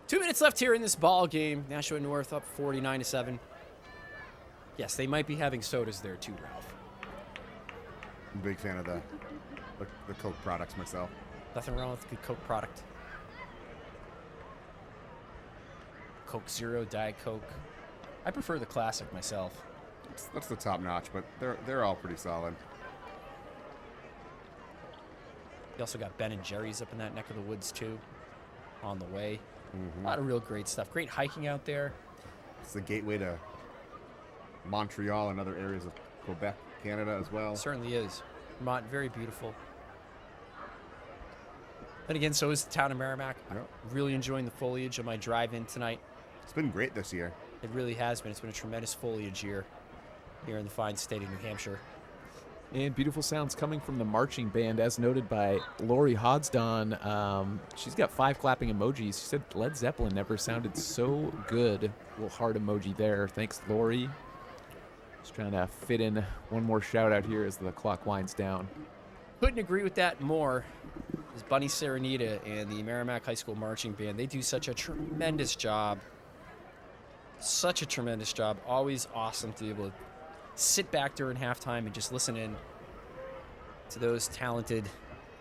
Two minutes left here in this ball game. Nashua North up 49-7. Yes, they might be having sodas there too, Ralph. I'm a big fan of the Coke products myself. Nothing wrong with a good Coke product. Coke Zero, Diet Coke. I prefer the classic myself. That's the top notch, but they're all pretty solid. You also got Ben and Jerry's up in that neck of the woods too, on the way. Mm-hmm. A lot of real great stuff. Great hiking out there. It's the gateway to Montreal and other areas of Quebec, Canada as well. It certainly is. Vermont, very beautiful. And again, so is the town of Merrimack. Yep. Really enjoying the foliage on my drive-in tonight. It's been great this year. It really has been. It's been a tremendous foliage year here in the fine state of New Hampshire. And beautiful sounds coming from the marching band, as noted by Lori Hodsdon. She's got 5 clapping emojis. She said Led Zeppelin never sounded so good. Little heart emoji there. Thanks, Lori. Just trying to fit in one more shout out here as the clock winds down. Couldn't agree with that more. Is Bunny Serenita and the Merrimack High School Marching Band. They do such a tremendous job. Such a tremendous job. Always awesome to be able to sit back during halftime and just listen in to those talented.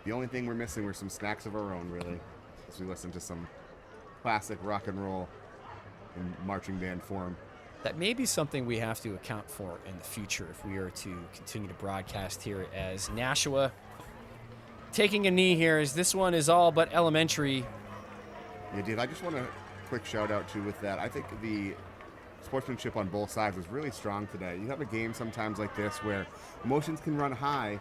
The only thing we're missing were some snacks of our own, really, as we listen to some classic rock and roll in marching band form. That may be something we have to account for in the future if we are to continue to broadcast here, as Nashua taking a knee here, as this one is all but elementary. Yeah, Dave, I just want a quick shout out too with that. I think the sportsmanship on both sides was really strong today. You have a game sometimes like this where emotions can run high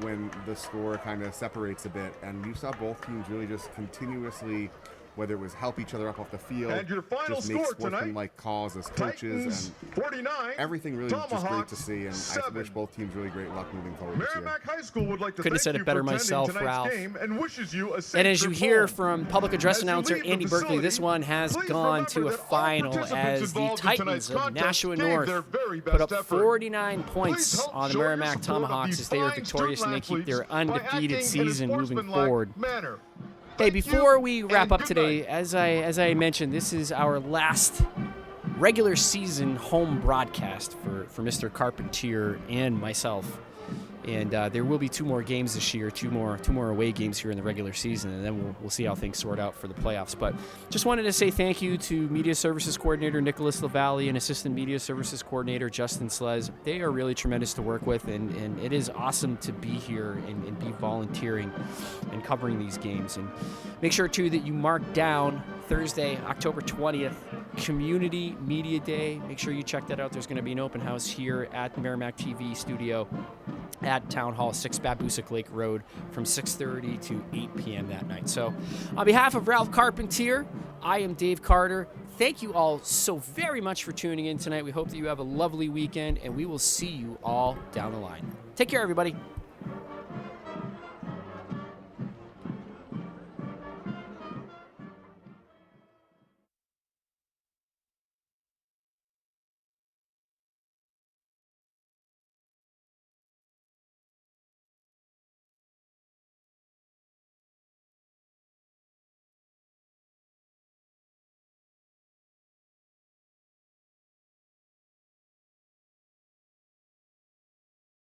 when the score kind of separates a bit, and you saw both teams really just continuously, whether it was help each other up off the field, and your final just make score tonight, sportsman-like calls as coaches, Titans, and 49, everything really just great Tomahawks, to see, and 7. I wish both teams really great luck moving forward this year. Merrimack High School would like to Couldn't have thank said you it better for attending myself, tonight's Ralph. game and wishes you a safe And as you trip hear home. from public address As you announcer leave the Andy Berkeley, facility, this one has please gone remember to a that all final participants as the involved in Titans tonight's of contest Nashua gave North their very put up best effort. 49 Please points help on the show your Merrimack support of Tomahawks these as they are fine victorious and they keep student their athletes by acting undefeated in a season moving sportsmanlike forward. manner. Hey, Thank before you, we wrap and up good today, night. as I mentioned, this is our last regular season home broadcast for Mr. Carpentier and myself. And there will be 2 more games this year, two more away games here in the regular season, and then we'll see how things sort out for the playoffs. But just wanted to say thank you to Media Services Coordinator Nicholas LaValle and Assistant Media Services Coordinator Justin Slez. They are really tremendous to work with, and it is awesome to be here and be volunteering and covering these games. And make sure, too, that you mark down Thursday, October 20th, Community Media Day. Make sure you check that out. There's going to be an open house here at the Merrimack TV studio at Town Hall 6 Babusick Lake Road from 6:30 to 8 p.m. that night. So on behalf of Ralph Carpentier, I am Dave Carter. Thank you all so very much for tuning in tonight. We hope that you have a lovely weekend, and we will see you all down the line. Take care, everybody.